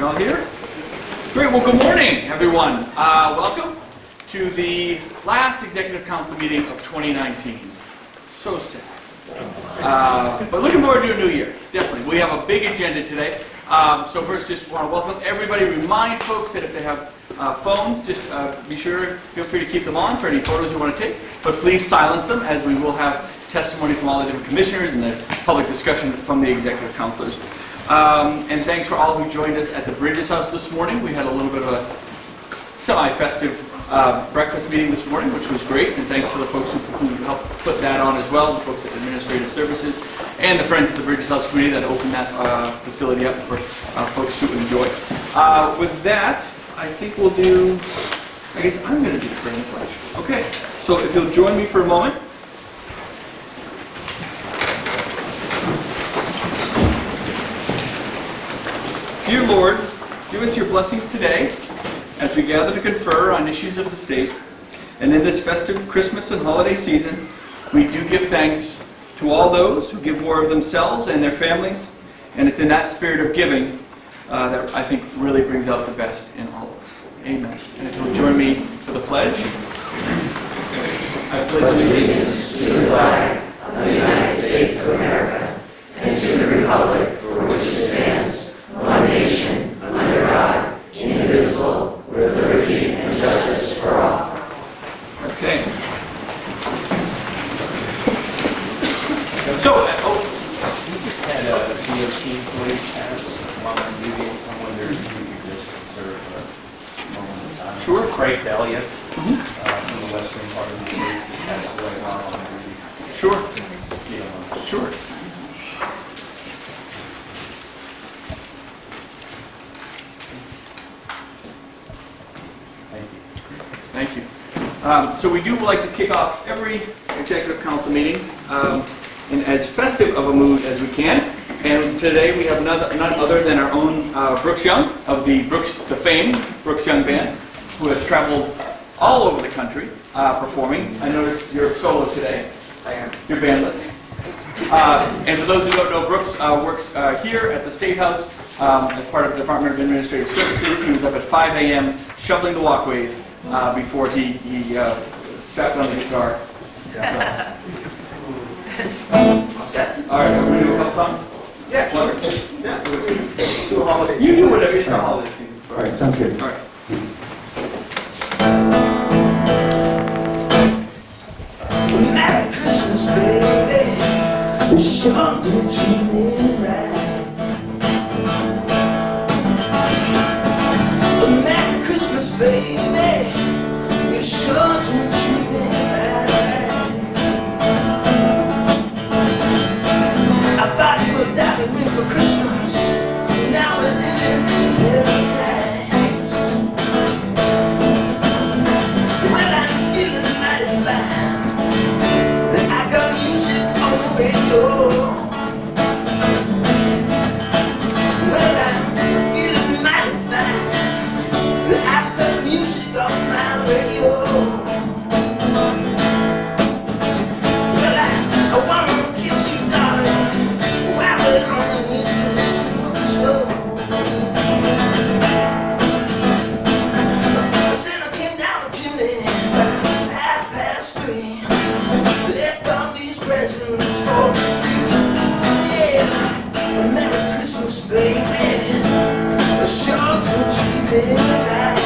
all here? Great. Well, good morning, everyone. Welcome to the last Executive Council meeting of 2019. So sad. But looking forward to a new year, definitely. We have a big agenda today. So first, just want to welcome everybody. Remind folks that if they have phones, just feel free to keep them on for any photos you want to take. But please silence them, as we will have testimony from all the different commissioners and the public discussion from the executive councilors. And thanks for all who joined us at the Bridges House this morning. We had a little bit of a semi-festive breakfast meeting this morning, which was great. And thanks to the folks who helped put that on as well, the folks at Administrative Services, and the Friends at the Bridges House Committee that opened that facility up for folks to enjoy. With that, I think we'll do, I guess I'm going to do the prayer and pledge. Okay, so if you'll join me for a moment. Dear Lord, give us your blessings today as we gather to confer on issues of the state. And in this festive Christmas and holiday season, we do give thanks to all those who give more of themselves and their families. And it's in that spirit of giving that I think really brings out the best in all of us. Amen. And if you'll join me for the pledge. I pledge allegiance to the flag of the United States of America and to the republic for which it stands, one nation, under God, indivisible, with liberty and justice for all. Okay. So, we just had a DOT employee pass while on duty. I wonder if you could just observe a moment of silence. Sure. Craig Elliott from the western part of the state just passed away while on duty. sure. Sure. Thank you. So we do like to kick off every Executive Council meeting in as festive of a mood as we can. And today we have none other than our own Brooks Young of the famed Brooks Young Band, who has traveled all over the country performing. I noticed you're solo today. I am. You're bandless. And for those who don't know, Brooks works here at the State House as part of the Department of Administrative Services. He was up at 5 a.m. shoveling the walkways before he strapped on the guitar. Yeah. All right, are we going to do a couple songs? Yeah. One? Yeah. Do a holiday. You do whatever. It's a holiday season. All right, sounds good. All right. Merry Christmas, baby. Sure do treat me right. Merry Christmas, baby. You sure do treat me right. I thought you were diving me for Christmas. Now we're living in paradise. Well, I'm feeling mighty fine. I got music on the radio. Well, I'm feeling mighty fine. I've got music on my radio. Well, I wanna kiss you, darling, while we're on the Christmas show. Santa came down the chimney about 3:30. Left all these presents for you, yeah. Merry Christmas, baby. Sure to treat me right.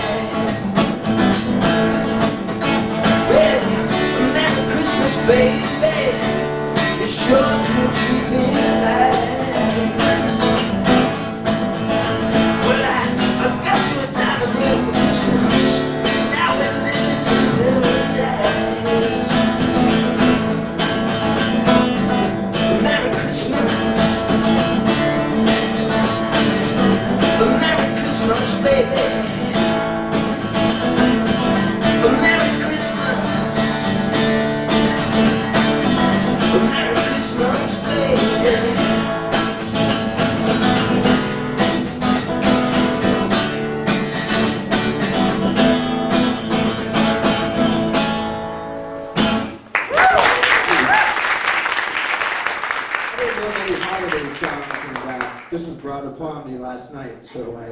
upon me last night, so I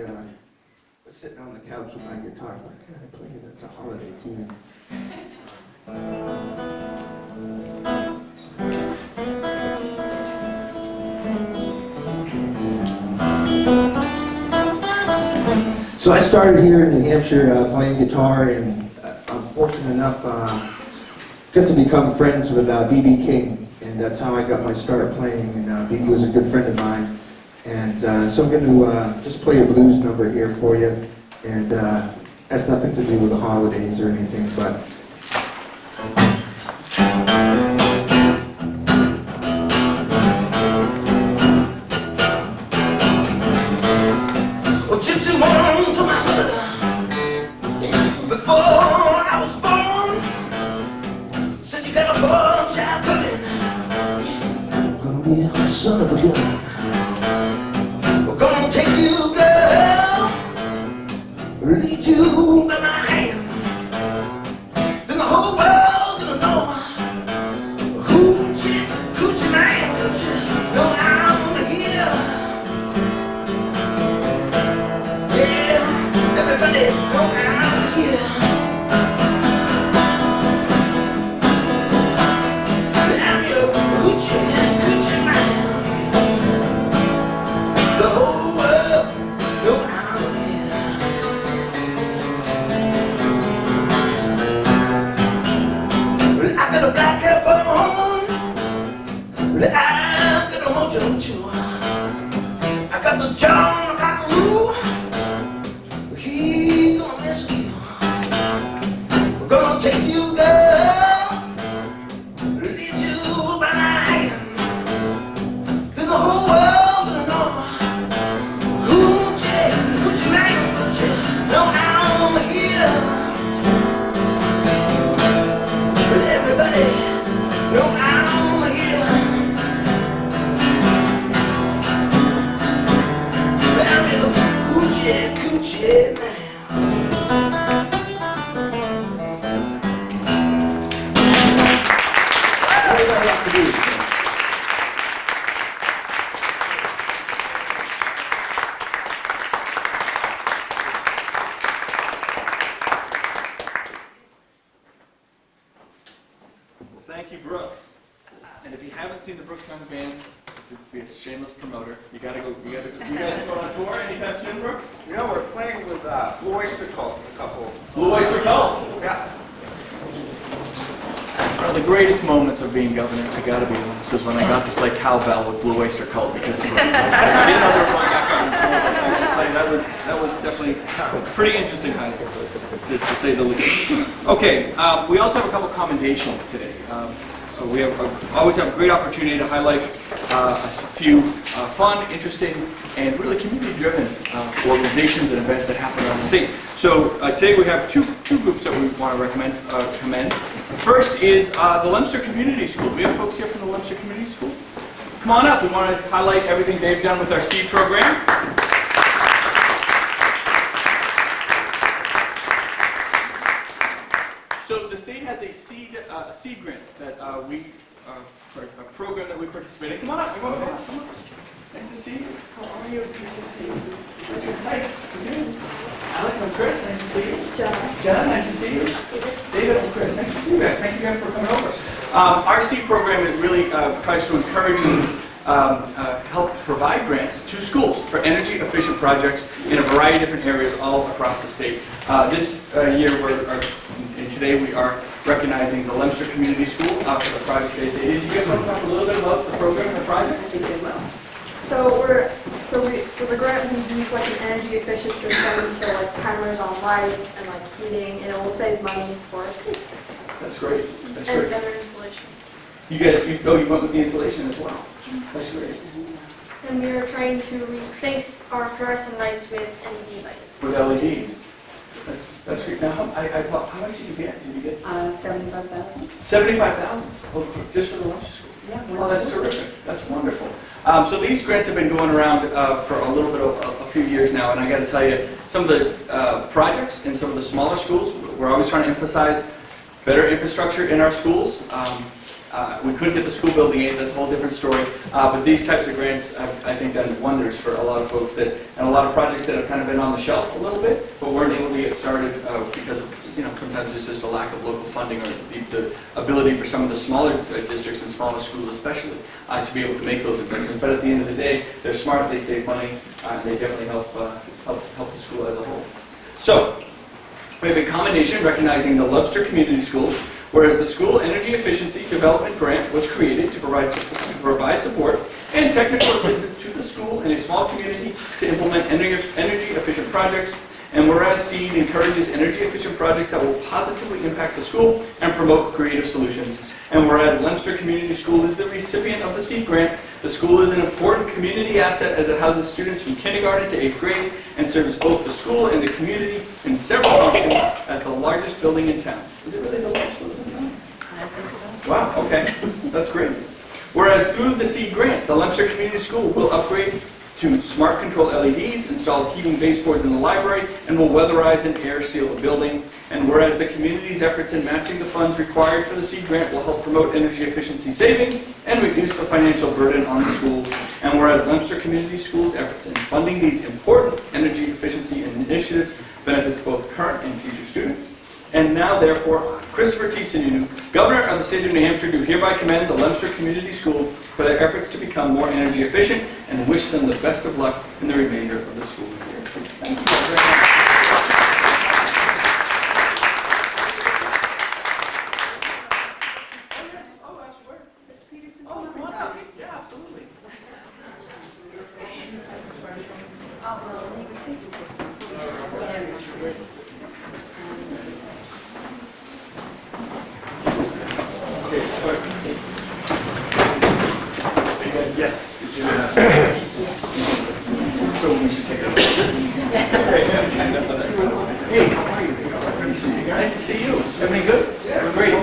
was sitting on the couch with my guitar. What can I play that's a holiday tune? So I started here in New Hampshire playing guitar, and I'm fortunate enough got to become friends with B.B. King, and that's how I got my start playing. And B.B. was a good friend of mine, and so I'm going to just play a blues number here for you, and has nothing to do with the holidays or anything, but. Son of a gun, we're gonna take you, girl, lead you by my hand, then the whole world gonna know hoochie coochie man, don't you know I'm here? Yeah, everybody know I'm here. I'm your hoochie coochie man. I'm gonna hold you to. I got the John Cockaroo. He gonna miss you. We're gonna take you, girl, lead you by my hand. Then the whole world gonna know hoochie coochie man, don't you know I'm here? But everybody know I'm here. Coochie man. What do I have to do? Well, thank you, Brooks. And if you haven't seen the Brooks Young Band, to be a shameless promoter, you guys go on tour anytime soon, Brooks? You know, we're playing with Blue Oyster Cult, a couple. Blue Oyster Cult. Yeah. One of the greatest moments of being governor, I gotta be honest, was when I got to play cowbell with Blue Oyster Cult because of Brooks. I didn't know they were going back on the floor. That was definitely pretty interesting, to say the least. Okay, we also have a couple commendations today. So we always have a great opportunity to highlight a few fun, interesting, and really community-driven organizations and events that happen around the state. So today we have two groups that we want to commend. First is the Leominster Community School. Do we have folks here from the Leominster Community School? Come on up. We want to highlight everything they've done with our SEED program. So the state has a seed grant that for a program that we participate in. Come on up. Come on. Nice to see you. How are you? Nice to see you. Hi. Who's you? Alex, I'm Chris. Nice to see you. John, nice to see you. David, I'm Chris. Nice to see you guys. Thank you guys for coming over. Our seed program is really tries to encourage and help provide grants to schools for energy-efficient projects in a variety of different areas all across the state. This year, and today we are recognizing the Leominster Community School for the project they did. You guys want to talk a little bit about the program and the project? I think they will. So for the grant we use like an energy efficient system, so like timers on lights and like heating, and it will save money for us. That's great. That's And great. better installation. You guys, you went with the installation as well. That's great. And we are trying to replace our fluorescent lights with LED lights. With LEDs. That's great. Now, how much did you get? Did you get 75,000. 75,000? Oh, just for the Leominster School? Yeah. Oh, that's terrific. That's wonderful. So these grants have been going around for a little bit of a few years now, and I got to tell you, some of the projects in some of the smaller schools, we're always trying to emphasize better infrastructure in our schools. We couldn't get the school building aid, that's a whole different story. But these types of grants, I think, done wonders for a lot of folks and a lot of projects that have kind of been on the shelf a little bit, but weren't able to get started because of, sometimes there's just a lack of local funding or the ability for some of the smaller districts and smaller schools especially to be able to make those investments. But at the end of the day, they're smart, they save money, and they definitely help the school as a whole. So, we have a commendation recognizing the Lobster Community Schools, whereas the School Energy Efficiency Development Grant was created to provide support and technical assistance to the school and a small community to implement energy-efficient projects. And whereas SEED encourages energy-efficient projects that will positively impact the school and promote creative solutions. And whereas Leominster Community School is the recipient of the SEED grant, the school is an important community asset as it houses students from kindergarten to 8th grade and serves both the school and the community in several functions as the largest building in town. Is it really the largest building in town? I think so. Wow, okay. That's great. Whereas through the SEED grant, the Leominster Community School will upgrade to smart control LEDs, install heating baseboards in the library, and will weatherize and air seal the building. And whereas the community's efforts in matching the funds required for the SEED grant will help promote energy efficiency savings and reduce the financial burden on the schools. And whereas Leominster Community Schools' efforts in funding these important energy efficiency initiatives benefits both current and future students. And now, therefore, Christopher T. Sununu, Governor of the State of New Hampshire, do hereby commend the Leominster Community School for their efforts to become more energy efficient and wish them the best of luck in the remainder of the school year. Thank you very much. Oh, come on up. Yeah, absolutely. Yes. So we should take it. Hey, how are you? Nice to see you. Everything good? Yeah. Great.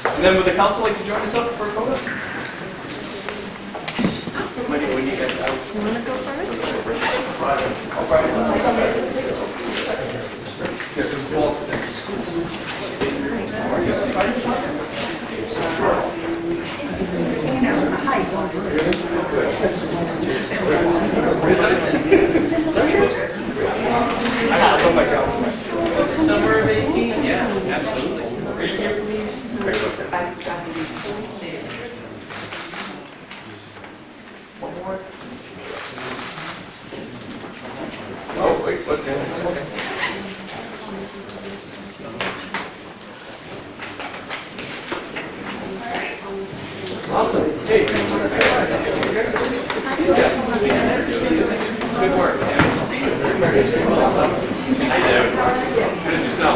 And then would the council like to join us up for a photo? When you get out. You want to go first? I got to my job. Summer of 18? Yeah, absolutely. Right here, please. One more. Oh, wait, what's awesome. Hey, good to see you guys. Nice to see you. Good work. Nice to see you. Hi there. Good to know.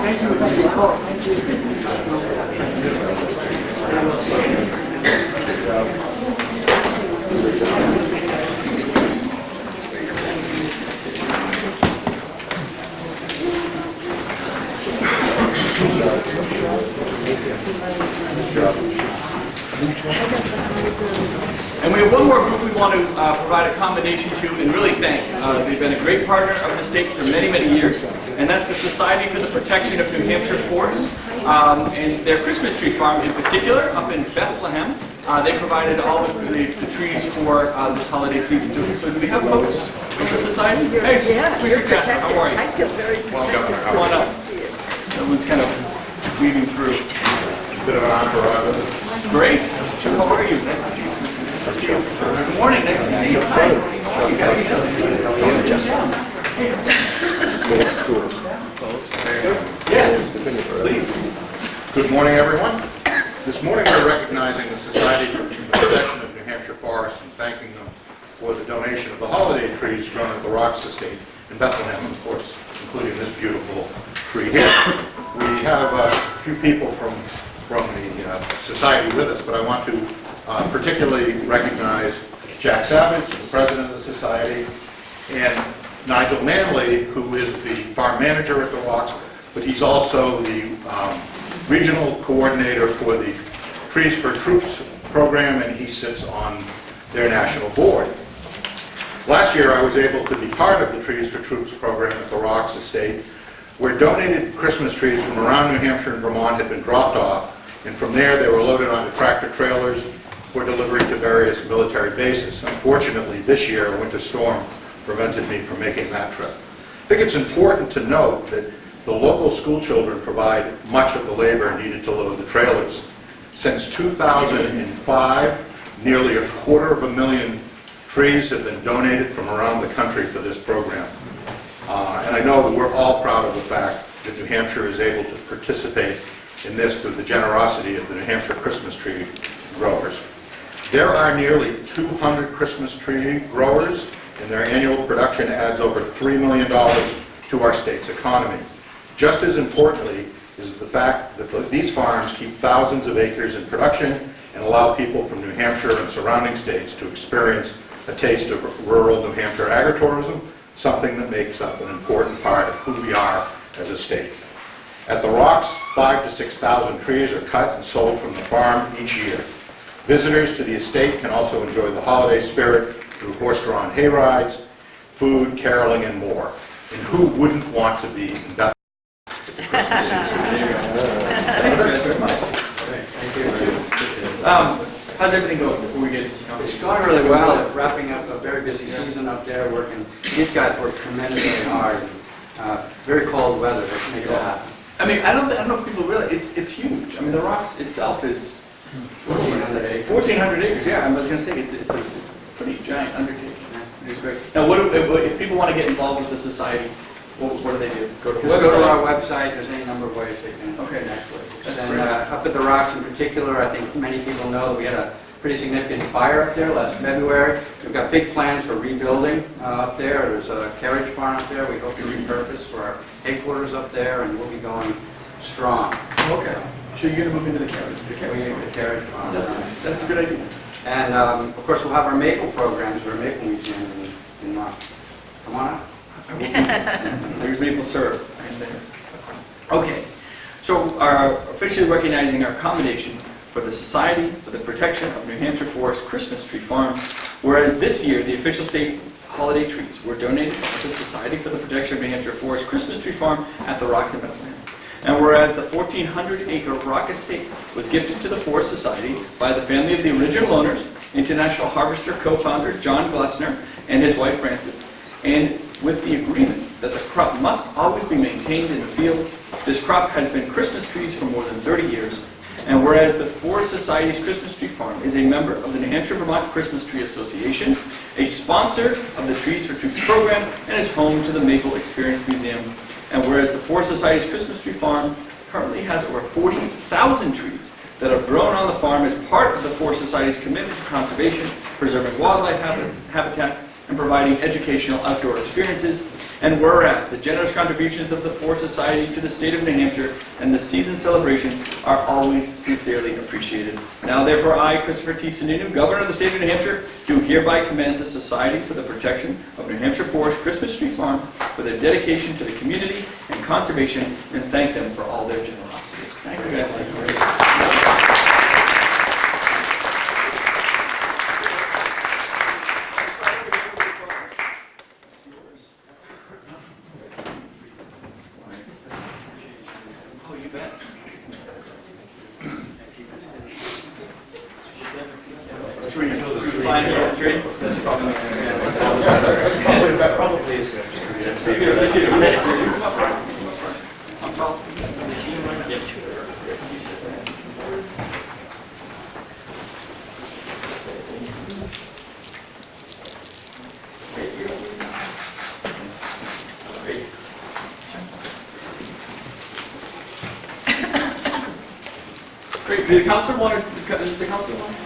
Thank you for your call. Thank And we have one more group we want to provide a commendation to and really thank. They've been a great partner of the state for many, many years, and that's the Society for the Protection of New Hampshire Forests. And their Christmas tree farm in particular, up in Bethlehem, they provided all of the trees for this holiday season. So do we have folks from the society? Hey, Yeah, Mr. you're Jasper, protected. how are you? I feel very protected. Come on up. Everyone's kind of weaving through. Bit of an entourage. Great. How are you? Nice to see you. Good morning. Nice to see you. Hi. How are you guys? Yes, please. Good morning, everyone. This morning we're recognizing the Society for the Protection of New Hampshire Forests and thanking them for the donation of the holiday trees grown at the Rocks Estate in Bethlehem, of course, including this beautiful tree here. We have a few people from the society with us, but I want to particularly recognize Jack Savage, the president of the society, and Nigel Manley, who is the farm manager at the Rocks, but he's also the regional coordinator for the Trees for Troops program, and he sits on their national board. Last year, I was able to be part of the Trees for Troops program at the Rocks Estate, where donated Christmas trees from around New Hampshire and Vermont had been dropped off, and from there they were loaded onto tractor trailers for delivery to various military bases. Unfortunately, this year, a winter storm prevented me from making that trip. I think it's important to note that the local school children provide much of the labor needed to load the trailers. Since 2005, nearly 250,000 trees have been donated from around the country for this program. And I know that we're all proud of the fact that New Hampshire is able to participate in this through the generosity of the New Hampshire Christmas tree growers. There are nearly 200 Christmas tree growers, and their annual production adds over $3 million to our state's economy. Just as importantly is the fact that these farms keep thousands of acres in production and allow people from New Hampshire and surrounding states to experience a taste of rural New Hampshire agritourism, something that makes up an important part of who we are as a state. At the Rocks, 5,000 to 6,000 trees are cut and sold from the farm each year. Visitors to the estate can also enjoy the holiday spirit through horse-drawn hay rides, food, caroling, and more. And who wouldn't want to be in Bethlehem at the Christmas season? Thank you very much. How's everything going before we get to It's going really well. It's wrapping up a very busy season up there, working. These guys work tremendously hard. Very cold weather to make it happen. I mean, I don't know if people realize, it's huge. I mean, the Rocks itself is 1,400 acres. 1,400 acres, yeah. I was going to say, it's a pretty giant undertaking. It's great. Now, if people want to get involved with the society, what do they do? Go to Just go to our website. There's any number of ways they can connect with us. That's And great. up at the Rocks in particular, I think many people know that we had a pretty significant fire up there last February. We've got big plans for rebuilding up there. There's a carriage barn up there we hope to repurpose for our headquarters up there, and we'll be going strong. Okay. So you're going to move into the carriage? The carriage barn. That's a good idea. And of course, we'll have our maple programs, our maple museum in come on up. There's maple syrup. I'm there. Okay. So officially recognizing our commendation for the Society for the Protection of New Hampshire Forest Christmas Tree Farm, whereas this year the official state holiday trees were donated to the Society for the Protection of New Hampshire Forest Christmas Tree Farm at the Rocks in Bethlehem. And whereas the 1,400-acre Rock Estate was gifted to the Forest Society by the family of the original owners, International Harvester co-founder John Glessner and his wife Frances, and with the agreement that the crop must always be maintained in the fields, this crop has been Christmas trees for more than 30 years. And whereas the Forest Society's Christmas Tree Farm is a member of the New Hampshire-Vermont Christmas Tree Association, a sponsor of the Trees for Troops program, and is home to the Maple Experience Museum. And whereas the Forest Society's Christmas Tree Farm currently has over 40,000 trees that have grown on the farm as part of the Forest Society's commitment to conservation, preserving wildlife habitats, and providing educational outdoor experiences. And whereas the generous contributions of the Forest Society to the state of New Hampshire and the season celebrations are always sincerely appreciated. Now therefore I, Christopher T. Sununu, Governor of the state of New Hampshire, do hereby commend the Society for the Protection of New Hampshire Forest Christmas Tree Farm for their dedication to the community and conservation, and thank them for all their generosity. Thank you guys. Oh, you bet. Should we find the tree? Probably is. On top. Great. Do the council want to, does the council want to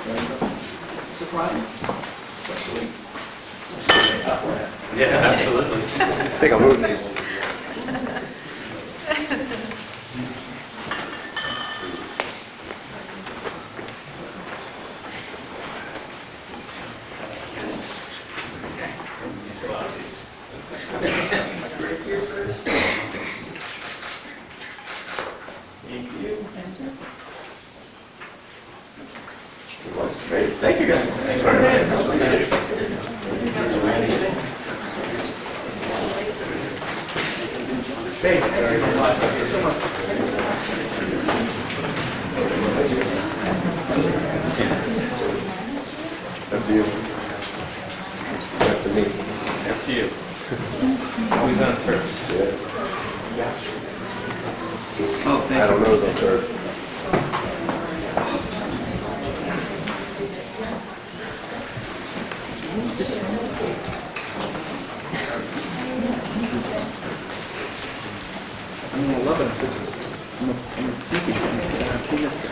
surprise? Yeah, absolutely. I think I'll move these. Thank you. Great. Thank you, guys. Thanks for Thank you so much. Thank you so much. Up to you. Up to me. Up to you. Who's on first? Oh, thank you. I don't know who's on third. I'm gonna love it. I'm a sleepy fan. 2 minutes ago.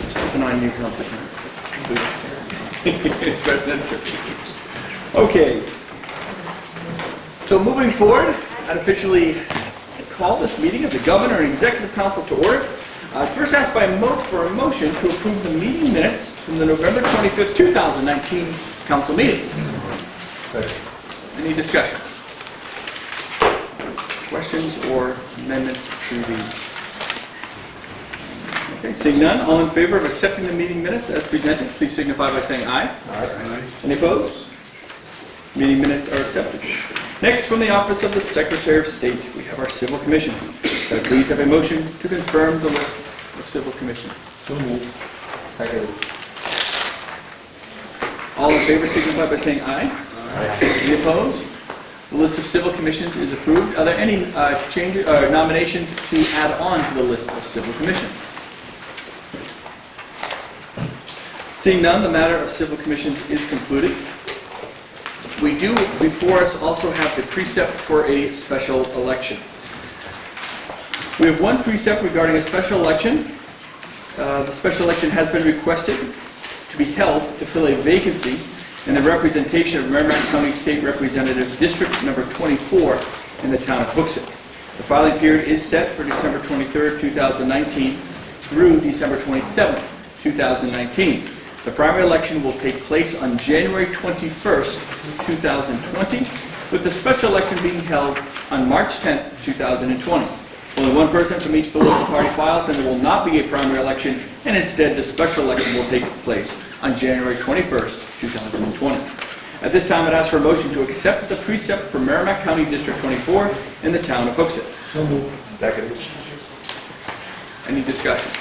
Keep an eye on you, Council. Okay. So moving forward, I'd officially call this meeting of the Governor and Executive Council to order. First asked for a motion to approve the meeting minutes from the November 25th, 2019 council meeting. Any discussion? Questions or amendments to the... Okay, seeing none, all in favor of accepting the meeting minutes as presented, please signify by saying aye. Aye. Any opposed? Meeting minutes are accepted. Next, from the Office of the Secretary of State, we have our civil commissions. Could I please have a motion to confirm the list of civil commissions? So moved. Second. All in favor signify by saying aye. Aye. Any opposed? The list of civil commissions is approved. Are there any changes, nominations to add on to the list of civil commissions? Seeing none, the matter of civil commissions is concluded. We do, before us, also have the precept for a special election. We have one precept regarding a special election. The special election has been requested to be held to fill a vacancy in the representation of Merrimack County State Representative District Number 24 in the town of Hooksett. The filing period is set for December 23rd, 2019 through December 27th, 2019. The primary election will take place on January 21st, 2020, with the special election being held on March 10th, 2020. Only one person from each political party files, then there will not be a primary election, and instead the special election will take place on January 21st, 2020. At this time, I'd ask for a motion to accept the precept for Merrimack County District 24 in the town of Hooksett. So moved. Second. Any discussion?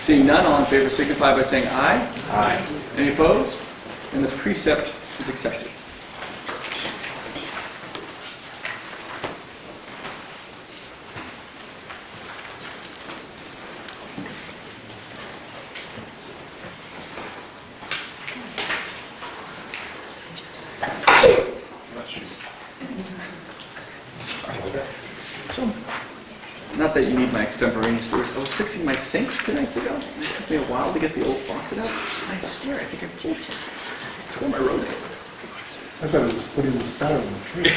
Seeing none, all in favor signify by saying aye. Aye. Any opposed? And the precept is accepted. Not that you need my extemporaneous stories. I was fixing my sink 2 nights ago. It took me a while to get the old faucet out. I swear, I think I pulled it. Tore my road. I thought it was putting the star on the tree.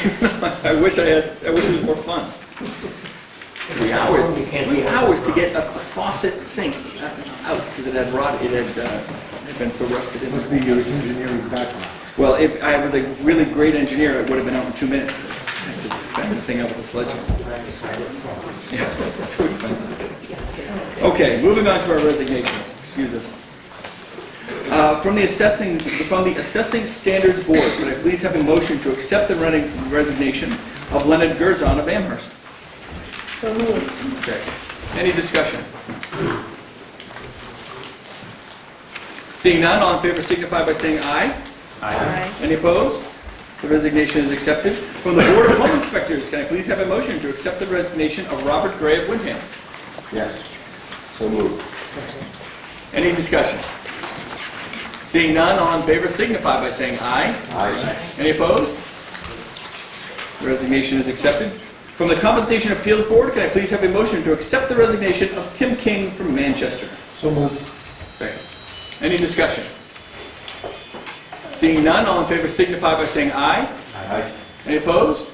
I wish it was more fun. 3 hours to get a faucet sink out because it had rotted. It had been so rusted in. Must be your engineering background. Well, if I was a really great engineer, it would have been out in 2 minutes. I had to bend this thing out with a sledgehammer. Yeah, too expensive. Okay, moving on to our resignations. Excuse us. From the Assessing Standards Board, could I please have a motion to accept the resignation of Leonard Gerzon of Amherst? So moved. Second. Any discussion? Seeing none, all in favor signify by saying aye. Aye. Any opposed? The resignation is accepted. From the Board of Home Inspectors, can I please have a motion to accept the resignation of Robert Gray of Windham? Yes. So moved. Any discussion? Seeing none, all in favor signify by saying aye. Aye. Any opposed? The resignation is accepted. From the Compensation Appeals Board, can I please have a motion to accept the resignation of Tim King from Manchester? So moved. Second. Any discussion? Seeing none, all in favor signify by saying aye. Aye. Any opposed?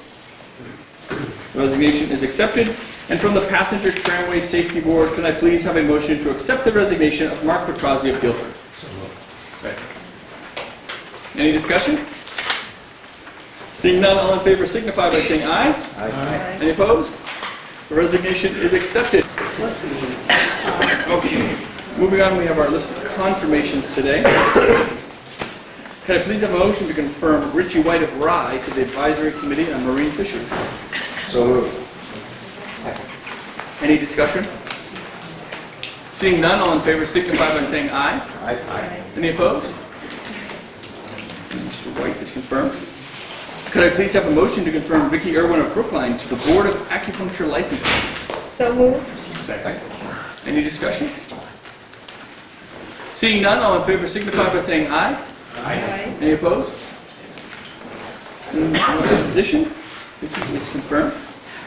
The resignation is accepted. And from the Passenger Tramway Safety Board, can I please have a motion to accept the resignation of Mark Petrozzi of Guilford? So moved. Second. Any discussion? Seeing none, all in favor signify by saying aye. Aye. Any opposed? The resignation is accepted. Okay, moving on, we have our list of confirmations today. Can I please have a motion to confirm Richie White of Rye to the Advisory Committee on Marine Fisheries? So moved. Any discussion? Seeing none, all in favor signify by saying aye. Aye. Any opposed? Mr. White is confirmed. Could I please have a motion to confirm Vicki Irwin of Brookline to the Board of Acupuncture Licensing? So moved. Second. Any discussion? Seeing none, all in favor signify by saying aye. Aye. Any opposed? Seeing no opposition, Vicki is confirmed.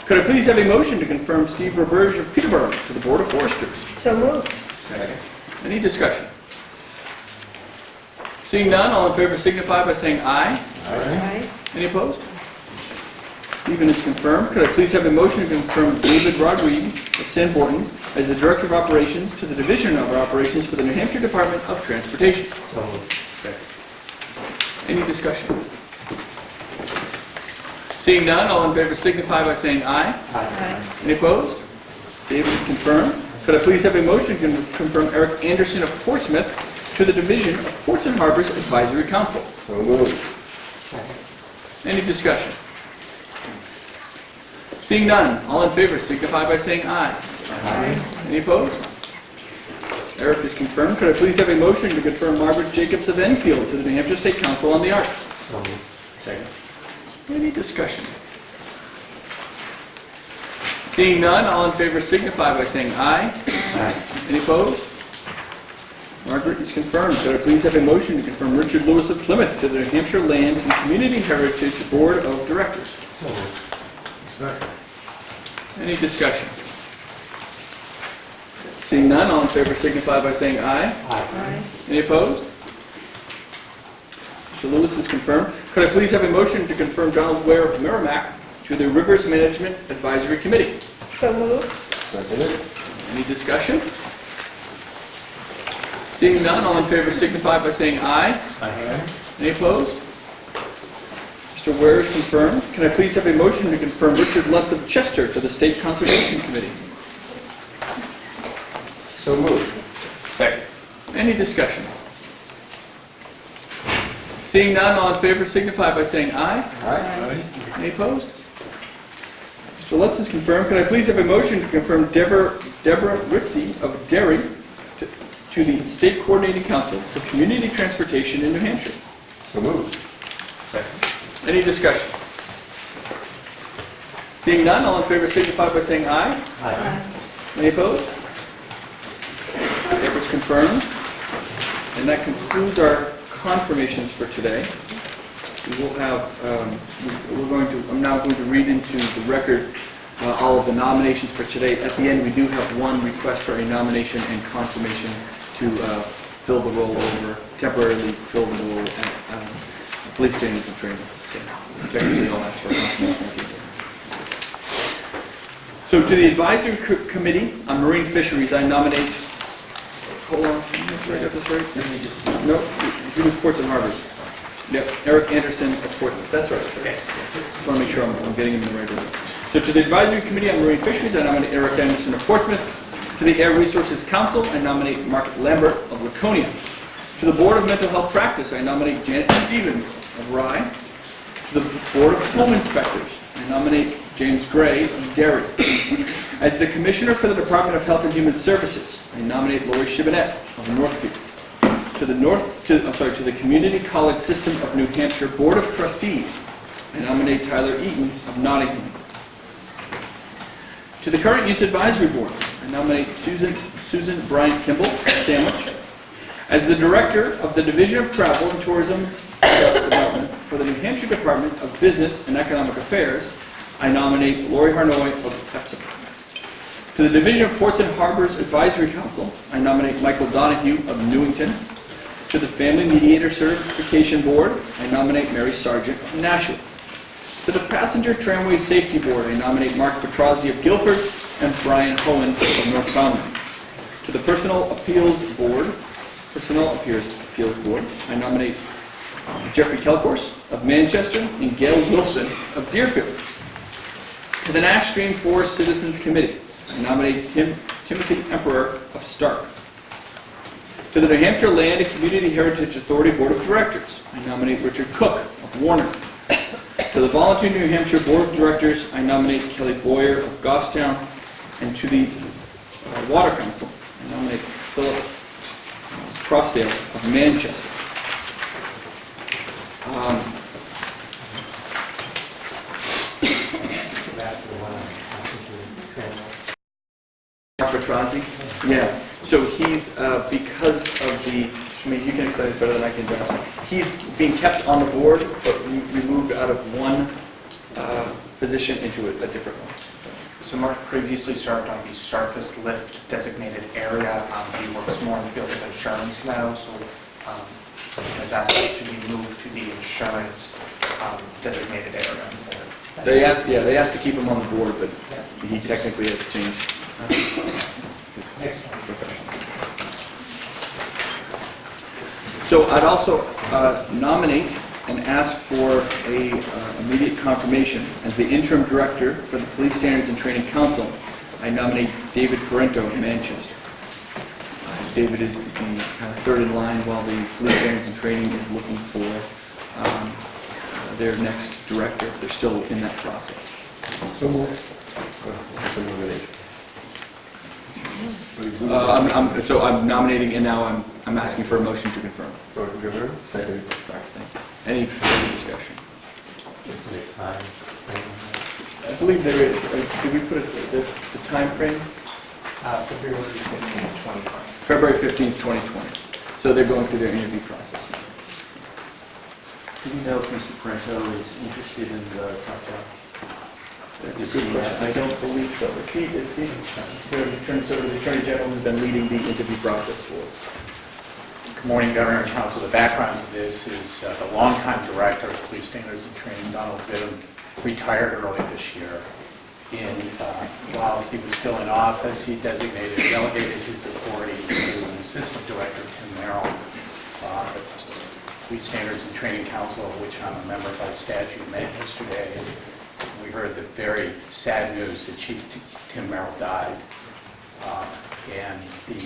Could I please have a motion to confirm Steve Roberge of Peterborough to the Board of Foresters? So moved. Second. Any discussion? Seeing none, all in favor signify by saying aye. Aye. Any opposed? Stephen is confirmed. Could I please have a motion to confirm David Rodriguez of Sanborn as the Director of Operations to the Division of Operations for the New Hampshire Department of Transportation? So moved. Any discussion? Seeing none, all in favor signify by saying aye. Aye. Any opposed? David is confirmed. Could I please have a motion to confirm Eric Anderson of Portsmouth to the Division of Ports and Harbors Advisory Council? So moved. Any discussion? Seeing none, all in favor signify by saying aye. Aye. Any opposed? Eric is confirmed. Could I please have a motion to confirm Margaret Jacobs of Enfield to the New Hampshire State Council on the Arts? So moved. Second. Any discussion? Seeing none, all in favor signify by saying aye. Aye. Any opposed? Margaret is confirmed. Could I please have a motion to confirm Richard Lewis of Plymouth to the New Hampshire Land and Community Heritage Board of Directors? So moved. Second. Any discussion? Seeing none, all in favor signify by saying aye. Aye. Any opposed? Mr. Lewis is confirmed. Could I please have a motion to confirm Donald Ware of Merrimack to the Rivers Management Advisory Committee? So moved. Second. Any discussion? Seeing none, all in favor signify by saying aye. Aye. Any opposed? Mr. Ware is confirmed. Can I please have a motion to confirm Richard Lutz of Chester to the State Conservation Committee? So moved. Second. Any discussion? Seeing none, all in favor signify by saying aye. Aye. Any opposed? Mr. Lutz is confirmed. Can I please have a motion to confirm Deborah Ritzy of Derry to the State Coordinating Council for Community Transportation in New Hampshire? So moved. Second. Any discussion? Seeing none, all in favor signify by saying aye. Aye. Any opposed? Deborah's confirmed. And that concludes our confirmations for today. We will have, I'm now going to read into the record all of the nominations for today. At the end, we do have one request for a nomination and confirmation to fill the role over, temporarily fill the role at police standards and training. So, technically, I'll ask for a confirmation. So to the Advisory Committee on Marine Fisheries, I nominate, hold on, make sure I got this right. No, he was Ports and Harbors. Yep, Eric Anderson of Portsmouth. That's right. Okay. Just want to make sure I'm getting him in the right order. So to the Advisory Committee on Marine Fisheries, I nominate Eric Anderson of Portsmouth. To the Air Resources Council, I nominate Mark Lambert of Laconia. To the Board of Mental Health Practice, I nominate Janet Stevens of Rye. To the Board of Home Inspectors, I nominate James Gray of Derry. As the Commissioner for the Department of Health and Human Services, I nominate Lori Shibinette of Northfield. To the Community College System of New Hampshire Board of Trustees, I nominate Tyler Eaton of Nottingham. To the Current Use Advisory Board, I nominate Susan Bryant Kimball of Sandwich. As the Director of the Division of Travel and Tourism Development for the New Hampshire Department of Business and Economic Affairs, I nominate Lori Harnoy of Epsom. To the Division of Ports and Harbors Advisory Council, I nominate Michael Donahue of Newington. To the Family Mediator Certification Board, I nominate Mary Sargent of Nashua. To the Passenger Tramway Safety Board, I nominate Mark Petrozzi of Guilford and Brian Hohen of Northbound. To the Personnel Appeals Board, I nominate Jeffrey Kelcourse of Manchester, and Gail Wilson of Deerfield. To the Nash Stream Forest Citizens Committee, I nominate Timothy Emperor of Stark. To the New Hampshire Land and Community Heritage Authority Board of Directors, I nominate Richard Cook of Warner. To the Volunteer New Hampshire Board of Directors, I nominate Kelly Boyer of Goffstown. And to the Water Council, I nominate Philip Crossdale of Manchester. Mark Petrozzi? Yeah. So he's, because of the, I mean, you can explain this better than I can, John. He's being kept on the board, but removed out of one position into a different one. So Mark previously served on the surface lift designated area. He works more in the field of insurance now, so has asked to be moved to the insurance designated area. They asked to keep him on the board, but he technically has changed his profession. So I'd also nominate and ask for a immediate confirmation as the interim director for the Police Standards and Training Council. I nominate David Parento of Manchester. David is the kind of third in line while the Police Standards and Training is looking for their next director. They're still in that process. So moved. That's a nomination. So I'm nominating, and now I'm asking for a motion to confirm. Motion to confirm. Second. Sorry, thank you. Any further discussion? I believe there is. Did we put the time frame? February 15th, 2020. February 15th, 2020. So they're going through their interview process now. Do we know if Mr. Parento is interested in the contract? That's a good question. I don't believe so. Is he? The Attorney General has been leading the interview process for us. Good morning, Governor and Council. The background to this is the longtime director of Police Standards and Training, Donald Bidham, retired early this year. While he was still in office, he delegated his authority to an assistant director, Tim Merrill, the Police Standards and Training Council, of which I'm a member by statute, met yesterday. We heard the very sad news that Chief Tim Merrill died. And the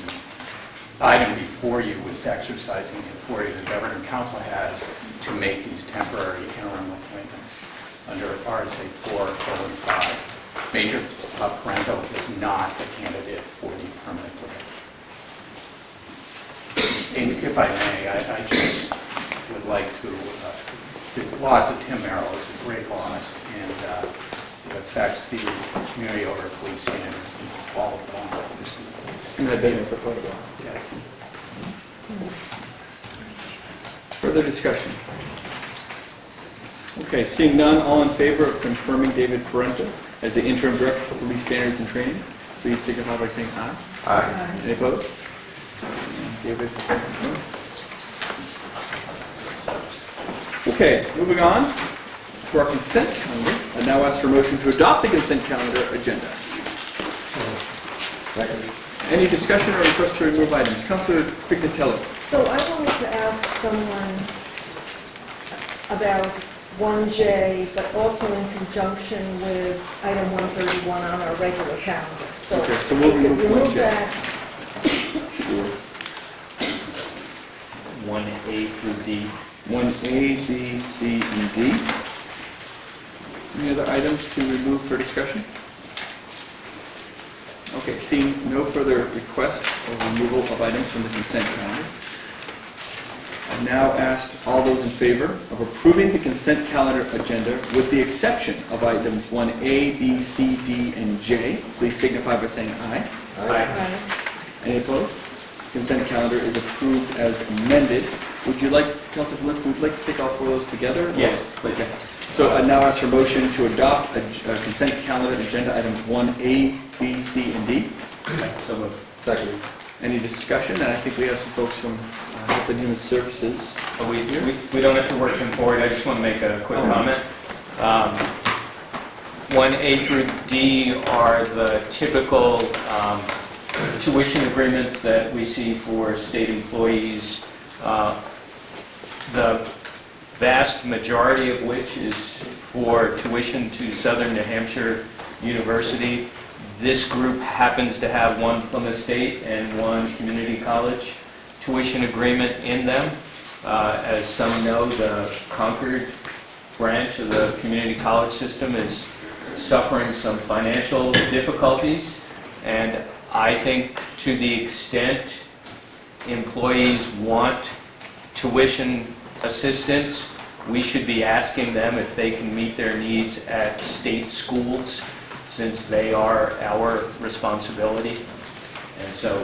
item before you was exercising the authority the Governor and Council has to make these temporary interim appointments under RSA 4:5. Major Parento is not a candidate for the permanent director. And if I may, I just would like to, the loss of Tim Merrill is a great loss, and it affects the community over police standards and all of law enforcement. And I've been here for quite a while. Yes. Further discussion? Okay, seeing none, all in favor of confirming David Parento as the interim director for Police Standards and Training, please signify by saying aye. Aye. Any opposed? And David confirmed. Okay, moving on to our consent calendar. I now ask for a motion to adopt the consent calendar agenda. Second. Any discussion or request to remove items? Councilor Pignatelli. So I wanted to ask someone about 1J, but also in conjunction with item 131 on our regular calendar. Okay, so we'll we could remove 1J. that. Sure. 1A through D. 1A, B, C, and D. Any other items to remove for discussion? Okay, seeing no further request or removal of items from the consent calendar, I now ask all those in favor of approving the consent calendar agenda with the exception of items 1A, B, C, D, and J. Please signify by saying aye. Aye. Any opposed? Consent calendar is approved as amended. Would you like, Councilor Felicity, would you like to take all four of those together? Yes, please. Okay. So I now ask for a motion to adopt a consent calendar agenda items 1A, B, C, and D. So moved. Second. Any discussion? And I think we have some folks from Health and Human Services. But we don't have to work them forward. I just want to make a quick comment. 1A through D are the typical tuition agreements that we see for state employees. The vast majority of which is for tuition to Southern New Hampshire University. This group happens to have one Plymouth State and one community college tuition agreement in them. As some know, the Concord branch of the community college system is suffering some financial difficulties, and I think to the extent employees want tuition assistance, we should be asking them if they can meet their needs at state schools, since they are our responsibility. And so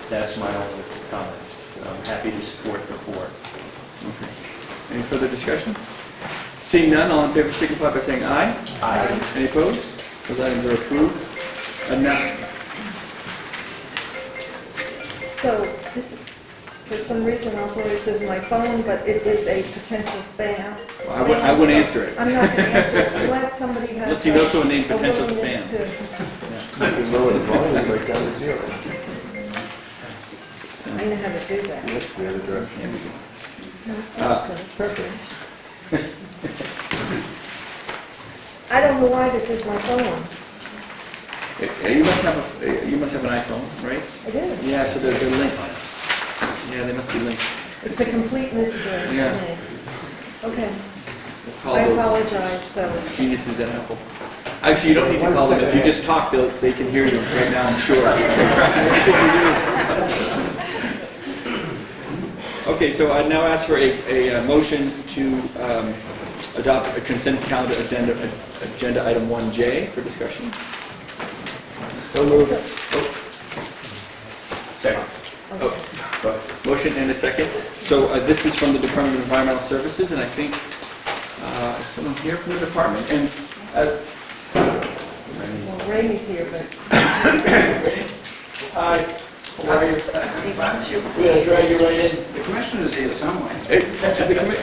that's my only comment. I'm happy to support the 4. Any further discussion? Seeing none, all in favor signify by saying aye. Aye. Any opposed? Those items are approved. Now, So, this, for some reason, I'll it says my phone, but it is a potential spam. I wouldn't Spam, answer it. I'm not going to answer it unless somebody has Unless you know someone named a potential willingness spam. to- You can lower the volume right down to 0. I know how to do that. Yes, the other direction. Perfect. I don't know why this is my phone. you must have an iPhone, right? I do. Yeah, so they're linked. Yeah, they must be linked. It's a complete mystery to Yeah. me. Okay. Call I those apologize, so. geniuses at Apple. Actually, you don't need to call them. If you just talk, they can hear you right now, I'm sure. Okay, so I now ask for a motion to adopt a consent calendar agenda item 1J for discussion. So moved. Second. Motion and a second. So this is from the Department of Environmental Services, and I think is someone here from the department? And Well, Ramey's here, but hi, how are you? We're gonna drag you right in. The commissioner's here somewhere.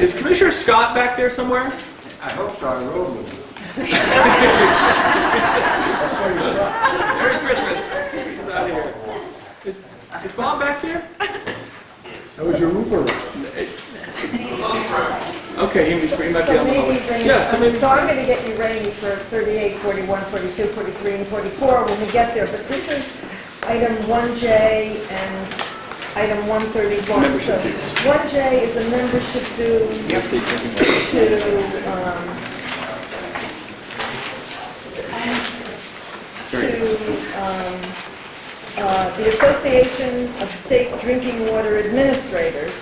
Is Commissioner Scott back there somewhere? I hope so, I rode with him. Merry Christmas. He's out of here. Is Bob back there? That was your Uber. Okay, he might be so on the maybe hallway. Ramey. Yeah, so maybe. So I'm going to get you Ramey for 38, 41, 42, 43, and 44 when we get there. But this is item 1J and item 131. Membership So dues. 1J is a membership due Yes, they drinking water. The Association of State Drinking Water Administrators,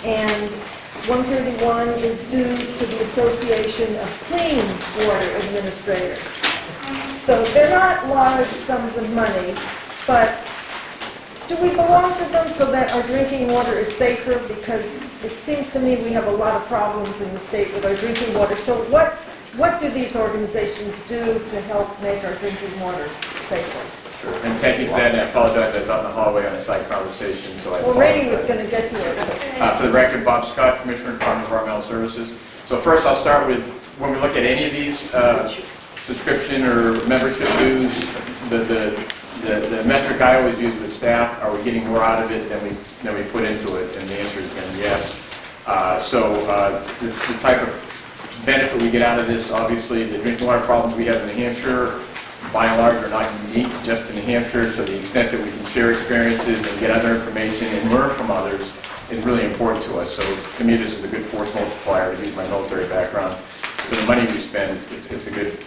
and 131 is due to the Association of Clean Water Administrators. So they're not large sums of money, but do we belong to them so that our drinking water is safer? Because it seems to me we have a lot of problems in the state with our drinking water. So what do these organizations do to help make our drinking water safer? Sure. And thank you for that, and I apologize, I was out in the hallway on a side conversation, so I Well, Rainey was apologize. going to get to it. For the record, Bob Scott, Commissioner, Department of Environmental Services. So first, I'll start with, when we look at any of these subscription or membership dues, the metric I always use with staff, are we getting more out of it than we put into it? And the answer has been yes. The type of benefit we get out of this, obviously, the drinking water problems we have in New Hampshire, by and large, are not unique just to New Hampshire, so the extent that we can share experiences and get other information and learn from others is really important to us. So to me, this is a good force multiplier, to use my military background. For the money we spend, it's a good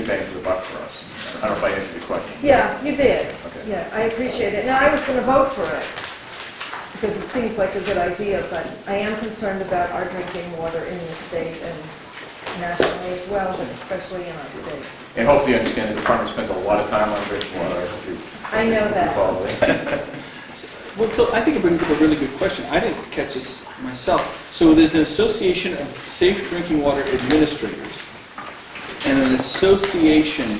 bang for the buck for us. I don't know if I answered your question. Yeah, you did. Okay. Yeah, I appreciate it. Now, I was going to vote for it because it seems like a good idea, but I am concerned about our drinking water in the state and nationally as well, but especially in our state. And hopefully you understand the department spends a lot of time on drinking water. I know that. Well, so I think it brings up a really good question. I didn't catch this myself. So there's an Association of Safe Drinking Water Administrators and an Association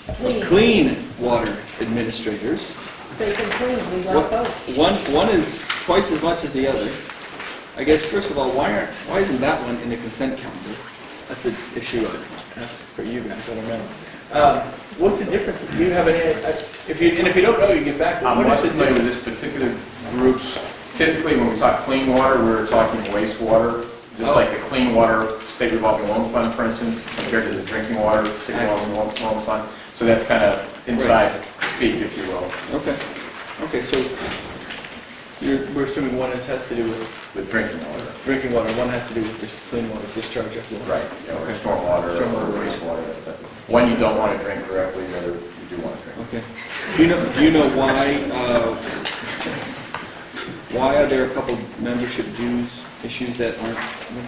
of Clean Water Administrators. Safe and clean, we want both. One is twice as much as the other. I guess, first of all, why isn't that one in the consent calendar? That's an issue I'd ask for you guys, I don't know. What's the difference? Do you have any, if you don't know, you get back. I'm less familiar with this particular group's. Typically, when we talk clean water, we're talking wastewater, just like the clean water state revolving loan fund, for instance, compared to the drinking water state revolving loan fund. So that's kind of inside speak, if you will. Okay. Okay, so we're assuming one has to do with Drinking water. drinking water, one has to do with just clean water discharge effluent. Right, or stormwater or wastewater. But one you don't want to drink directly, the other you do want to drink. Okay. Do you know why are there a couple membership dues issues that aren't,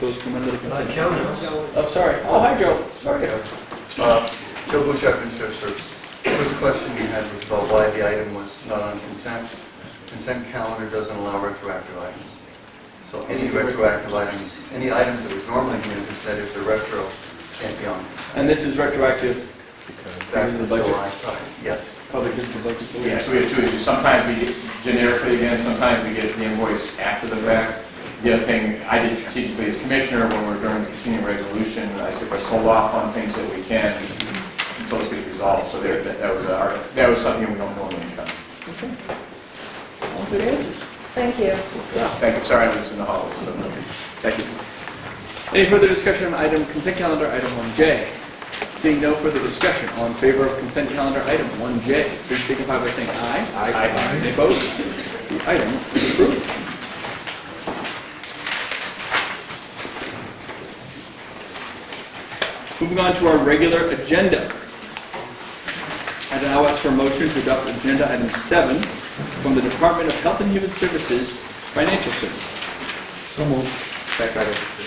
those come under the consent? Joe knows. Oh, sorry. Oh, hi, Joe. Sorry. Joe Bouchard, Minister of Service. First question you had was about why the item was not on consent. Consent calendar doesn't allow retroactive items. So any retroactive items, any items that would normally be in consent, if they're retro, can't be on. And this is retroactive Back in to the the budget? July side. Yes. Public business budget. Yeah, so we have two issues. Sometimes we get generically again, sometimes we get the invoice after the fact. The other thing I did strategically as commissioner when we were doing the continuing resolution, I said let's hold off on things that we can until this gets resolved. So that was something we don't normally do. Okay. All good answers. Thank you. Thank you. Sorry I was in the hall. Thank you. Any further discussion on item consent calendar item 1J? Seeing no further discussion, all in favor of consent calendar item 1J, please signify by saying aye. Aye. Any opposed? The item is approved. Moving on to our regular agenda. I now ask for a motion to adopt agenda item 7 from the Department of Health and Human Services Financial Services. So moved.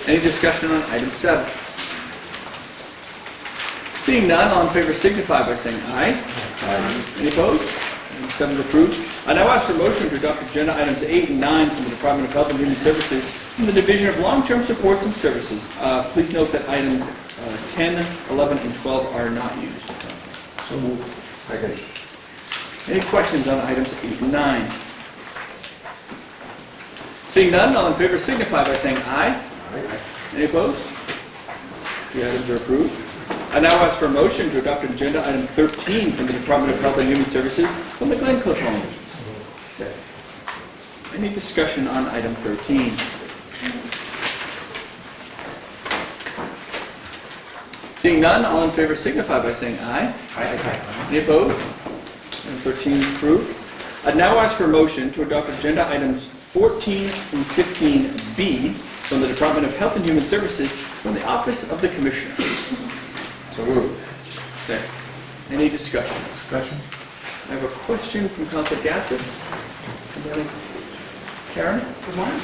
Any discussion on item 7? Seeing none, all in favor signify by saying aye. Aye. Any opposed? Item 7 is approved. I now ask for a motion to adopt agenda items 8 and 9 from the Department of Health and Human Services from the Division of Long-Term Supports and Services. Please note that items 10, 11, and 12 are not used. So moved. Second. Any questions on items 8 and 9? Seeing none, all in favor signify by saying aye. Aye. Any opposed? The items are approved. I now ask for a motion to adopt agenda item 13 from the Department of Health and Human Services from the Glencliff Home. Any discussion on item 13? Seeing none, all in favor signify by saying aye. Aye. Any opposed? Item 13 is approved. I now ask for a motion to adopt agenda items 14 through 15B from the Department of Health and Human Services from the Office of the Commissioner. So moved. Second. Any discussion? Discussion? I have a question from Councilor Gatsis. Karen? Good morning.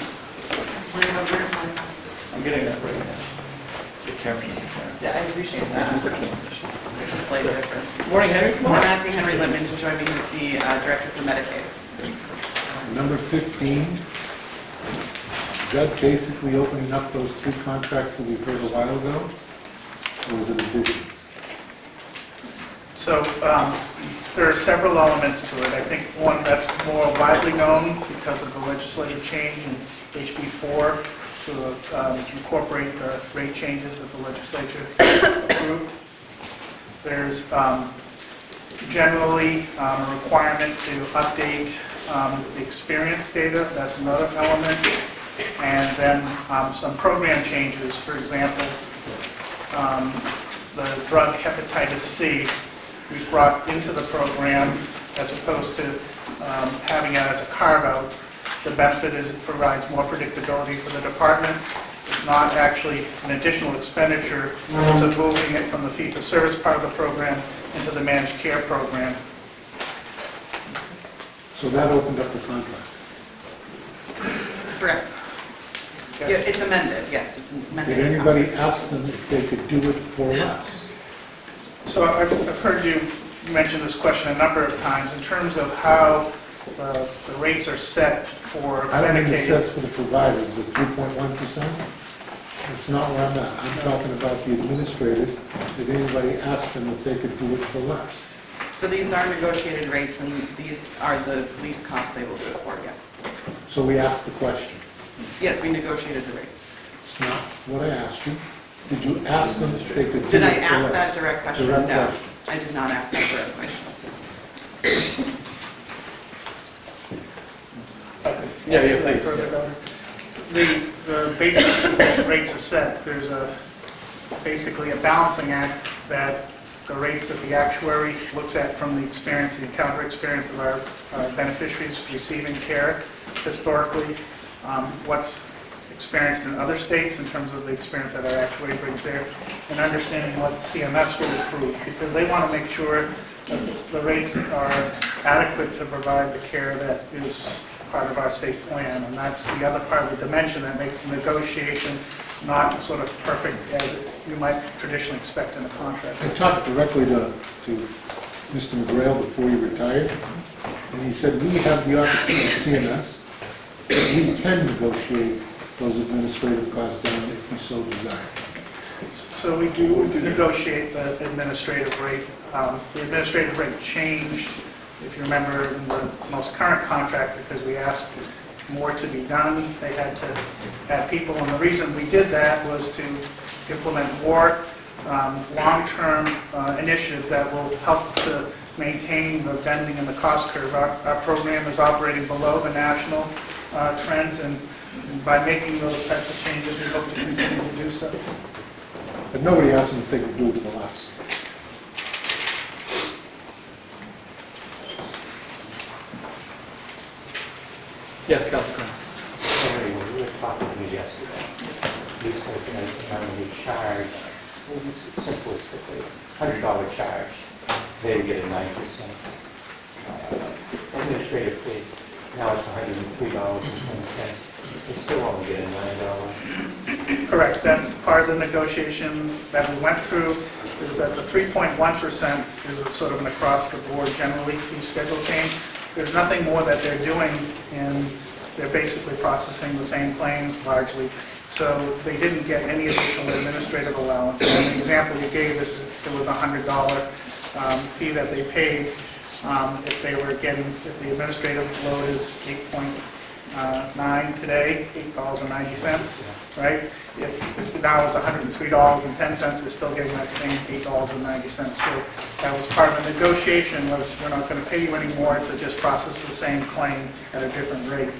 I'm getting that right now. Get Karen. Yeah, I appreciate that. Just slightly different. Morning, Henry. Come I'm on. asking Henry Lippman to join me as the Director for Medicaid. Number 15, is that basically opening up those 3 contracts that we heard a while ago? Or is it additions? So there are several elements to it. I think one that's more widely known because of the legislative change in HB4 to incorporate the rate changes that the legislature approved. There's generally a requirement to update the experience data. That's another element. And then some program changes. For example, the drug hepatitis C we brought into the program as opposed to having it as a carve-out. The benefit is it provides more predictability for the department. It's not actually an additional expenditure, so moving it from the fee-for-service part of the program into the managed care program. So that opened up the contract. Correct. Yes. Yeah, it's amended, yes. It's amended. Did anybody ask them if they could do it for less? So I've heard you mention this question a number of times in terms of how the rates are set for I don't mean the Medicaid. sets for the providers, the 3.1%. It's not where I'm at. I'm talking about the administrators. Did anybody ask them if they could do it for less? So these are negotiated rates, and these are the least cost they will do it for, yes. So we asked the question. Yes, we negotiated the rates. It's not what I asked you. Did you ask them if they could do it for less? Did I ask that direct question? Direct No, question. I did not ask that direct question. Yeah, please. the basic rates are set. There's basically a balancing act that the rates that the actuary looks at from the experience, the encounter experience of our beneficiaries receiving care historically, what's experienced in other states in terms of the experience that our actuary brings there, and understanding what CMS will approve, because they want to make sure that the rates are adequate to provide the care that is part of our state plan, and that's the other part of the dimension that makes the negotiation not sort of perfect as you might traditionally expect in a contract. I talked directly to Mr. McGrail before he retired, and he said, we have the opportunity at CMS that we can negotiate those administrative costs down if we so desire. So we do negotiate the administrative rate. The administrative rate changed, if you remember, in the most current contract because we asked more to be done. They had to have people, and the reason we did that was to implement more long-term initiatives that will help to maintain the bending in the cost curve. Our program is operating below the national trends, and by making those types of changes, we hope to continue to do so. But nobody asked them if they could do it for less. Yes, Councilor Cronin. Henry, when you were talking to me yesterday, you said that when you charge, simplistically, $100 charge, they would get a 9% administrative fee. Now it's $103.20. They still only get a $9. Correct. That's part of the negotiation that we went through, is that the 3.1% is a sort of an across-the-board generally fee schedule change. There's nothing more that they're doing, and they're basically processing the same claims largely. So they didn't get any additional administrative allowance. And the example you gave is it was a $100 fee that they paid. If they were getting, if the administrative load is 8.9 today, $8.90, right? If now it's $103.10, they're still getting that same $8.90. So that was part of the negotiation, was we're not going to pay you any more to just process the same claim at a different rate.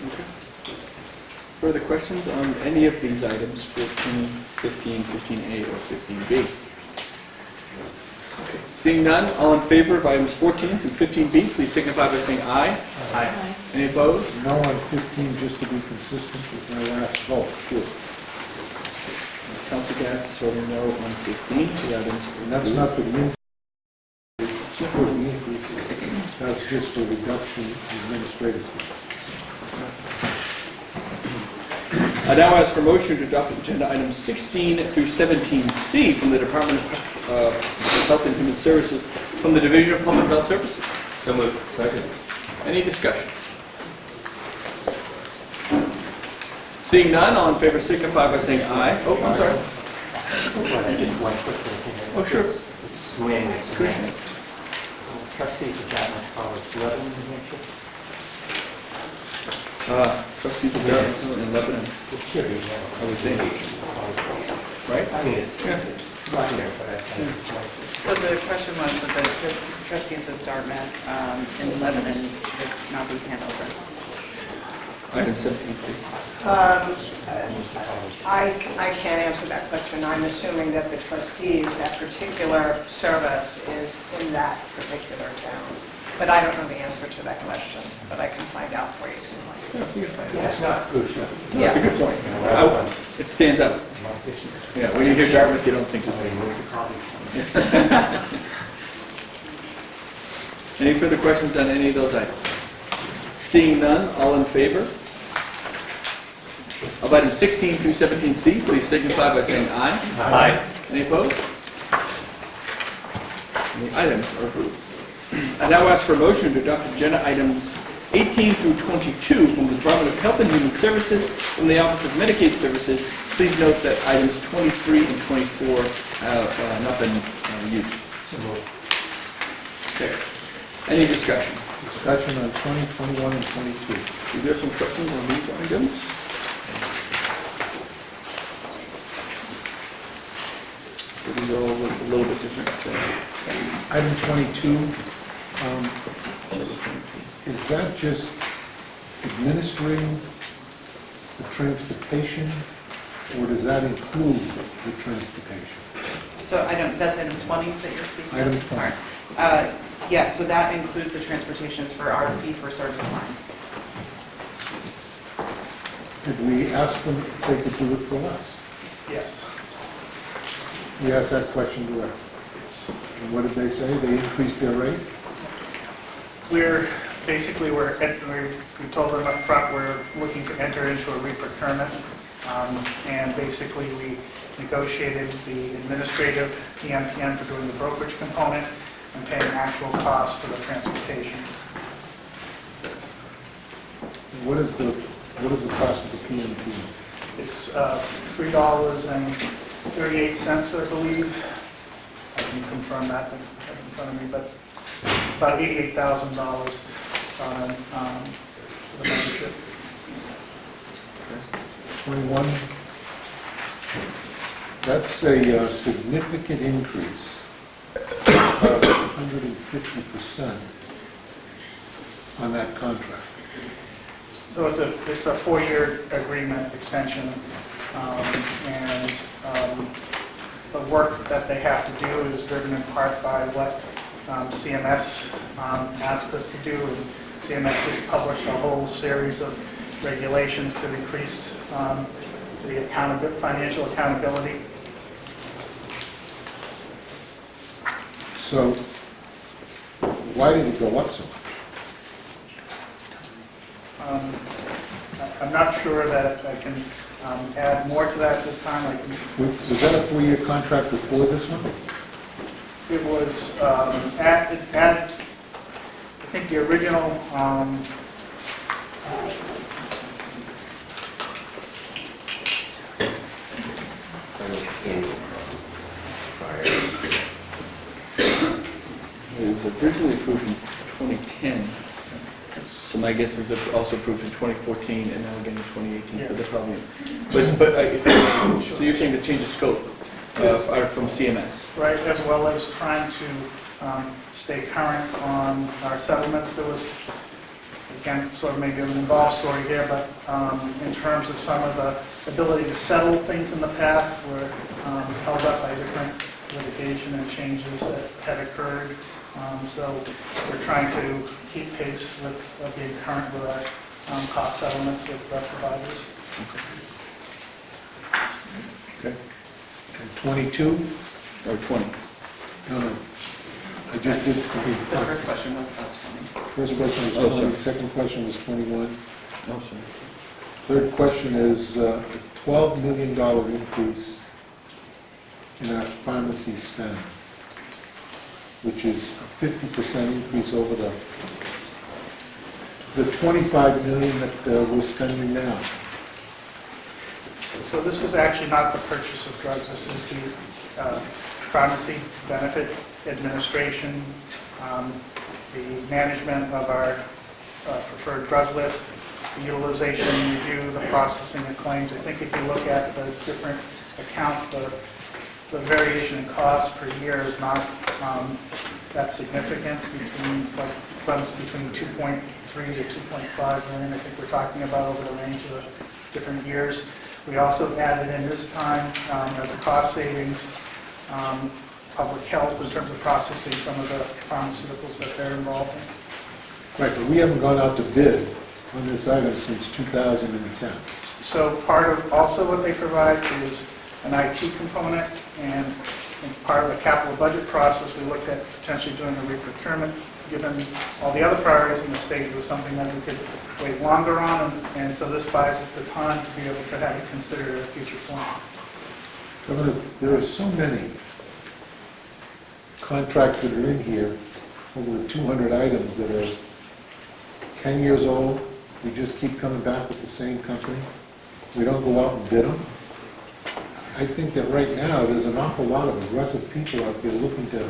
Okay. Further questions on any of these items, 14, 15, 15A, or 15B? Okay. Seeing none, all in favor of items 14 through 15B, please signify by saying aye. Aye. Any opposed? No on 15, just to be consistent with my last vote. Sure. Councilor Gass is voting no on 15. The items. And that's not for the increase. It's for the increases. That's just a reduction in administrative fees. I now ask for motion to adopt agenda items 16 through 17C from the Department of Health and Human Services from the Division of Public Health Services. So moved. Second. Any discussion? Seeing none, all in favor signify by saying aye. Oh, I'm sorry. Just one quick thing. Oh, sure. It's swing. Trustees of Dartmouth College, Lebanon, New Hampshire. Trustees of Dartmouth and Lebanon. It should be, I would think. Right? I mean, it's not here, but I think it's like... So the question was that the trustees of Dartmouth in Lebanon should not be handled. Item 17C. I can't answer that question. I'm assuming that the trustees, that particular service is in that particular town. But I don't know the answer to that question, but I can find out for you. It's not crucial. No, it's a good point. It stands out. Yeah, when you hear Dartmouth, you don't think of it. Any further questions on any of those items? Seeing none, all in favor of items 16 through 17C, please signify by saying aye. Aye. Any opposed? And the items are approved. I now ask for a motion to adopt agenda items 18 through 22 from the Department of Health and Human Services from the Office of Medicaid Services. Please note that items 23 and 24 have not been used. Second. Any discussion? Discussion on 20, 21, and 22. Do you have some questions on these items? These are all a little bit different. Item 22, is that just administering the transportation, or does that include the transportation? So that's item 20 that you're speaking of? Item 20. Sorry. Yes, so that includes the transportations for our fee-for-service lines. Did we ask them if they could do it for us? Yes. We asked that question directly. And what did they say? They increased their rate? We told them up front we're looking to enter into a re-procurement, and basically we negotiated the administrative PMPM for doing the brokerage component and paying actual costs for the transportation. What is the cost of the PMP? It's $3.38, I believe. I can confirm that in front of me, but about $88,000 for the membership. 21. That's a significant increase, about 150% on that contract. So it's a 4-year agreement extension, and the work that they have to do is driven in part by what CMS asked us to do, and CMS just published a whole series of regulations to increase the financial accountability. So why did it go up so much? I'm not sure that I can add more to that this time. Was that a 4-year contract before this one? It was I think the original. It was originally approved in 2010. So my guess is it's also approved in 2014 and now again in 2018. Yes. So that's probably. So you're saying the change of scope are from CMS? Right, as well as trying to stay current on our settlements. There was, again, sort of maybe an involved story here, but in terms of some of the ability to settle things in the past were held up by different litigation and changes that had occurred. So we're trying to keep pace with being current with our cost settlements with providers. Okay. And 22? Or 20? No. I just did. The first question was about 20. First question was 20, second question was 21. Oh, sorry. Third question is a $12 million increase in our pharmacy spend, which is a 50% increase over the $25 million that we're spending now. So this is actually not the purchase of drugs. This is the pharmacy benefit administration, the management of our preferred drug list, the utilization review, the processing of claims. I think if you look at the different accounts, the variation in cost per year is not that significant. Runs between 2.3 to 2.5 million. I think we're talking about over the range of the different years. We also added in this time as a cost savings public health in terms of processing some of the pharmaceuticals that they're involved in. Right, but we haven't gone out to bid on this item since 2010. So part of also what they provide is an IT component, and in part of the capital budget process, we looked at potentially doing a re-procurement. Given all the other priorities in the state, it was something that we could wait longer on, and so this buys us the time to be able to have it considered a future plan. Governor, there are so many contracts that are in here, over 200 items that are 10 years old. We just keep coming back with the same company. We don't go out and bid them. I think that right now, there's an awful lot of aggressive people out there looking to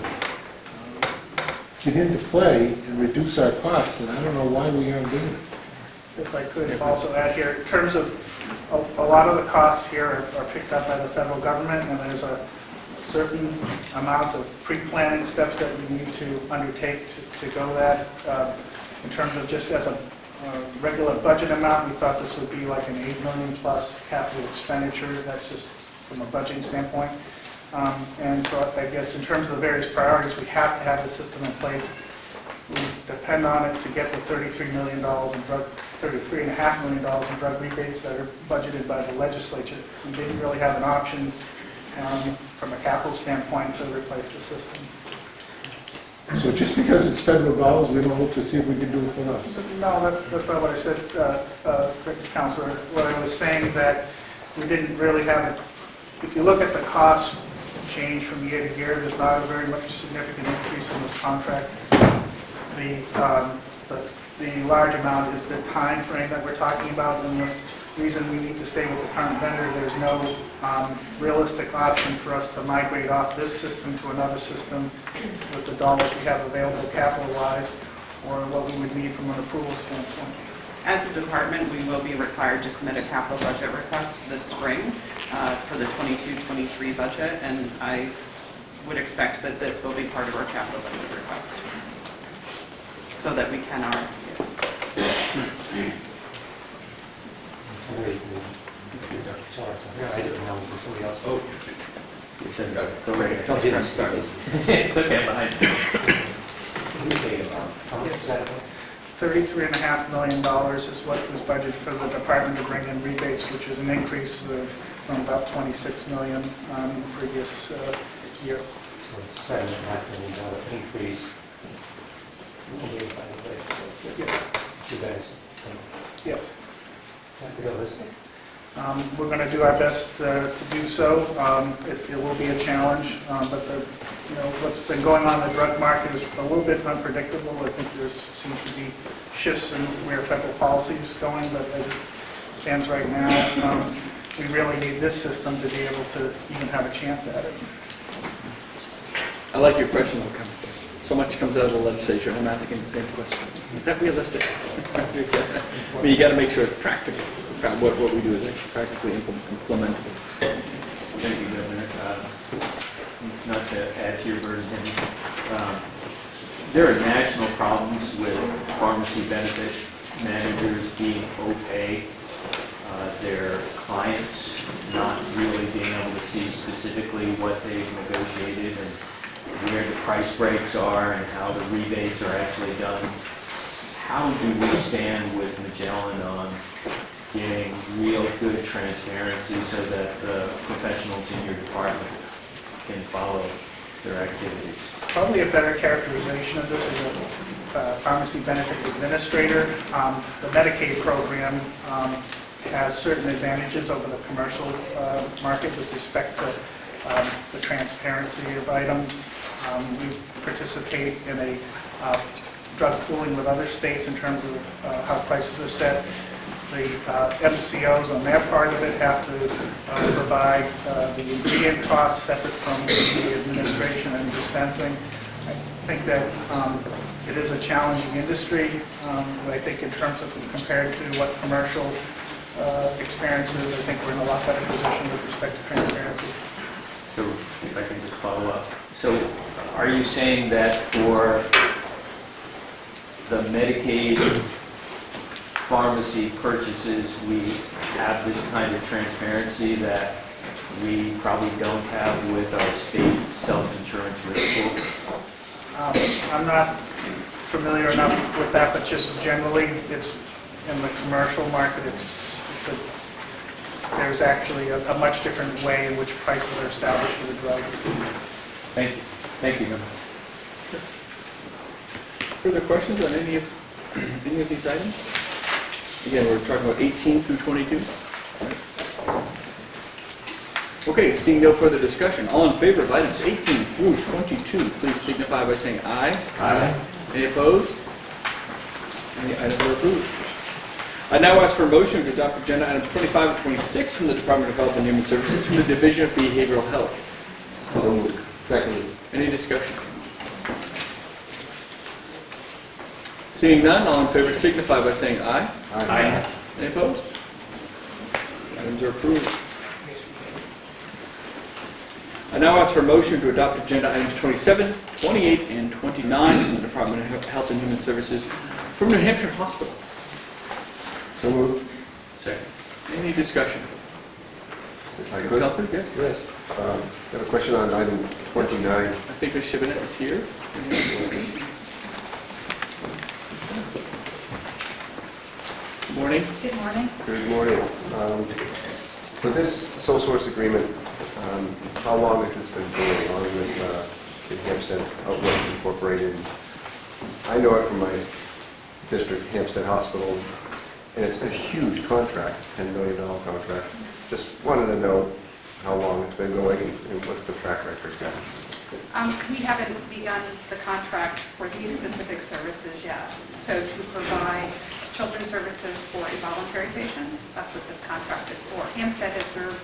get into play and reduce our costs, and I don't know why we aren't doing it. If I could also add here, in terms of a lot of the costs here are picked up by the federal government, and there's a certain amount of pre-planning steps that we need to undertake to go that in terms of just as a regular budget amount. We thought this would be like an $8 million plus capital expenditure. That's just from a budgeting standpoint. And so I guess in terms of the various priorities, we have to have the system in place. We depend on it to get the $33 million in drug, $33.5 million in drug rebates that are budgeted by the legislature. We didn't really have an option from a capital standpoint to replace the system. So just because it's federal dollars, we don't look to see if we can do it for us? No, that's not what I said, Councilor. What I was saying that we didn't really have it. If you look at the cost change from year to year, there's not a very much significant increase in this contract. The large amount is the time frame that we're talking about, and the reason we need to stay with the current vendor, there's no realistic option for us to migrate off this system to another system with the dollars we have available capital-wise, or what we would need from an approval standpoint. As a department, we will be required to submit a capital budget request this spring for the 22-23 budget, and I would expect that this will be part of our capital budget request, so that we can RFP it. I didn't know if somebody else. Oh, you said go right ahead. It's okay, I'm behind you. How much is that? $33.5 million is what was budgeted for the department to bring in rebates, which is an increase from about $26 million in the previous year. So it's $7.5 million increase. Yes. You guys Yes. is that realistic? We're going to do our best to do so. It will be a challenge, but what's been going on in the drug market is a little bit unpredictable. I think there seems to be shifts in where federal policy is going, but as it stands right now, we really need this system to be able to even have a chance at it. I like your question, though, Councilor. So much comes out of the legislature, and I'm asking the same question. Is that realistic? I mean, you got to make sure it's practical. What we do is actually practically implementable. Thank you, Governor. Not to add to your burden, there are national problems with pharmacy benefit managers being opaque, their clients not really being able to see specifically what they've negotiated and where the price breaks are and how the rebates are actually done. How do we stand with Magellan on getting real good transparency so that the professionals in your department can follow their activities? Probably a better characterization of this is a pharmacy benefit administrator. The Medicaid program has certain advantages over the commercial market with respect to the transparency of items. We participate in a drug pooling with other states in terms of how prices are set. The MCOs on their part of it have to provide the ingredient costs separate from the administration and dispensing. I think that it is a challenging industry, but I think in terms of compared to what commercial experience is, I think we're in a lot better position with respect to transparency. So if I can just follow up. So are you saying that for the Medicaid pharmacy purchases, we have this kind of transparency that we probably don't have with our state self-insurance risk pool? I'm not familiar enough with that, but just generally, it's in the commercial market, there's actually a much different way in which prices are established for the drugs. Thank you. Thank you, Governor. Further questions on any of these items? Again, we're talking about 18 through 22. Okay, seeing no further discussion, all in favor of items 18 through 22, please signify by saying aye. Aye. Any opposed? Any items are approved. I now ask for a motion to adopt agenda items 25 and 26 from the Department of Health and Human Services from the Division of Behavioral Health. So moved. Second. Any discussion? Seeing none, all in favor signify by saying aye. Aye. Any opposed? Items are approved. I now ask for a motion to adopt agenda items 27, 28, and 29 from the Department of Health and Human Services from New Hampshire Hospital. So moved. Second. Any discussion? If I could? Counselor, yes? Yes. I have a question on item 29. I think Ms. Shivenet is here. Good morning. Good morning. Good morning. For this sole source agreement, how long has this been going on with the Hampstead Outlook Incorporated? I know it from my district, Hampstead Hospital, and it's a huge contract, $10 million contract. Just wanted to know how long it's been going and what's the track record been. We haven't begun the contract for these specific services yet. So to provide children's services for involuntary patients, that's what this contract is for. Hampstead has served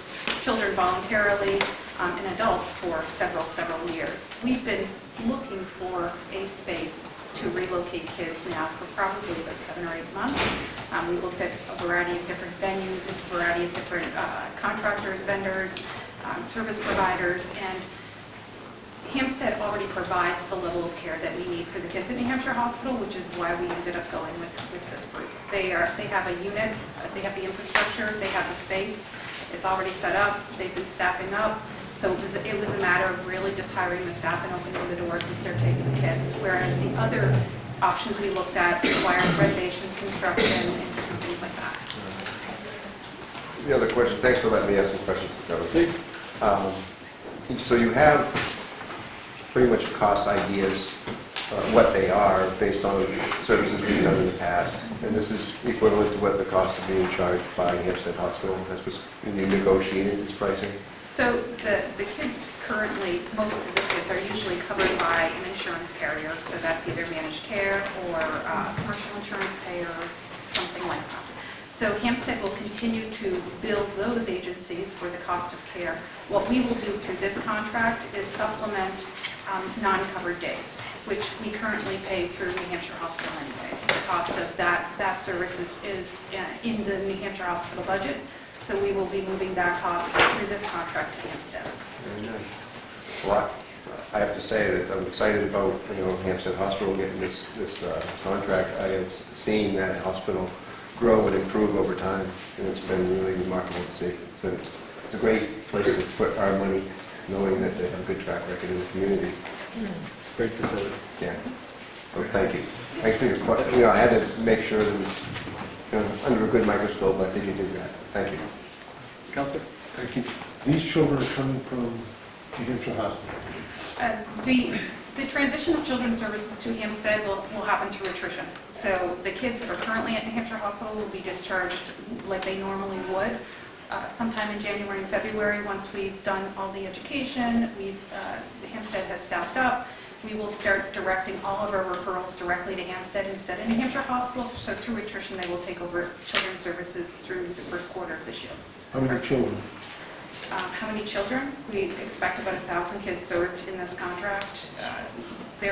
children voluntarily and adults for several years. We've been looking for a space to relocate kids now for probably about 7 or 8 months. We looked at a variety of different venues, a variety of different contractors, vendors, service providers, and Hampstead already provides the level of care that we need for the kids at New Hampshire Hospital, which is why we ended up going with this group. They have a unit, they have the infrastructure, they have the space, it's already set up, they've been staffing up, so it was a matter of really just hiring the staff and opening the doors and start taking the kids, whereas the other options we looked at required renovations, construction, and different things like that. The other question, thanks for letting me ask some questions. So you have pretty much cost ideas, what they are, based on services being done in the past, and this is equivalent to what the cost of being charged by Hampstead Hospital. That's what you negotiated this pricing? So the kids currently, most of the kids are usually covered by an insurance carrier, so that's either managed care or commercial insurance payers, something like that. So Hampstead will continue to bill those agencies for the cost of care. What we will do through this contract is supplement non-covered days, which we currently pay through New Hampshire Hospital anyways. The cost of that service is in the New Hampshire Hospital budget, so we will be moving that cost through this contract to Hampstead. Very nice. Well, I have to say that I'm excited about, Hampstead Hospital getting this contract. I have seen that hospital grow and improve over time, and it's been really remarkable to see. So it's a great place to put our money, knowing that they have a good track record in the community. Great facility. Yeah. So thank you. Thanks for your question. I had to make sure that it was under a good microscope. I think you did that. Thank you. Counselor? Thank you. These children are coming from New Hampshire Hospital. The transition of children's services to Hampstead will happen through attrition. So the kids that are currently at New Hampshire Hospital will be discharged like they normally would sometime in January and February. Once we've done all the education, Hampstead has staffed up, we will start directing all of our referrals directly to Hampstead instead of New Hampshire Hospital. So through attrition, they will take over children's services through the first quarter of this year. How many children? How many children? We expect about 1,000 kids served in this contract. They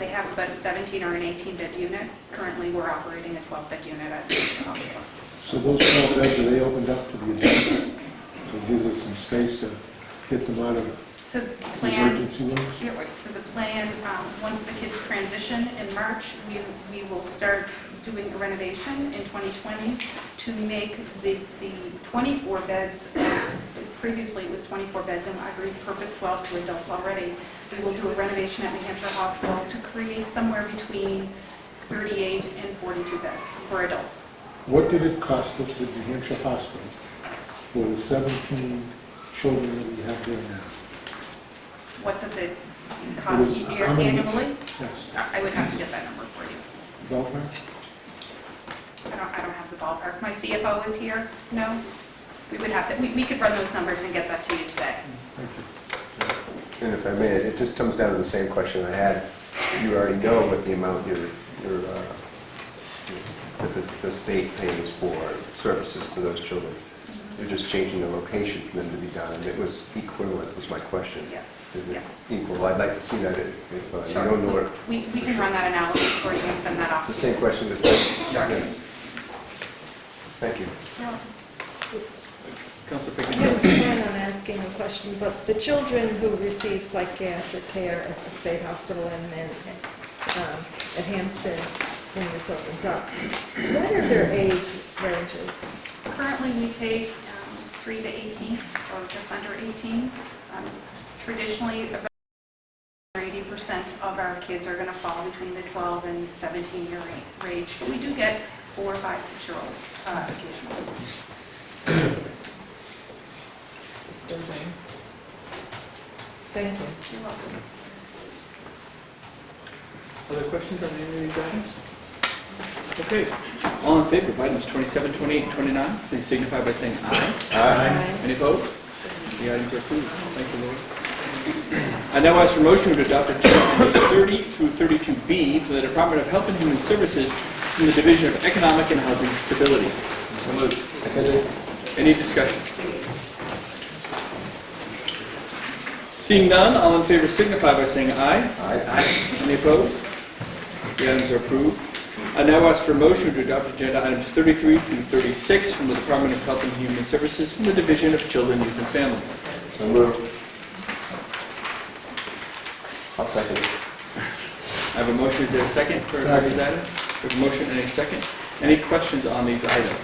have about a 17 or an 18-bed unit. Currently, we're operating a 12-bed unit at the hospital. So those 12 beds, are they opened up to the adults? So it gives us some space to get them out of So the plan, emergency rooms? yeah, right. So the plan, once the kids transition in March, we will start doing a renovation in 2020 to make the 24 beds, previously it was 24 beds, and I've repurposed 12 to adults already. We will do a renovation at New Hampshire Hospital to create somewhere between 38 and 42 beds for adults. What did it cost us at New Hampshire Hospital for the 17 children that we have there now? What does it cost annually? Yes. I would have to get that number for you. Ballpark? I don't have the ballpark. My CFO is here. No? We would have to, we could run those numbers and get that to you today. Thank you. And if I may, it just comes down to the same question I had. You already know what the amount that the state pays for services to those children. You're just changing the location for them to be done, and it was equivalent, was my question. Yes. Is it Yes. equal? I'd like to see that if you Sure. don't know it. We can run that analysis for you and send that off. The same question that... Sure. Yeah. Thank you. Councilor I didn't plan on asking a question, but the children who receive psychiatric care at the state hospital and then at Hampstead, when it's opened up. What are their age ranges? Currently, we take 3 to 18, or just under 18. Traditionally, about 80% of our kids are going to fall between the 12 and 17-year range. We do get 4, 5, 6-year-olds occasionally. Thank you. You're welcome. Other questions on any of these items? Okay. All in favor of items 27, 28, and 29, please signify by saying aye. Aye. Any opposed? The items are approved. Thank you, Lord. I now ask for motion to adopt agenda 30 through 32B for the Department of Health and Human Services from the Division of Economic and Housing Stability. So moved. Any discussion? Seeing none, all in favor signify by saying aye. Aye. Any opposed? The items are approved. I now ask for a motion to adopt agenda items 33 through 36 from the Department of Health and Human Services from the Division of Children, Youth, and Families. So moved. I'll second it. I have a motion. Is there a second for these items? We have a motion and a second. Any questions on these items?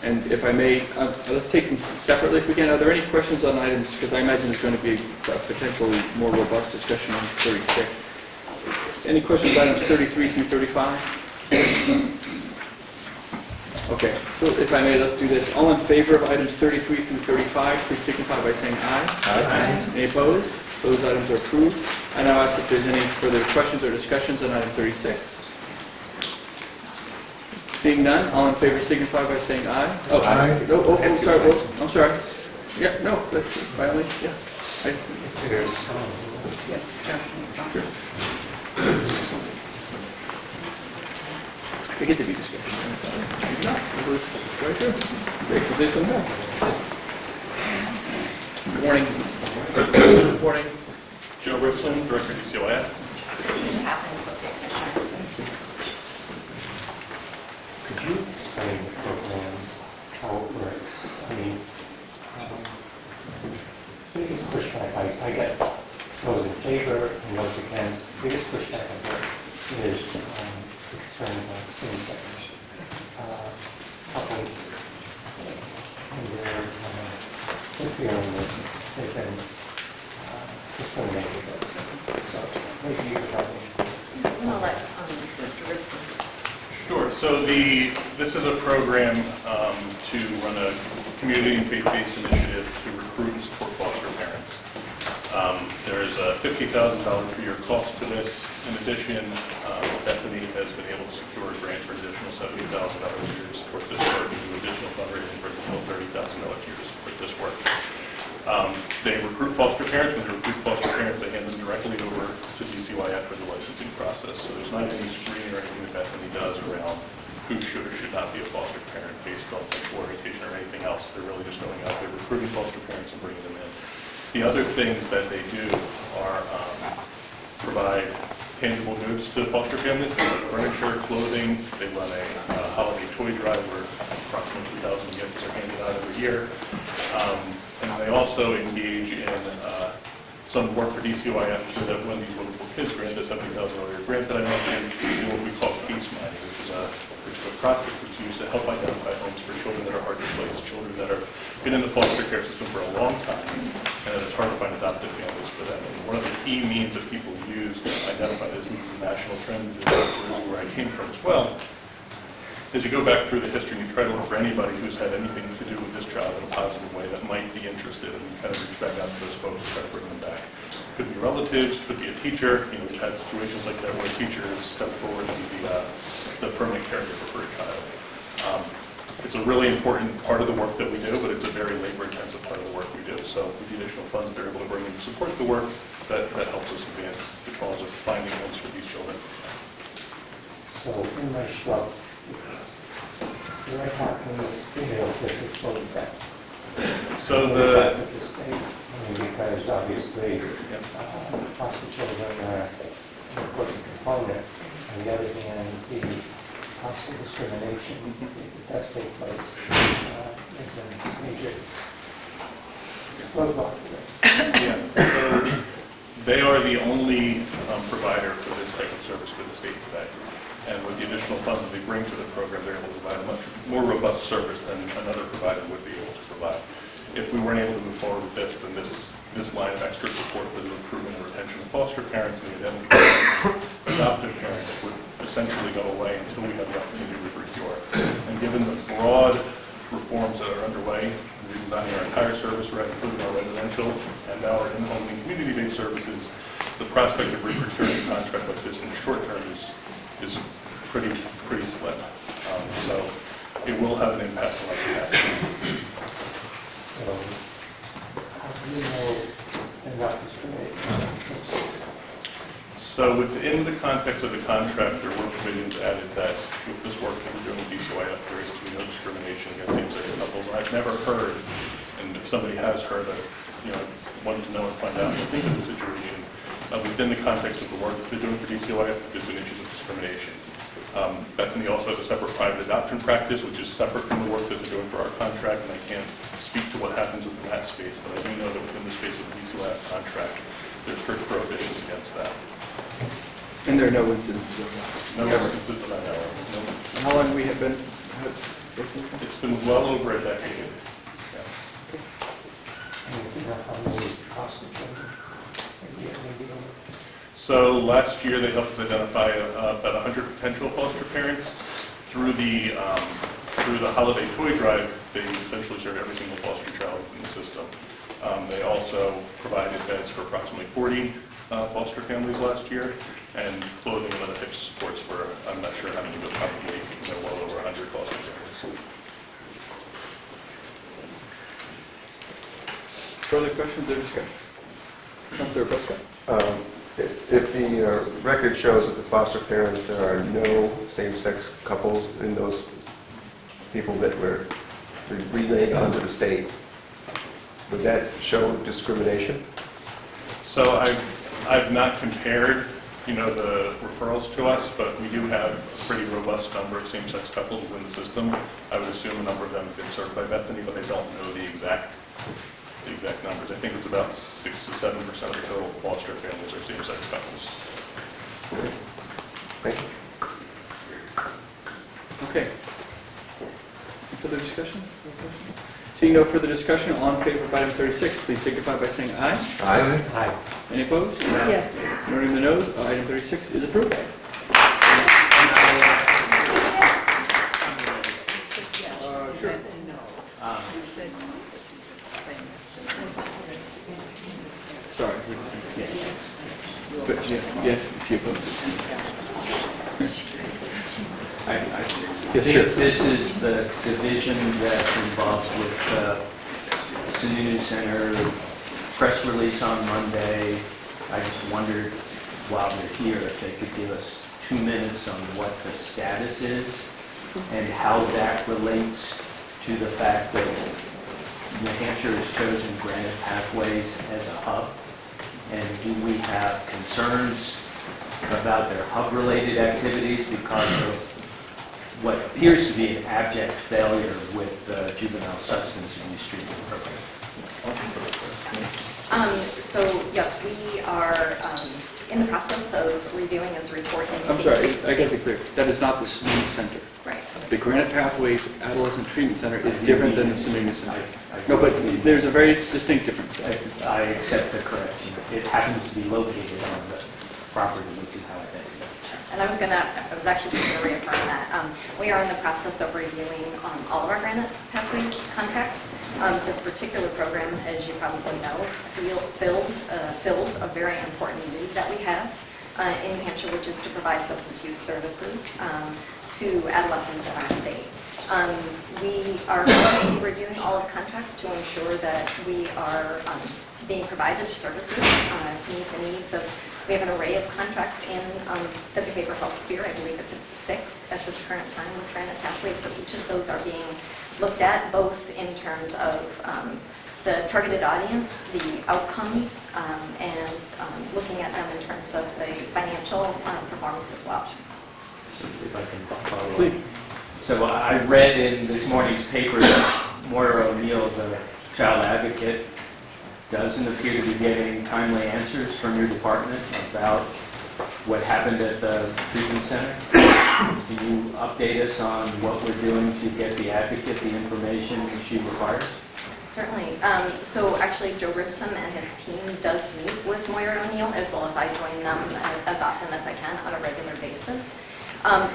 And if I may, let's take them separately if we can. Are there any questions on items? Because I imagine there's going to be a potentially more robust discussion on 36. Any questions on items 33 through 35? Okay, so if I may, let's do this. All in favor of items 33 through 35, please signify by saying aye. Aye. Any opposed? Those items are approved. I now ask if there's any further questions or discussions on item 36. Seeing none, all in favor signify by saying aye. Oh, Aye. No, I'm sorry. I'm sorry. Yeah, no, that's by all means, yeah. Sure. I get to be discussion. Maybe not. It was right here. Great, because there's some more. Good morning. Good morning. Joe Ripson, Director of DCOIF. Could you explain the program, how it works? I mean, biggest pushback I get, those in favor and those against, biggest pushback I get is concern about same-sex couples and their feeling that they've been discriminated against. So maybe you could help me. I'll let Mr. Ripson. Sure. So this is a program to run a community and faith-based initiative to recruit and support foster parents. There's a $50,000 per year cost to this. In addition, Bethany has been able to secure a grant for an additional $70,000 a year to support this work and do additional fundraising for additional $30,000 a year to support this work. They recruit foster parents. When they recruit foster parents, they hand them directly over to DCYF for the licensing process. So there's not any screening or anything that Bethany does around who should or should not be a foster parent based on sexual orientation or anything else. They're really just going out there recruiting foster parents and bringing them in. The other things that they do are provide tangible goods to foster families, like furniture, clothing. They run a holiday toy drive where approximately 2,000 gifts are handed out every year. And they also engage in some work for DCYF through that Wendy's Wonderful Kids grant, the $70,000 grant that I mentioned, to do what we call case mining, which is a process that's used to help identify homes for children that are hard to place, children that have been in the foster care system for a long time, and that it's hard to find adoptive families for them. And one of the key means that people use to identify this, and this is a national trend, where I came from as well, as you go back through the history and you try to look for anybody who's had anything to do with this child in a positive way that might be interested, and you kind of reach back out to those folks and try to bring them back. Could be relatives, could be a teacher. We've had situations like that where a teacher has stepped forward to be the permanent caregiver for a child. It's a really important part of the work that we do, but it's a very labor-intensive part of the work we do. So with the additional funds they're able to bring in to support the work, that helps us advance the cause of finding homes for these children. So in my shrub, you're talking female physics photograph. So the because obviously foster children are an important component. On the other hand, the possible discrimination that does take place is a major roadblock. Yeah. So They are the only provider for this type of service for the state today. And with the additional funds that they bring to the program, they're able to provide a much more robust service than another provider would be able to provide. If we weren't able to move forward with this, then this line of extra support for the recruitment and retention of foster parents and the identification of adoptive parents would essentially go away until we have the opportunity to procure. And given the broad reforms that are underway, redesigning our entire service, including our residential and now our in-home and community-based services, the prospect of re-procuring a contract like this in the short term is pretty slim. So it will have an impact on our capacity. So, how do you know they're not discriminating? So within the context of the contract, there were provisions added that with this work that we're doing with DCYF, there is to be no discrimination against same-sex couples. I've never heard, and if somebody has heard, wanted to know and find out, I think of the situation. Within the context of the work that they're doing for DCYF, there's been issues of discrimination. Bethany also has a separate private adoption practice, which is separate from the work that they're doing for our contract, and I can't speak to what happens within that space, but I do know that within the space of the DCYF contract, there's strict prohibitions against that. And there are no incidences of that? No instances that I know of. No. And how long we have been? It's been well over a decade. Yeah. And you know how many foster children maybe dealing with? So last year, they helped us identify about 100 potential foster parents. Through the holiday toy drive, they essentially served every single foster child in the system. They also provided beds for approximately 40 foster families last year, and clothing and other types of supports for, I'm not sure how many, but probably well over 100 foster families. Further questions or discussion? Councilor Prescott? If the record shows that the foster parents, there are no same-sex couples in those people that were relayed onto the state, would that show discrimination? So I've not compared, the referrals to us, but we do have a pretty robust number of same-sex couples within the system. I would assume a number of them have been served by Bethany, but I don't know the exact numbers. I think it's about 6 to 7% of the total foster families are same-sex couples. Thank you. Okay. Any further discussion? No questions? Seeing no further discussion, all in favor of item 36, please signify by saying aye. Aye. Aye. Any opposed? Yes. Noting the noes, item 36 is approved. Sure. Sorry. But, yes, if you oppose. I Yes, think sir. this is the division that's involved with Sununu Center press release on Monday. I just wondered, while they're here, if they could give us 2 minutes on what the status is and how that relates to the fact that New Hampshire has chosen Granite Pathways as a hub. And do we have concerns about their hub-related activities because of what appears to be an abject failure with the juvenile substance abuse treatment program? So, yes, we are in the process of reviewing his report. I'm sorry, I got to be clear. That is not the Sununu Center. Right. The Granite Pathways Adolescent Treatment Center is different than the Sununu Center. No, but there's a very distinct difference there. I accept the correction. It happens to be located on the property, which is how I think of it. And I was actually just going to reaffirm that. We are in the process of reviewing all of our Granite Pathways contracts. This particular program, as you probably know, fills a very important need that we have in New Hampshire, which is to provide substance use services to adolescents in our state. We are currently reviewing all of the contracts to ensure that we are being provided the services to meet the needs of. We have an array of contracts in the behavioral health sphere. I believe it's 6 at this current time with Granite Pathways. So each of those are being looked at, both in terms of the targeted audience, the outcomes, and looking at them in terms of the financial performance as well. So if I can follow up. Please. So I read in this morning's paper that Moira O'Neill, the child advocate, doesn't appear to be getting timely answers from your department about what happened at the treatment center. Can you update us on what we're doing to get the advocate the information she requires? Certainly. So actually, Joe Ribson and his team does meet with Moira O'Neill, as well as I join them as often as I can on a regular basis.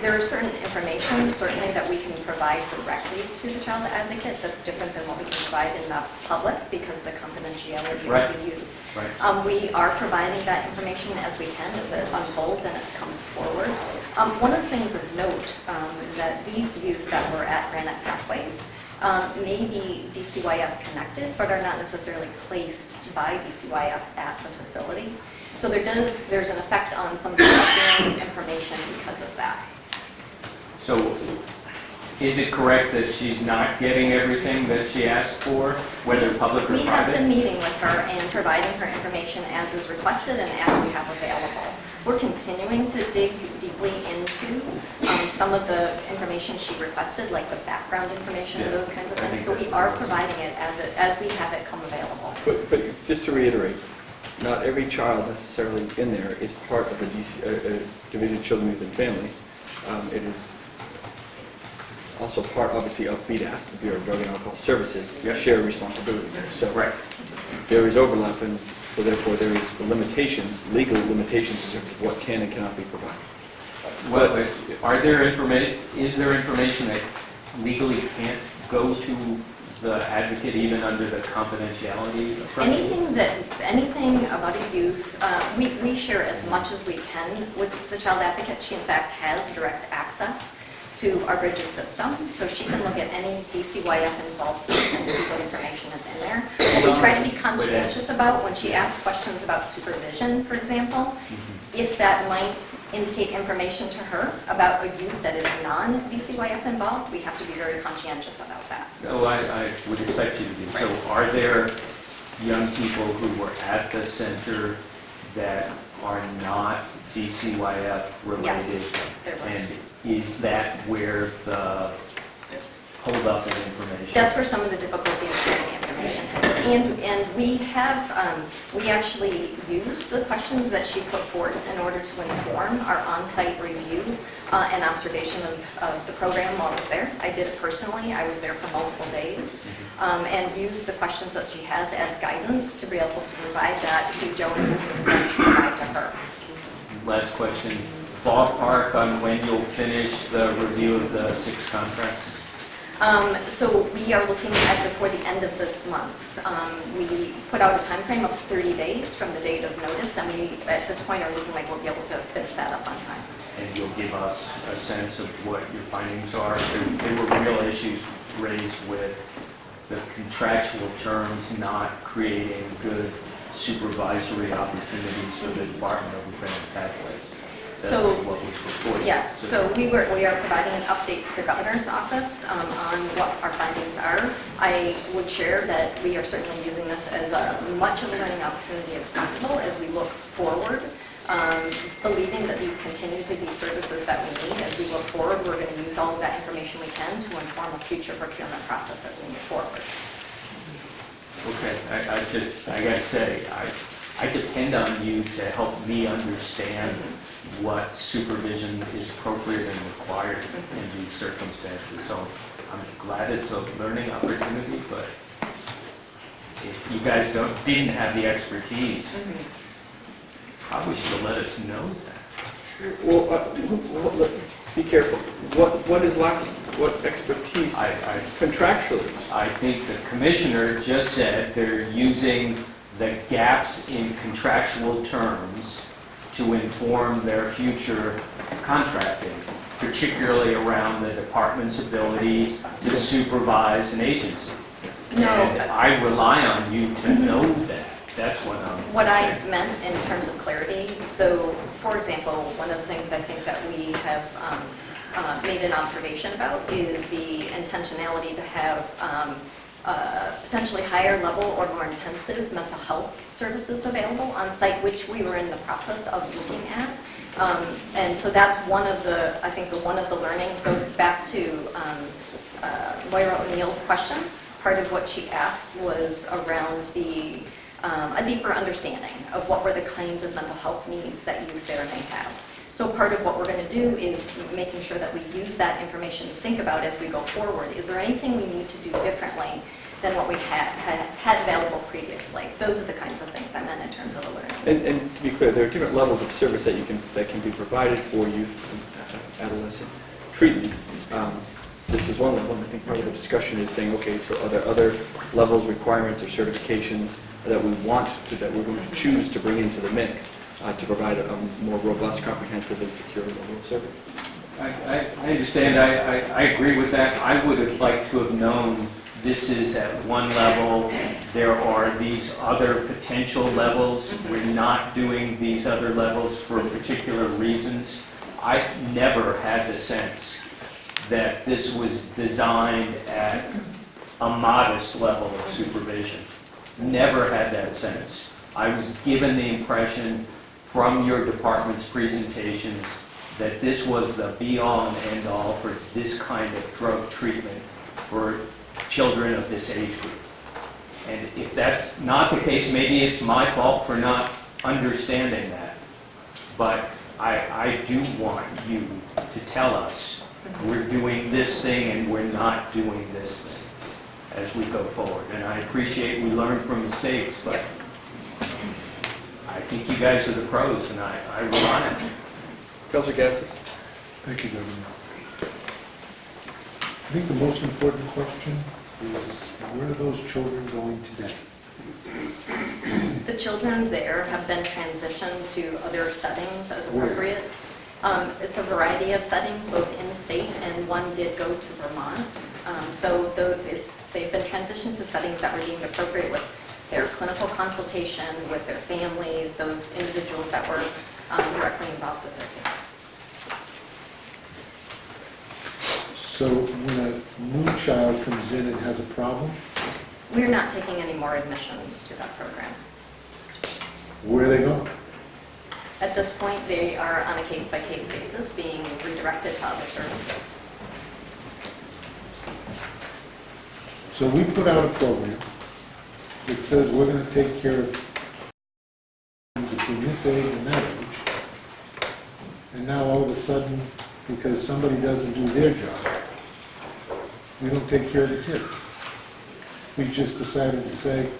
There is certain information, certainly, that we can provide directly to the child advocate that's different than what we can provide in the public because of the confidentiality Right. of the youth. Right. We are providing that information as we can, as it unfolds and it comes forward. One of the things of note that these youth that were at Granite Pathways may be DCYF connected, but are not necessarily placed by DCYF at the facility. So there's an effect on some of the sharing information because of that. So is it correct that she's not getting everything that she asked for, whether public or We have private? been meeting with her and providing her information as is requested and as we have available. We're continuing to dig deeply into some of the information she requested, like the background information and Yeah, those kinds of I things. think So we that's are important. providing it as we have it come available. But just to reiterate, not every child necessarily in there is part of the Division of Children, Youth, and Families. It is also part, obviously, of BDAS, the Bureau of Drug and Alcohol Services, share responsibility there. So there is overlap, and so therefore there is the limitations, legal limitations in terms of what can and cannot be provided. Well, is there information that legally can't go to the advocate even under the confidentiality approach? Anything about a youth, we share as much as we can with the child advocate. She in fact has direct access to our Bridges system, so she can look at any DCYF involved youth and see what information is in there. What we try to be conscientious about when she asks questions about supervision, for example, if that might indicate information to her about a youth that is non-DCYF involved, we have to be very conscientious about that. No, I would expect you to be. So are there young people who were at the center that are not DCYF related? Yes, there was. And is that where the hold-up in information? That's where some of the difficulty in sharing the information is. And we actually used the questions that she put forth in order to inform our on-site review and observation of the program while I was there. I did it personally. I was there for multiple days and used the questions that she has as guidance to be able to provide that to Joe and his team and then to provide to her. Last question. Ballpark on when you'll finish the review of the 6 contracts? So we are looking at before the end of this month. We put out a time frame of 30 days from the date of notice, and we, at this point, are looking like we'll be able to finish that up on time. And you'll give us a sense of what your findings are. There were real issues raised with the contractual terms not creating good supervisory opportunities for the Department of Granite Pathways. That's what was reported. Yes, so we are providing an update to the governor's office on what our findings are. I would share that we are certainly using this as much of a learning opportunity as possible as we look forward, believing that these continue to be services that we need. As we look forward, we're going to use all of that information we can to inform a future procurement process as we move forward. Okay, I got to say, I depend on you to help me understand what supervision is appropriate and required in these circumstances. So I'm glad it's a learning opportunity, but if you guys didn't have the expertise, probably should have let us know that. Well, let's be careful. What is lacking? What expertise contractually? I think the commissioner just said they're using the gaps in contractual terms to inform their future contracting, particularly around the department's ability to supervise an agency. No. And I rely on you to know that. That's what I'm What saying. I meant in terms of clarity, so for example, one of the things I think that we have made an observation about is the intentionality to have potentially higher level or more intensive mental health services available on site, which we were in the process of looking at. And so that's one of the, I think, one of the learnings. So back to Moira O'Neill's questions, part of what she asked was around the a deeper understanding of what were the kinds of mental health needs that youth there may have. So part of what we're going to do is making sure that we use that information to think about as we go forward. Is there anything we need to do differently than what we had available previously? Those are the kinds of things I meant in terms of a learning. And to be clear, there are different levels of service that can be provided for youth and adolescent treatment. This is one level, and I think part of the discussion is saying, okay, so are there other levels, requirements, or certifications that we're going to choose to bring into the mix to provide a more robust, comprehensive, and secure level of service? I understand. I agree with that. I would have liked to have known this is at one level, there are these other potential levels, we're not doing these other levels for particular reasons. I never had the sense that this was designed at a modest level of supervision. Never had that sense. I was given the impression from your department's presentations that this was the be-all and end-all for this kind of drug treatment for children of this age group. And if that's not the case, maybe it's my fault for not understanding that. But I do want you to tell us we're doing this thing and we're not doing this thing as we go forward. And I appreciate we learn from mistakes, but I think you guys are the pros, and I rely on it. Councilor Gatsas. Thank you, Governor. I think the most important question is, where are those children going today? The children there have been transitioned to other settings as Where? appropriate. It's a variety of settings, both in-state, and one did go to Vermont. They've been transitioned to settings that were deemed appropriate with their clinical consultation, with their families, those individuals that were directly involved with their kids. So when a new child comes in and has a problem, We're not taking any more admissions to that program. where are they going? At this point, they are on a case-by-case basis being redirected to other services. So we put out a program that says we're going to take care of between this age and that age, and now all of a sudden, because somebody doesn't do their job, we don't take care of the kids. We just decided to say,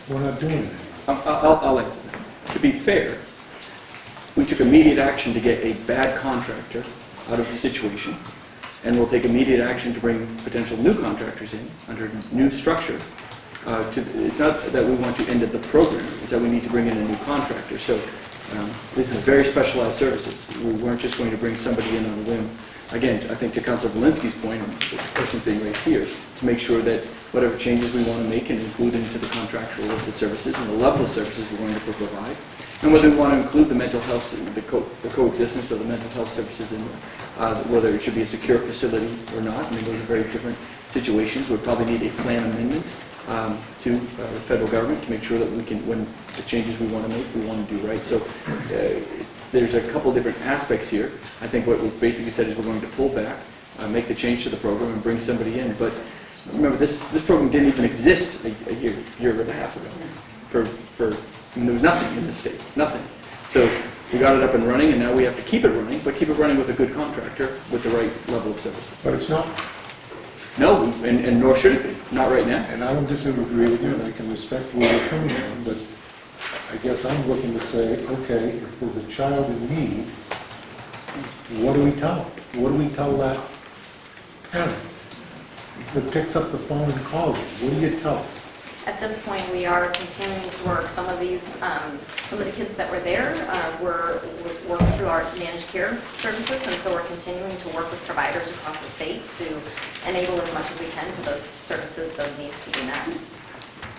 we're not doing it anymore. I'll answer that. To be fair, we took immediate action to get a bad contractor out of the situation, and we'll take immediate action to bring potential new contractors in under new structure. It's not that we want to end the program, it's that we need to bring in a new contractor. So this is very specialized services. We weren't just going to bring somebody in on a whim. Again, I think to Councilor Valinsky's point, and the questions being raised here, to make sure that whatever changes we want to make can include into the contractual of the services and the level of services we're going to provide, and whether we want to include the mental health, the coexistence of the mental health services in there, whether it should be a secure facility or not. I mean, those are very different situations. We'd probably need a plan amendment to the federal government to make sure that we can, when the changes we want to make, we want to do right. So there's a couple different aspects here. I think what we've basically said is we're going to pull back, make the change to the program, and bring somebody in. But remember, this program didn't even exist a year and a half ago. I mean, there was nothing in the state, nothing. So we got it up and running, and now we have to keep it running, but keep it running with a good contractor with the right level of service. But it's not. No, and nor should it be. Not right now. And I don't disagree with you, and I can respect where you're coming from, but I guess I'm looking to say, okay, if there's a child in need, what do we tell them? What do we tell that parent that picks up the phone and calls them? What do you tell them? At this point, we are continuing to work. Some of the kids that were there were worked through our managed care services, and so we're continuing to work with providers across the state to enable as much as we can for those services, those needs to be met.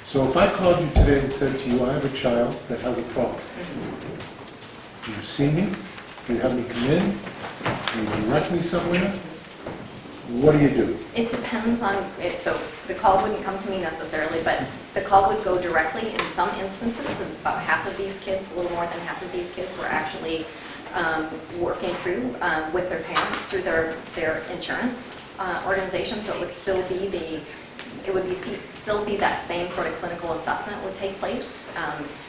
So if I called you today and said to you, I have a child that has a problem, do you see me? Do you have me come in? Do you direct me somewhere? What do you do? It depends on, so the call wouldn't come to me necessarily, but the call would go directly. In some instances, about half of these kids, a little more than half of these kids, were actually working through with their parents through their insurance organization, so it would still be It would still be that same sort of clinical assessment would take place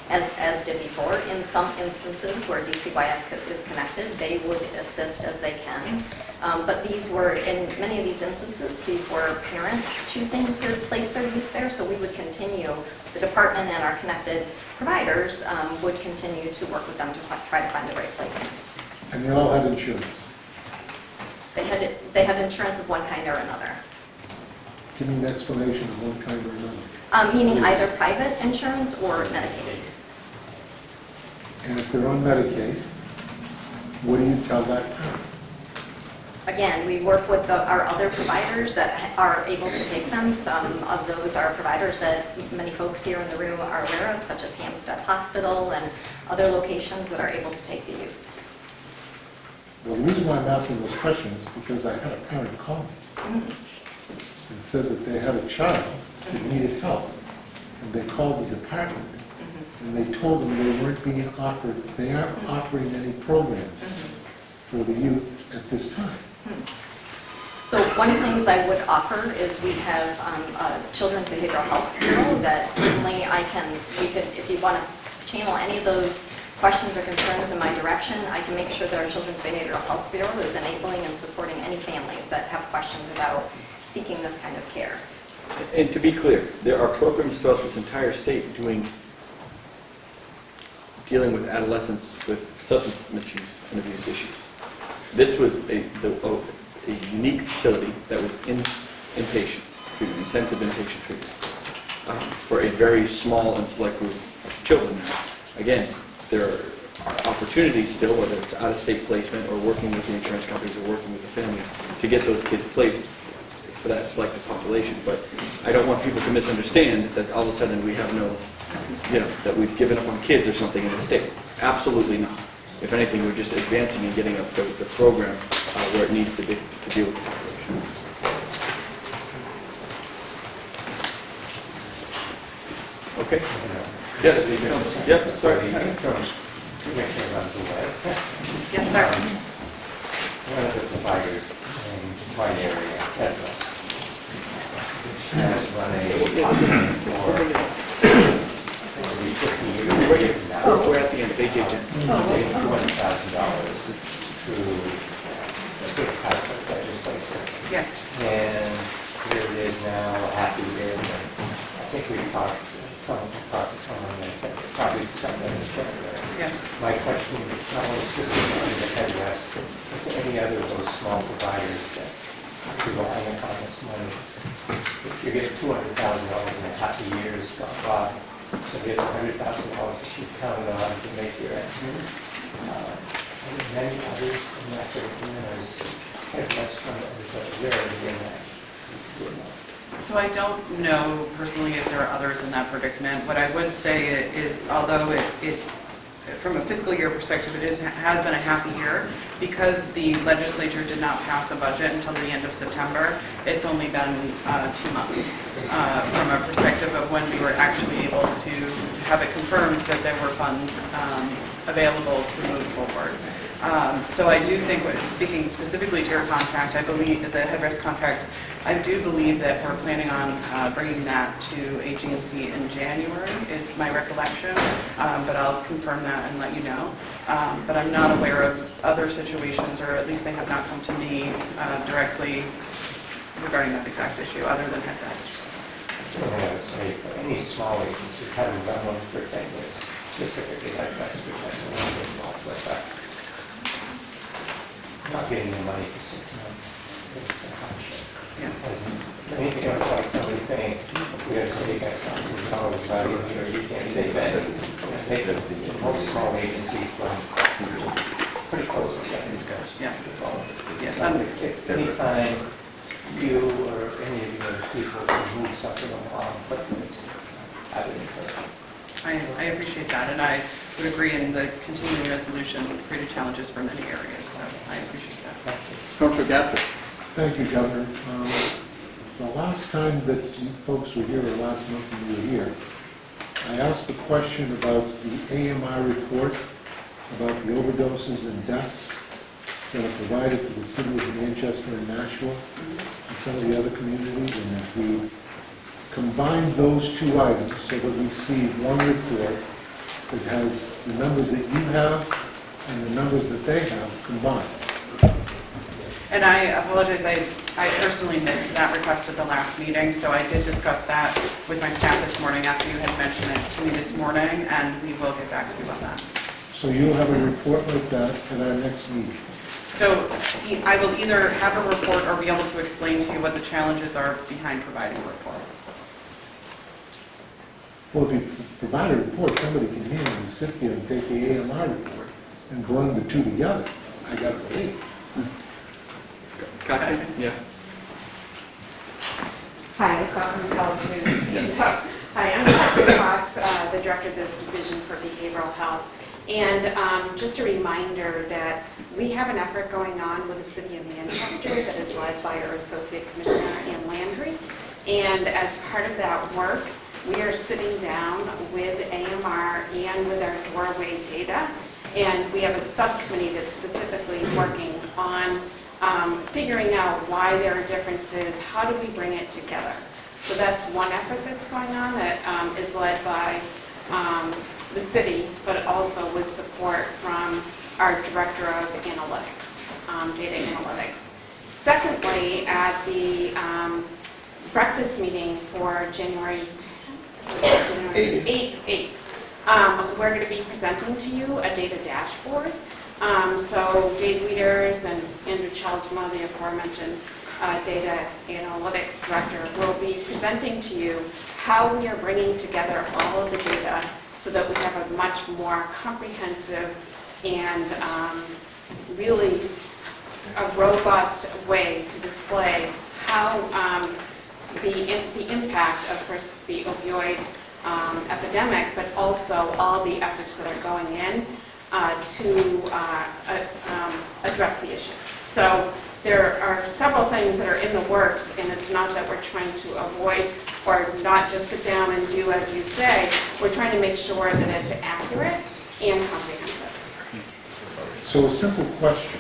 as did before. In some instances where DCYF is connected, they would assist as they can. But these were, in many of these instances, these were parents choosing to place their youth there, so we would continue, the department and our connected providers would continue to work with them to try to find the right placement. And they all had insurance. They had insurance of one kind or another. Give me an explanation of one kind or another. Meaning Please. either private insurance or Medicaid. And if they're on Medicaid, what do you tell that parent? Again, we work with our other providers that are able to take them. Some of those are providers that many folks here in the room are aware of, such as Hampstead Hospital and other locations that are able to take the youth. Well, the reason why I'm asking those questions is because I had a parent call me and said that they had a child who needed help. And they called the department and they told them they weren't being offered, they aren't offering any programs for the youth at this time. So one of the things I would offer is we have a Children's Behavioral Health Bureau that certainly if you want to channel any of those questions or concerns in my direction, I can make sure that our Children's Behavioral Health Bureau is enabling and supporting any families that have questions about seeking this kind of care. And to be clear, there are programs throughout this entire state dealing with adolescents with substance misuse and abuse issues. This was a unique facility that was inpatient treatment, intensive inpatient treatment, for a very small and select group of children. Again, there are opportunities still, whether it's out-of-state placement or working with the insurance companies or working with the families, to get those kids placed for that selected population. But I don't want people to misunderstand that all of a sudden we have no, that we've given up on kids or something in the state. Absolutely not. If anything, we're just advancing and getting up the program where it needs to be to deal with the population. Okay? Yes? Yep, sorry. Commissioner runs away. Yes, sir. One of the providers in my area, Edmonds, has run a hotline for maybe 50 years now. We're at the end of HHS. $200,000 through a big Catholic legislature. Yes. And here it is now, happy with, and I think we talked to someone that said probably sometime in January. Yes. My question is not only specifically to Headwest, but to any other of those small providers that rely on this money. If you're getting $200,000 in a happy years gone by, so here's $100,000 that you counted on to make your ends meet. Many others in that predicament as Headwest is rarely in that. So I don't know personally if there are others in that predicament. What I would say is, although it from a fiscal year perspective, has been a happy year, because the legislature did not pass a budget until the end of September. It's only been 2 months from a perspective of when we were actually able to have it confirmed that there were funds available to move forward. So I do think, speaking specifically to your contract, I believe that the Headwest contract, I do believe that we're planning on bringing that to AG&C in January, is my recollection, but I'll confirm that and let you know. But I'm not aware of other situations, or at least they have not come to me directly regarding that exact issue, other than Headwest. I would say for any small agency, having done one for 10 years, specifically Headwest, which has a little bit involved with that. Not getting the money for 6 months is a hardship. Yes. Anything else like somebody saying, we have to save X dollars value here, you can't save that. Most small agencies run pretty close to that. Yes. Yes. If any time you or any of your people can move something along quickly, I would encourage it. I appreciate that, and I would agree in the continuing resolution created challenges for many areas, so I appreciate that. Thank you. Councilor Gafford. Thank you, Governor. The last time that you folks were here, or last month when you were here, I asked the question about the AMI report about the overdoses and deaths that are provided to the cities of Manchester and Nashua and some of the other communities, and if we combine those two items so that we see one report that has the numbers that you have and the numbers that they have combined. And I apologize, I personally missed that request at the last meeting, so I did discuss that with my staff this morning after you had mentioned it to me this morning, and we will get back to you on that. So you'll have a report like that at our next meeting. So I will either have a report or be able to explain to you what the challenges are behind providing a report. Well, if you provide a report, somebody can hear and sit there and take the AMI report and blend the two together. I got to believe. Kathy? Yeah. Hi, I'm from College News. Hi, I'm Kathy Fox, the Director of the Division for Behavioral Health. And just a reminder that we have an effort going on with the City of Manchester that is led by our Associate Commissioner, Ann Landry. And as part of that work, we are sitting down with AMR and with our doorway data. And we have a subcommittee that's specifically working on figuring out why there are differences, how do we bring it together. So that's one effort that's going on that is led by the city, but also with support from our Director of Analytics, Data Analytics. Secondly, at the breakfast meeting for January 8th, we're going to be presenting to you a data dashboard. So Dave Wieters and Andrew Chalsma, the aforementioned Data Analytics Director, will be presenting to you how we are bringing together all of the data so that we have a much more comprehensive and really a robust way to display how the impact of course, the opioid epidemic, but also all the efforts that are going in to address the issue. So there are several things that are in the works, and it's not that we're trying to avoid or not just sit down and do as you say. We're trying to make sure that it's accurate and comprehensive. So a simple question.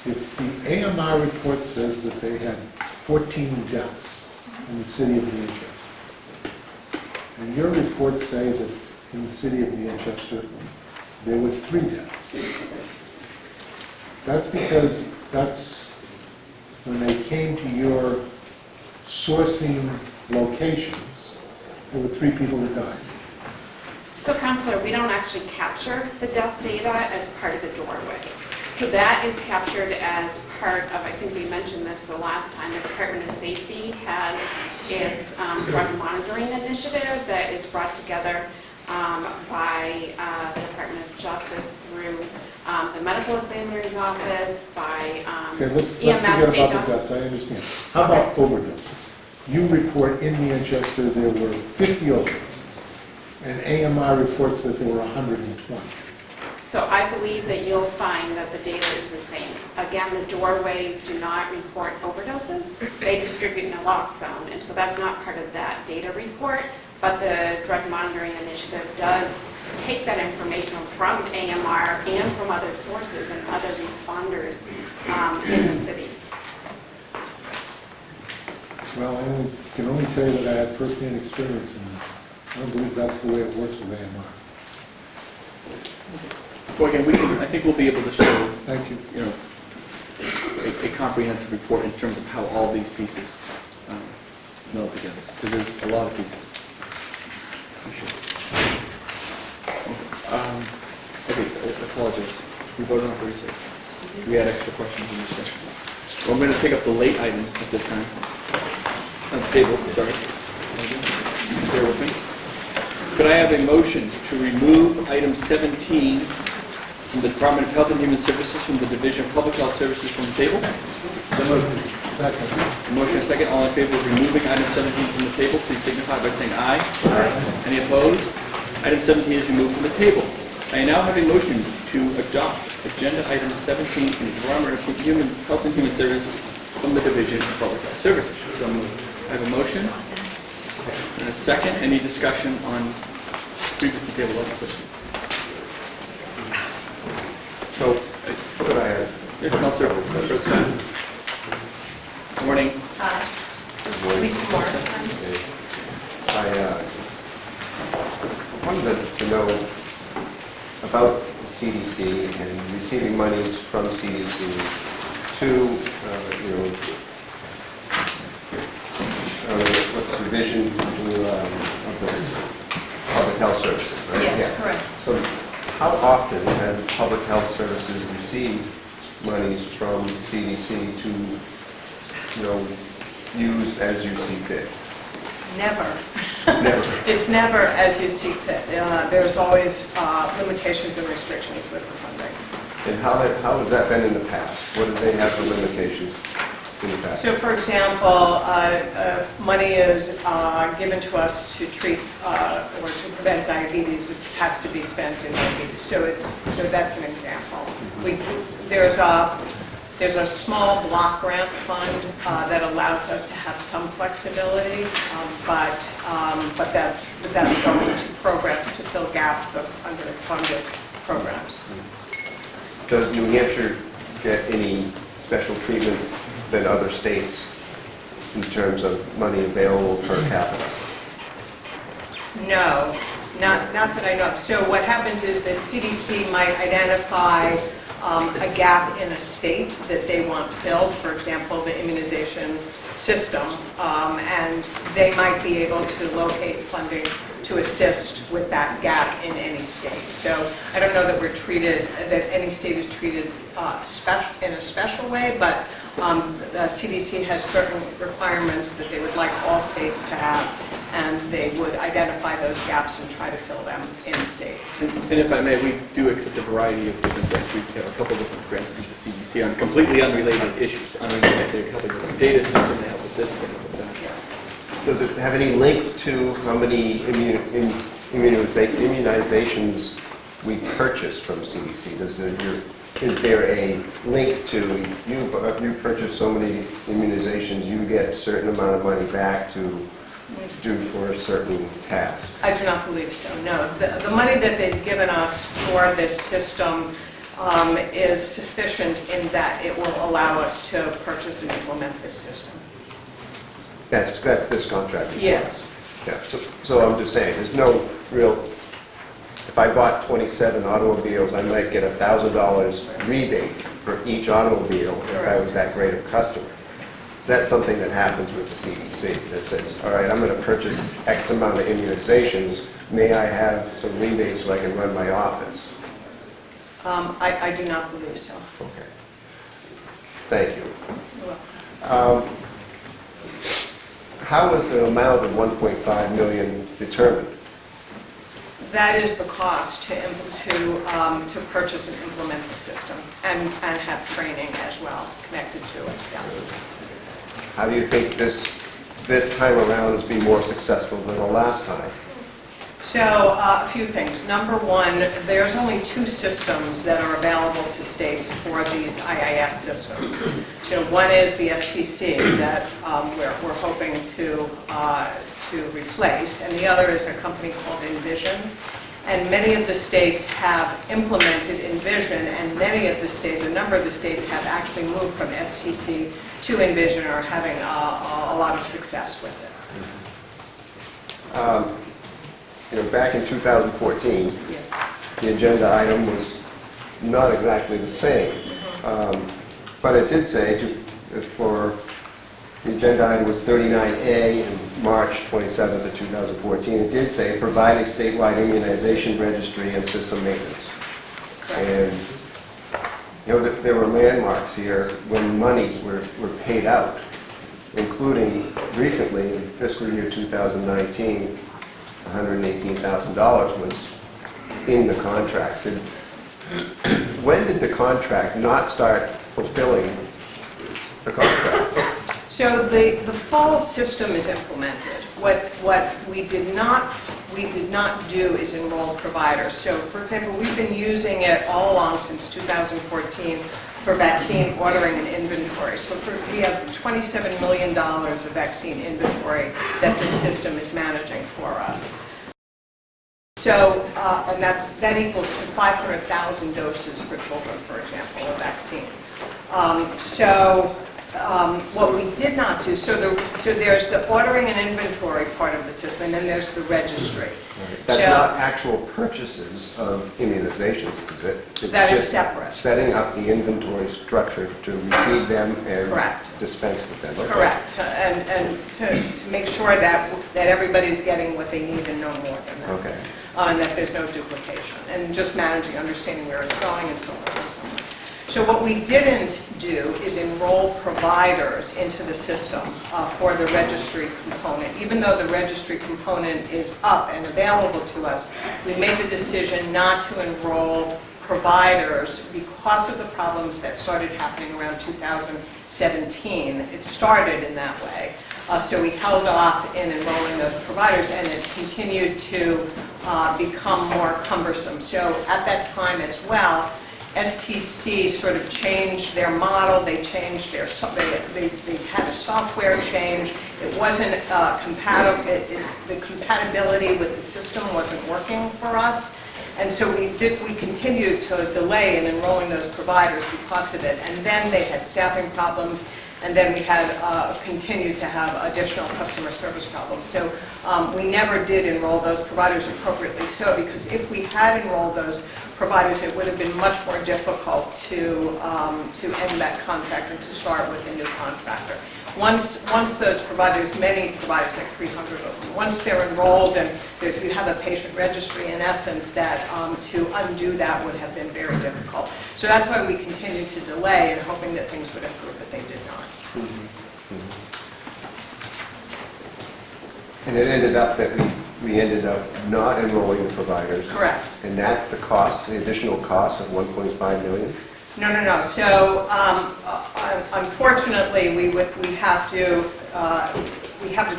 If the AMR report says that they had 14 deaths in the city of Manchester, and your reports say that in the city of Manchester there were 3 deaths, that's because that's when they came to your sourcing locations, there were 3 people who died. So, Counselor, we don't actually capture the death data as part of the doorway. So that is captured as part of, I think we mentioned this the last time, the Department of Safety has its drug monitoring initiative that is brought together by the Department of Justice through the Medical Examiner's Office, by Okay, let's EMS forget data. about the deaths, I understand. How about overdoses? You report in Manchester there were 50 overdoses, and AMR reports that there were 120. So I believe that you'll find that the data is the same. Again, the doorways do not report overdoses. They distribute naloxone, and so that's not part of that data report. But the Drug Monitoring Initiative does take that information from AMR and from other sources and other responders in the cities. Well, I can only tell you that I had first-hand experience, and I don't believe that's the way it works with AMR. So again, I think we'll be able to show, Thank you. A comprehensive report in terms of how all these pieces meld together, because there's a lot of pieces. Okay, I apologize. We voted on 36. We had extra questions in discussion. Well, I'm going to take up the late item at this time. Table, sorry. Bear with me. Could I have a motion to remove item 17 from the Department of Health and Human Services from the Division of Public Health Services from the table? So moved. Second. Motion and second. All in favor of removing item 17 from the table, please signify by saying aye. Aye. Any opposed? Item 17 is removed from the table. I now have a motion to adopt agenda item 17 from the Department of Health and Human Services from the Division of Public Health Services. So moved. I have a motion and a second. Any discussion on previously tabled legislation? So, could I add? Yes, Councilor. Good morning. Hi. Good morning. Lisa Morris. Okay. I wanted to know about CDC and receiving monies from CDC to, provision of the public health services, right? Yes, Yeah. correct. So how often has public health services received monies from CDC to, use as you see fit? Never. Never. It's never as you see fit. There's always limitations and restrictions with the funding. And how has that been in the past? What did they have for limitations in the past? So, for example, money is given to us to treat or to prevent diabetes. It has to be spent in diabetes. So that's an example. There's a small block grant fund that allows us to have some flexibility, but that's going to programs to fill gaps of underfunded programs. Does New Hampshire get any special treatment than other states in terms of money available per capita? No, not that I know of. So what happens is that CDC might identify a gap in a state that they want filled, for example, the immunization system, and they might be able to locate funding to assist with that gap in any state. So I don't know that that any state is treated in a special way, but the CDC has certain requirements that they would like all states to have, and they would identify those gaps and try to fill them in states. And if I may, we do accept a variety of different grants. We have a couple different grants through the CDC on completely unrelated issues. They're helping with the data system, they help with this, they help with that. Does it have any link to how many immunizations we purchase from CDC? Is there a link to you purchase so many immunizations, you get a certain amount of money back to do for a certain task? I do not believe so, no. The money that they've given us for this system is sufficient in that it will allow us to purchase and implement this system. That's this contract? Yes. Yeah, so I'm just saying, there's no real, if I bought 27 automobiles, I might get $1,000 rebate for each automobile if I was that great a customer. Is that something that happens with the CDC that says, all right, I'm going to purchase X amount of immunizations, may I have some rebates so I can run my office? I do not believe so. Okay. Thank you. You're welcome. How was the amount of $1.5 million determined? That is the cost to purchase and implement the system and have training as well connected to it. Yeah. How do you think this time around has been more successful than the last time? So a few things. Number one, there's only 2 systems that are available to states for these IIS systems. So one is the STC that we're hoping to replace, and the other is a company called Envision. And many of the states have implemented Envision, and a number of the states have actually moved from STC to Envision or are having a lot of success with it. Back in 2014, Yes. the agenda item was not exactly the same. But it did say, the agenda item was 39A in March 27th of 2014. It did say, providing statewide immunization registry and system maintenance. And, there were landmarks here when monies were paid out, including recently, in fiscal year 2019, $118,000 was in the contract. When did the contract not start fulfilling the contract? So the full system is implemented. What we did not do is enroll providers. So, for example, we've been using it all along since 2014 for vaccine ordering and inventory. So we have $27 million of vaccine inventory that this system is managing for us. So, and that equals to 500,000 doses for children, for example, of vaccine. So What we did not do, so there's the ordering and inventory part of the system, and then there's the registry. That's So- not actual purchases of immunizations, is it? It's That is just separate. setting up the inventory structure to receive them and Correct. dispense with them. Okay. Correct, and to make sure that everybody's getting what they need and no more than that. Okay. And that there's no duplication, and just managing, understanding where it's going and so on and so on. So what we didn't do is enroll providers into the system for the registry component. Even though the registry component is up and available to us, we made the decision not to enroll providers because of the problems that started happening around 2017. It started in that way. So we held off in enrolling those providers, and it continued to become more cumbersome. So at that time as well, STC sort of changed their model. They changed their they had a software change. It wasn't compatible. The compatibility with the system wasn't working for us. And so we continued to delay in enrolling those providers because of it. And then they had staffing problems, and then we had continued to have additional customer service problems. So we never did enroll those providers appropriately so, because if we had enrolled those providers, it would have been much more difficult to end that contract and to start with a new contractor. Once those providers, many providers, like 300 of them, once they're enrolled and you have a patient registry, in essence, that to undo that would have been very difficult. So that's why we continued to delay and hoping that things would improve, but they did not. And it ended up that we ended up not enrolling the providers. Correct. And that's the cost, the additional cost of $1.5 million? No. So unfortunately, we have to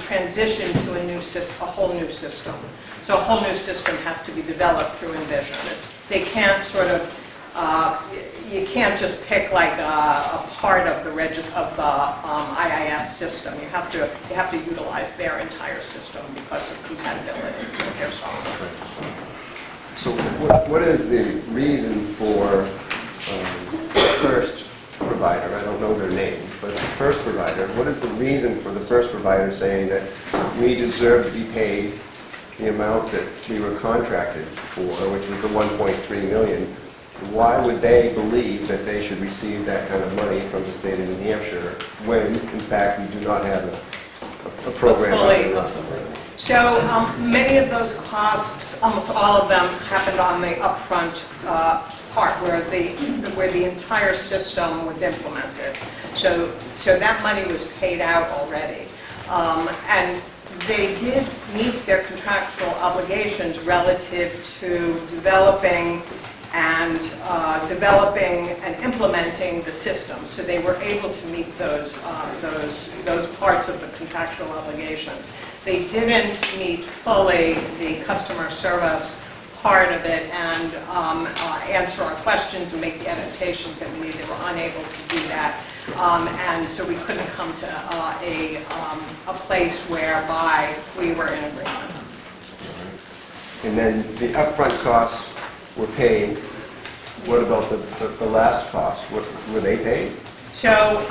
transition to a whole new system. So a whole new system has to be developed through Envision. They can't sort of you can't just pick like a part of the IIS system. You have to utilize their entire system because of compatibility with their software. So what is the reason for first provider? I don't know their name, but the first provider, what is the reason for the first provider saying that we deserve to be paid the amount that we were contracted for, which was the $1.3 million? Why would they believe that they should receive that kind of money from the state of New Hampshire when, in fact, we do not have a program? So many of those costs, almost all of them, happened on the upfront part where the entire system was implemented. So that money was paid out already. And they did meet their contractual obligations relative to developing and implementing the system. So they were able to meet those parts of the contractual obligations. They didn't meet fully the customer service part of it and answer our questions and make the adaptations that we needed. They were unable to do that. And so we couldn't come to a place whereby we were in agreement. And then the upfront costs were paid. What about the last costs? Were they paid? So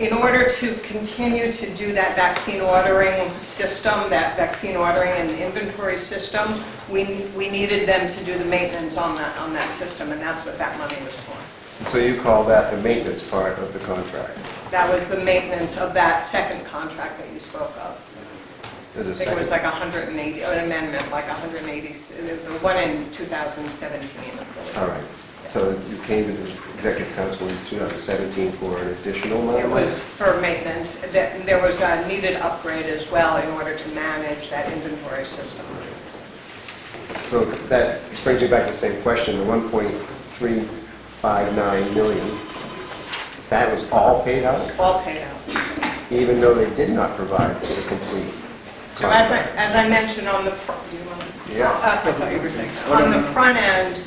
in order to continue to do that vaccine ordering system, that vaccine ordering and inventory system, we needed them to do the maintenance on that system, and that's what that money was for. So you call that the maintenance part of the contract? That was the maintenance of that second contract that you spoke of. I think it was like 180, an amendment, like 180, the one in 2017, I believe. All right. So you came to the Executive Council in 2017 for an additional amount? It was for maintenance. There was a needed upgrade as well in order to manage that inventory system. So that brings me back to the same question, the $1.359 million, that was all paid out? All paid out. Even though they did not provide the complete So as I mentioned on the front, on the front end,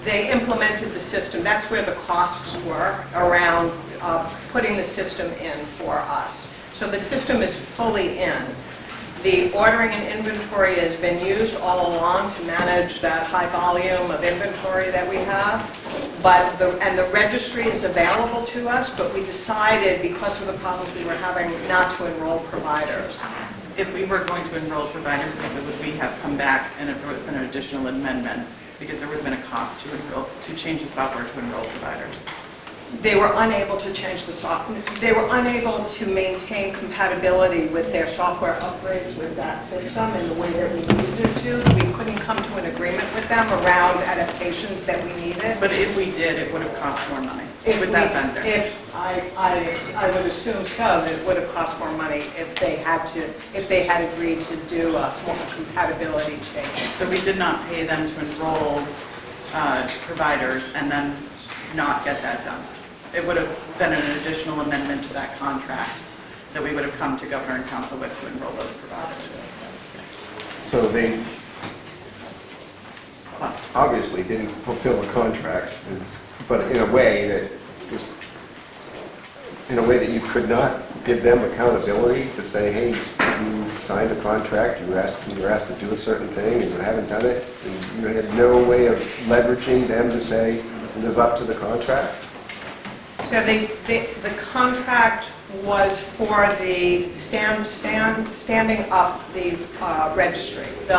they implemented the system. That's where the costs were around putting the system in for us. So the system is fully in. The ordering and inventory has been used all along to manage that high volume of inventory that we have, and the registry is available to us, but we decided, because of the problems we were having, not to enroll providers. If we were going to enroll providers, would we have come back and if there was an additional amendment, because there would have been a cost to change the software to enroll providers? They were unable to change the software. They were unable to maintain compatibility with their software upgrades with that system in the way that we needed to. We couldn't come to an agreement with them around adaptations that we needed. But if we did, it would have cost more money with that vendor. I would assume so, that it would have cost more money if they had agreed to do a compatibility change. So we did not pay them to enroll providers and then not get that done. It would have been an additional amendment to that contract that we would have come to Governor and Council with to enroll those providers. So they obviously didn't fulfill the contract, but in a way that you could not give them accountability to say, hey, you signed a contract, you were asked to do a certain thing, and you haven't done it, and you had no way of leveraging them to say, live up to the contract? So the contract was for the standing up the registry, the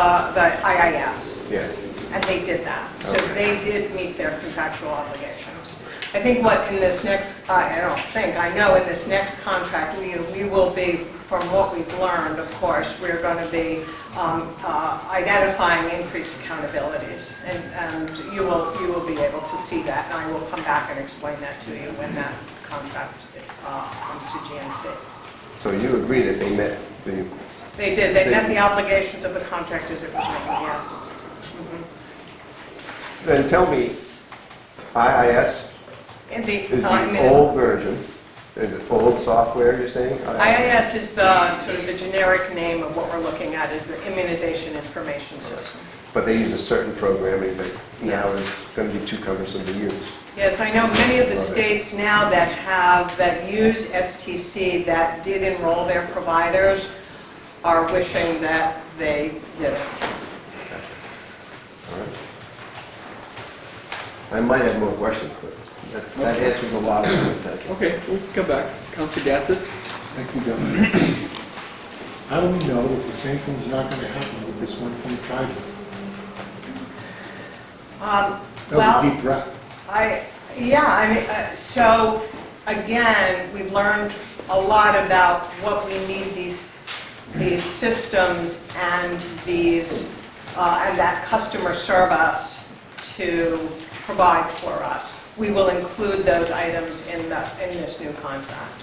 IIS. Yes. And they did that. So Okay. they did meet their contractual obligations. I think in this next, I know in this next contract, we will be, from what we've learned, of course, we're going to be identifying increased accountabilities. And you will be able to see that, and I will come back and explain that to you when that contract comes to GNC. So you agree that they met the... They did. They met the obligations of the contract as it was written, yes. Then tell me, IIS is the old version. Is it old software, you're saying? IIS is the sort of the generic name of what we're looking at, is the Immunization Information System. But they use a certain programming that now is going to be too cumbersome to use. Yes, I know many of the states now that use STC that did enroll their providers are wishing that they didn't. All right. I might have more questions, but that answers a lot of them. Thank you. Okay, we can come back. Councilor Gatsas? Thank you, Governor. How do we know that the same thing's not going to happen with this 1.5 million? That was a deep breath. So again, we've learned a lot about what we need these systems and that customer service to provide for us. We will include those items in this new contract.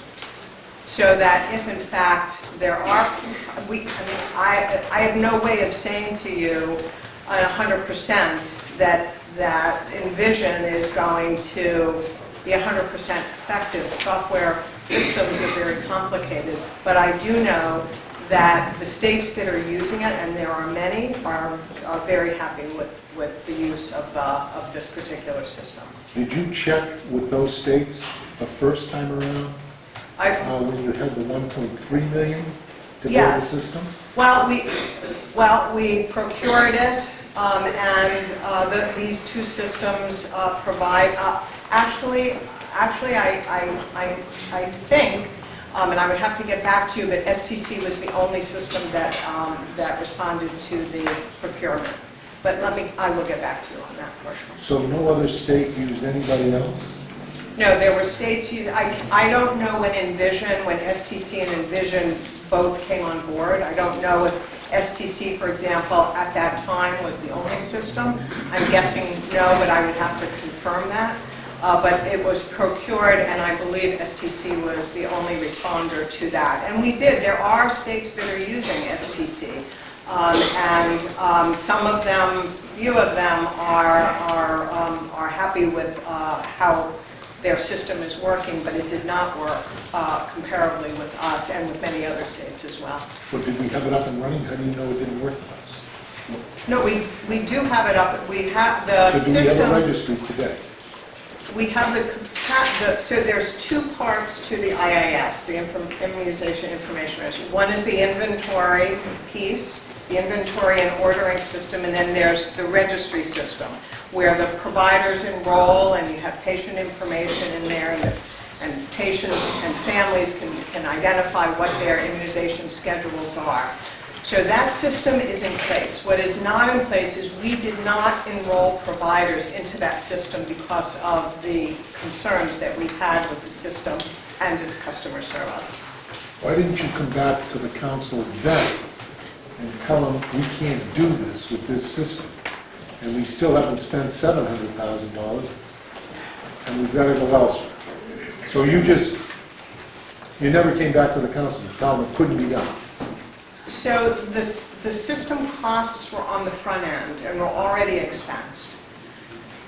So that if in fact there are, I have no way of saying to you 100% that Envision is going to be 100% effective. Software systems are very complicated, but I do know that the states that are using it, and there are many, are very happy with the use of this particular system. Did you check with those states the first time around when you had the 1.3 million to build the system? Well, we procured it, and these two systems provide. Actually, I think. And I would have to get back to you, but STC was the only system that responded to the procurement. But I will get back to you on that portion. So no other state used anybody else? No, there were states. I don't know when STC and Envision both came on board. I don't know if STC, for example, at that time was the only system. I'm guessing no, but I would have to confirm that. But it was procured, and I believe STC was the only responder to that. And we did. There are states that are using STC, and some of them, few of them, are happy with how their system is working, but it did not work comparably with us and with many other states as well. Well, did we have it up and running? How do you know it didn't work with us? No, we do have it up. We have the So do we have system. a registry today? We have so there's two parts to the IIS, the Immunization Information Registry. One is the inventory piece, the inventory and ordering system, and then there's the registry system, where the providers enroll and you have patient information in there, and patients and families can identify what their immunization schedules are. So that system is in place. What is not in place is we did not enroll providers into that system because of the concerns that we had with the system and its customer service. Why didn't you come back to the council then and tell them we can't do this with this system? And we still haven't spent $700,000 and we've got to go elsewhere. So you never came back to the council to tell them it couldn't be done. So the system costs were on the front end and were already expensed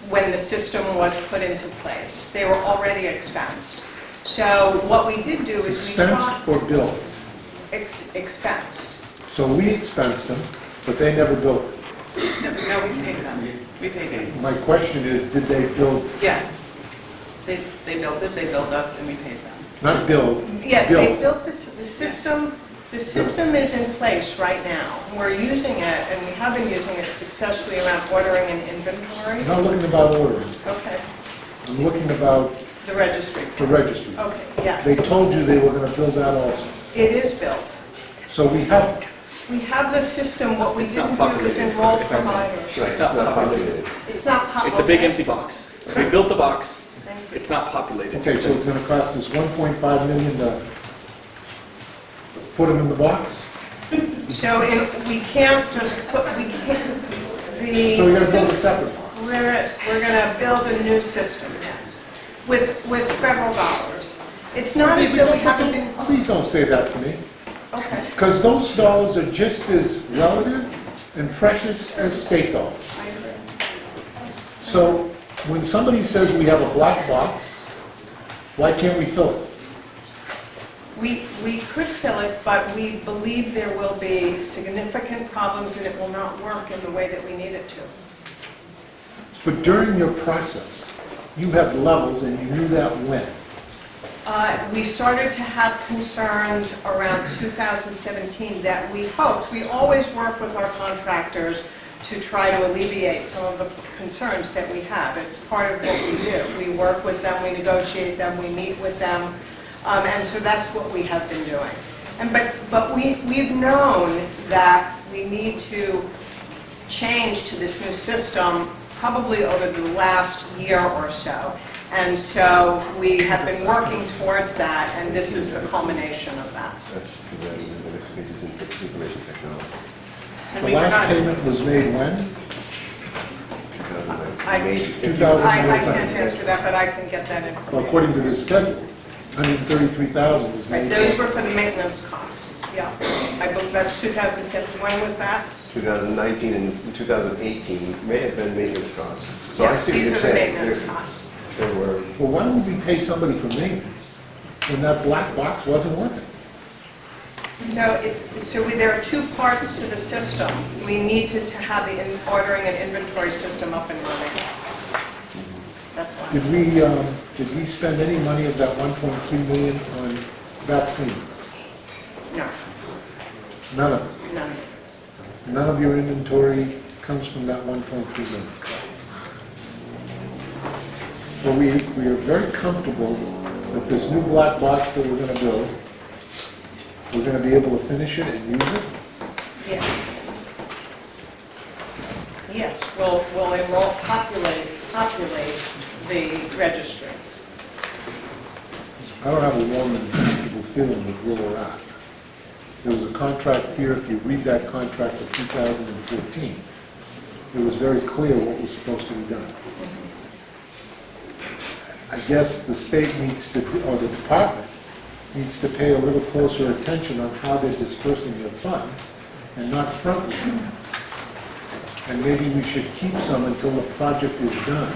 when the system was put into place. They were already expensed. So what we did do is we Expensed or billed? Expensed. So we expensed them, but they never billed it. No, we paid them. We paid them. My question is, did they bill, Yes. They built it, they billed us, and we paid them. not billed, Yes, billed? they built the system. The system is in place right now. We're using it, and we have been using it successfully around ordering and inventory. I'm not looking about ordering. Okay. I'm looking about The registry. the registry. Okay, yes. They told you they were going to build that also. It is built. So we have, We have the system. What we It's not didn't do is populated, enroll if I may. providers. Right, it's not populated. It's not populated. It's a big empty box. We built the box. It's not populated. okay, so it's going to cost us $1.5 million to put them in the box? So we can't just put, So we're going to build a separate box? We're going to build a new system, yes, with federal dollars. It's not as though we haven't been... Please don't say that to me. Okay. Because those dollars are just as relative and precious as state dollars. I agree. So when somebody says we have a black box, why can't we fill it? We could fill it, but we believe there will be significant problems and it will not work in the way that we need it to. But during your process, you have levels and you knew that when? We started to have concerns around 2017 that we hoped, we always work with our contractors to try to alleviate some of the concerns that we have. It's part of what we do. We work with them, we negotiate them, we meet with them, and so that's what we have been doing. But we've known that we need to change to this new system probably over the last year or so. And so we have been working towards that, and this is the culmination of that. That's the next page is information technology. And The we were last not- payment was made when? 2009. I 2009. can't answer that, but I can get that information. Well, according to this schedule, $133,000 was Right, made. those were for the maintenance costs, yeah. I believe that's 2007. When was that? 2019 and 2018 may have been maintenance costs. So I Yes, see what these you're are the saying. maintenance costs. There were, Well, why would we pay somebody for maintenance when that black box wasn't working? There are two parts to the system. We needed to have the ordering and inventory system up and running. That's why. Did we spend any money of that $1.3 million on vaccines? No, None of it. none. None of your inventory comes from that $1.3 million. Well, we are very comfortable that this new black box that we're going to build, we're going to be able to finish it and use it? Yes. Yes, we'll enroll, populate the registry. I don't have a warm and comfortable feeling with where we're at. There was a contract here, if you read that contract of 2014, it was very clear what was supposed to be done. I guess the state needs to, or the department needs to pay a little closer attention on how they're dispersing their funds and not front load. And maybe we should keep some until the project is done,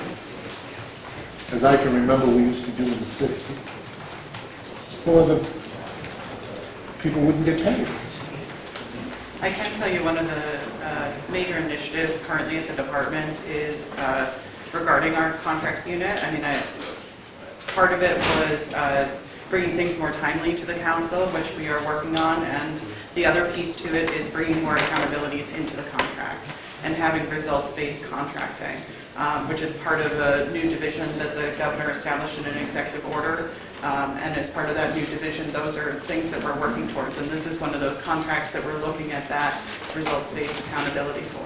as I can remember we used to do in the city. Or the people wouldn't get paid. I can tell you one of the major initiatives currently at the department is regarding our contracts unit. I mean, part of it was bringing things more timely to the council, which we are working on, and the other piece to it is bringing more accountabilities into the contract and having results-based contracting, which is part of a new division that the governor established in an executive order. And as part of that new division, those are things that we're working towards. And this is one of those contracts that we're looking at that results-based accountability for.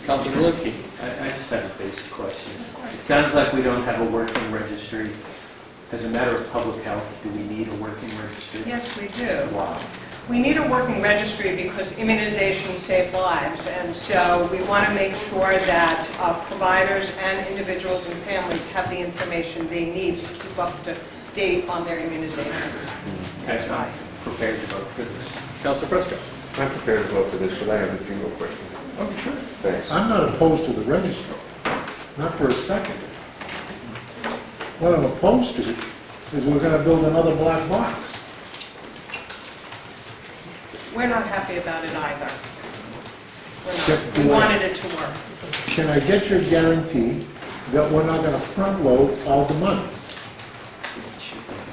Councilor Malinsky. I just have a basic question. It sounds like we don't have a working registry. As a matter of public health, do we need a working registry? Yes, we do. Why? We need a working registry because immunizations save lives, and so we want to make sure that providers and individuals and families have the information they need to keep up to date on their immunizations. That's why. I'm prepared to vote for this. Councilor Prescott. I'm prepared to vote for this, but I have a few more questions. Okay, sure. Thanks. I'm not opposed to the registry, not for a second. What I'm opposed to is we're going to build another black box. We're not happy about it either. We're Can- not. We wanted it to work. Can I get your guarantee that we're not going to front load all the money?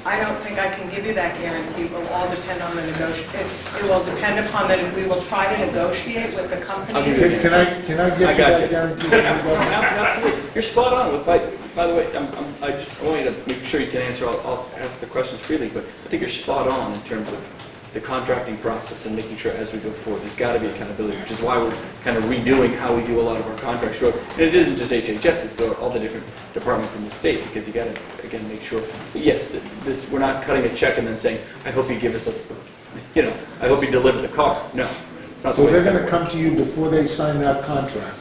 I don't think I can give you that guarantee. It will all depend on the negotiation. It will depend upon that. We will try to negotiate with the company. Can I get you that guarantee? Absolutely. You're spot on. By the way, I want you to make sure you can answer. I'll ask the questions freely, but I think you're spot on in terms of the contracting process and making sure as we go forward, there's got to be accountability, which is why we're kind of redoing how we do a lot of our contracts. And it isn't just HHS, it's throughout all the different departments in the state, because you got to, again, make sure, yes, we're not cutting a check and then saying, I hope you give us I hope you deliver the car. No. It's not the So way they're it's going to work. come to you before they sign that contract,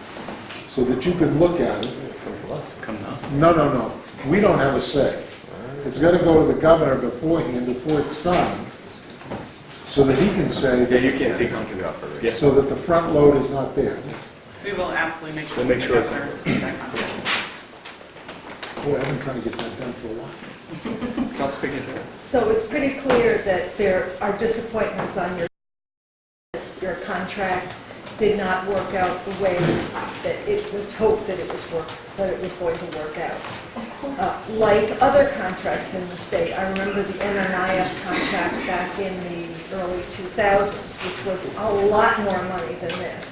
so that you can look at it. Come now. No. We don't have a say. It's got to go to the governor beforehand, before it's signed, so that he can say... Yeah, you can't see contract. Yeah. So that the front load is not there. We will absolutely make sure We'll make that sure the it's governor sees that contract. Boy, I've been trying to get that done for a while. Councilor Pickett. So it's pretty clear that there are disappointments on your contract did not work out the way that it was hoped that it was going to work out. Like other contracts in the state, I remember the MNIS contract back in the early 2000s, which was a lot more money than this.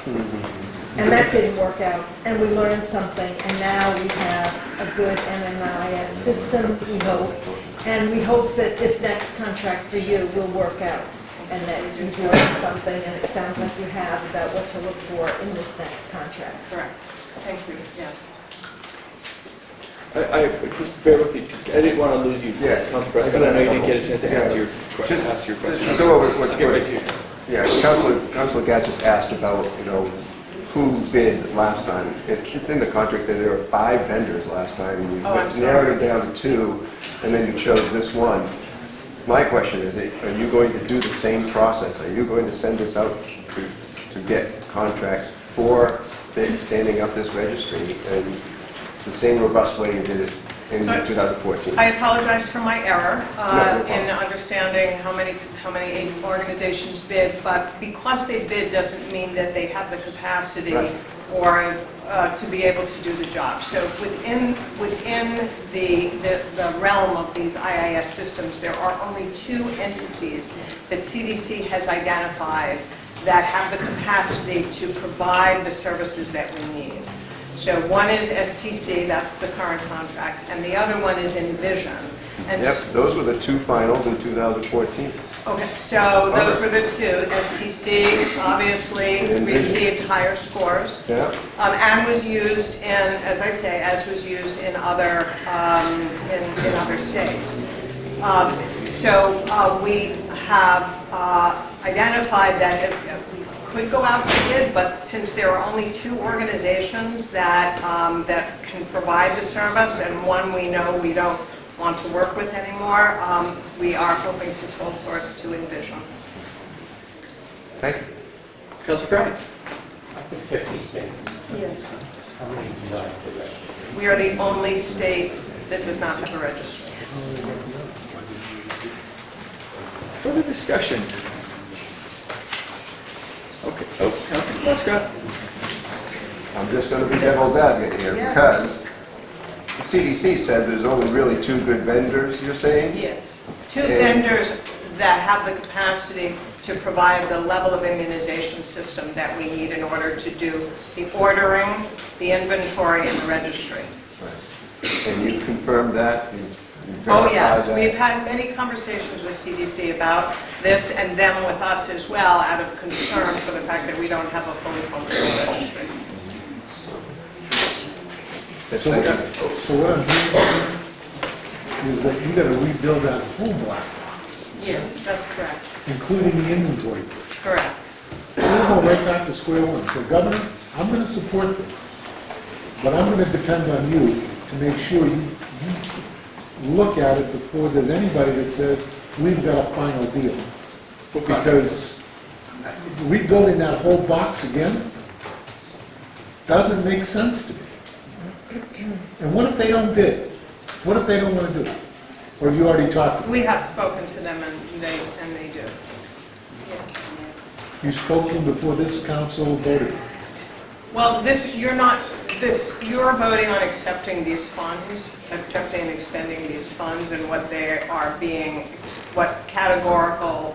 And that didn't work out, and we learned something, and now we have a good MNIS system, we hope, and we hope that this next contract for you will work out, and that you've learned something, and it sounds like you have, about what to look for in this next contract. Correct. Thank you. Yes. Just bear with me. I didn't want to lose you, Yeah. Councilor Prescott. I know you didn't get a chance to answer your question. Just go over what... Get right to you. Yeah, Councilor Gatz just asked about, who bid last time. It's in the contract that there were 5 vendors last time, and you narrowed it down to 2, and then you chose this one. My question is, are you going to do the same process? Are you going to send this out to get contracts for standing up this registry in the same robust way you did it in 2014? I apologize for my error No problem. in understanding how many organizations bid, but because they bid doesn't mean that they have the capacity or to be able to do the job. So within the realm of these IIS systems, there are only 2 entities that CDC has identified that have the capacity to provide the services that we need. So one is STC, that's the current contract, and the other one is Envision. And Yep, those were the 2 finals in 2014. Okay, so those were the 2. STC obviously received higher scores. Yeah. And was used in, as I say, as was used in other states. So we have identified that if we could go out to bid, but since there are only 2 organizations that can provide the service, and one we know we don't want to work with anymore, we are hoping to sole source to Envision. Thank you. Councilor Craig. I think 50 states. Yes. How many do not have a registry? We are the only state that does not have a registry. Further discussion? Okay. Councilor Prescott. I'm just going to be devil's advocate here, Yes. because the CDC says there's only really 2 good vendors, you're saying? Yes. 2 And- vendors that have the capacity to provide the level of immunization system that we need in order to do the ordering, the inventory, and the registry. And you confirmed that? You Oh, verified yes. that? We've had many conversations with CDC about this, and them with us as well, out of concern for the fact that we don't have a fully functional registry. So what I'm hearing is that you gotta rebuild that whole black box, Yes, that's correct. including the inventory. Correct. We'll go right back to square one. So Governor, I'm gonna support this, but I'm gonna depend on you to make sure you look at it before there's anybody that says, we've got a final deal. Because rebuilding that whole box again doesn't make sense to me. And what if they don't bid? What if they don't want to do it? Or have you already talked to them? We have spoken to them, and they do. Yes. You spoke to them before this council voted? Well, you're voting on accepting these funds, accepting and expending these funds, and what they are being, what categorical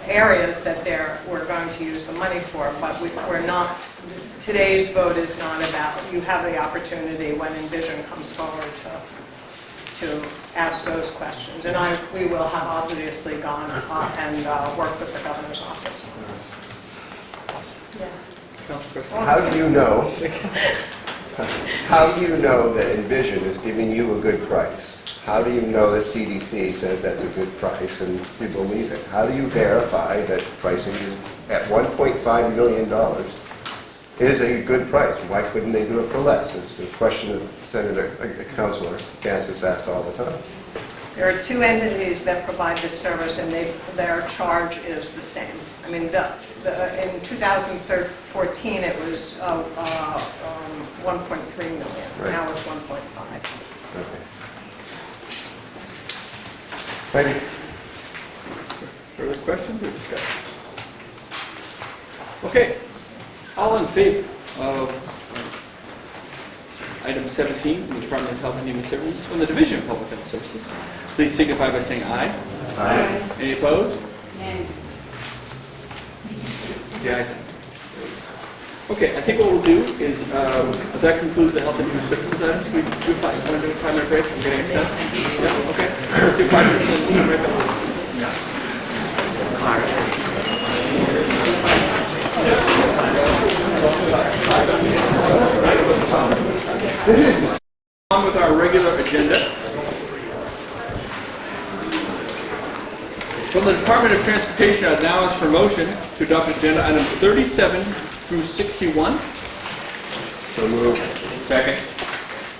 areas that we're going to use the money for, but we're not, today's vote is not about, you have the opportunity when Envision comes forward to ask those questions. And we will have obviously gone and worked with the governor's office on this. Yes. How do you know, that Envision is giving you a good price? How do you know that CDC says that's a good price and you believe it? How do you verify that pricing at $1.5 million is a good price? Why couldn't they do it for less? It's the question that Councilor Gansas asks all the time. There are 2 entities that provide this service, and their charge is the same. I mean, in 2014, it was 1.3 million. Right. Now it's 1.5. Okay. Thank you. Further questions or discussion? Okay. All in favor of item 17 from the Department of Health and Human Services from the Division of Public Health Services, please signify by saying aye. Aye. Any opposed? Nay. The ayes have it. Okay, I think what we'll do is, that concludes the Health and Human Services items. We do want to do a 5-minute break. I'm getting a sense. Yeah, okay. Let's do 5 minutes and we'll be right back. On with our regular agenda. From the Department of Transportation, I now ask for motion to adopt agenda items 37 through 61. So moved. Second.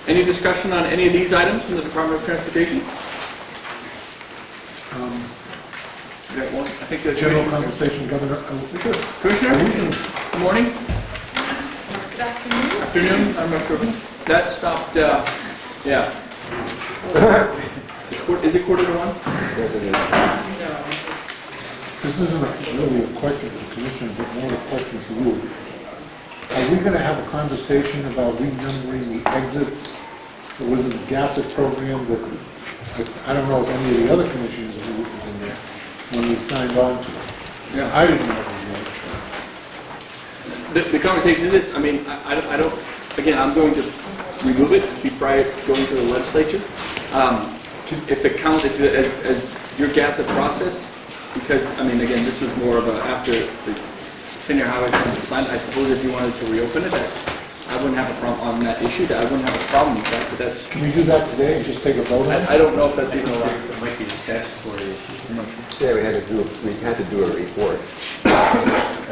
Any discussion on any of these items from the Department of Transportation? That one? I think that's General conversation, Governor. Commissioner, good morning. Good afternoon. Afternoon. I'm not sure. That stopped, yeah. Is it 1:45? Yes, it is. This isn't really a question for the Commissioner, but more a question for you. Are we going to have a conversation about renumbering the exits? Or was it the GASSET program that, I don't know if any of the other commissioners were in there when we signed on to it. Yeah. I didn't know it was there. The conversation is this, I mean, I don't, again, I'm going to remove it prior to going to the legislature. If it counts as your GASSET process, because, I mean, again, this was more of a, after the senior highway plan was signed, I suppose if you wanted to reopen it, I wouldn't have a problem on that issue, I wouldn't have a problem with that, but that's... Can we do that today and just take a vote on it? I don't know if that's even allowed. It might be a statutory issue. Yeah, we had to do a report.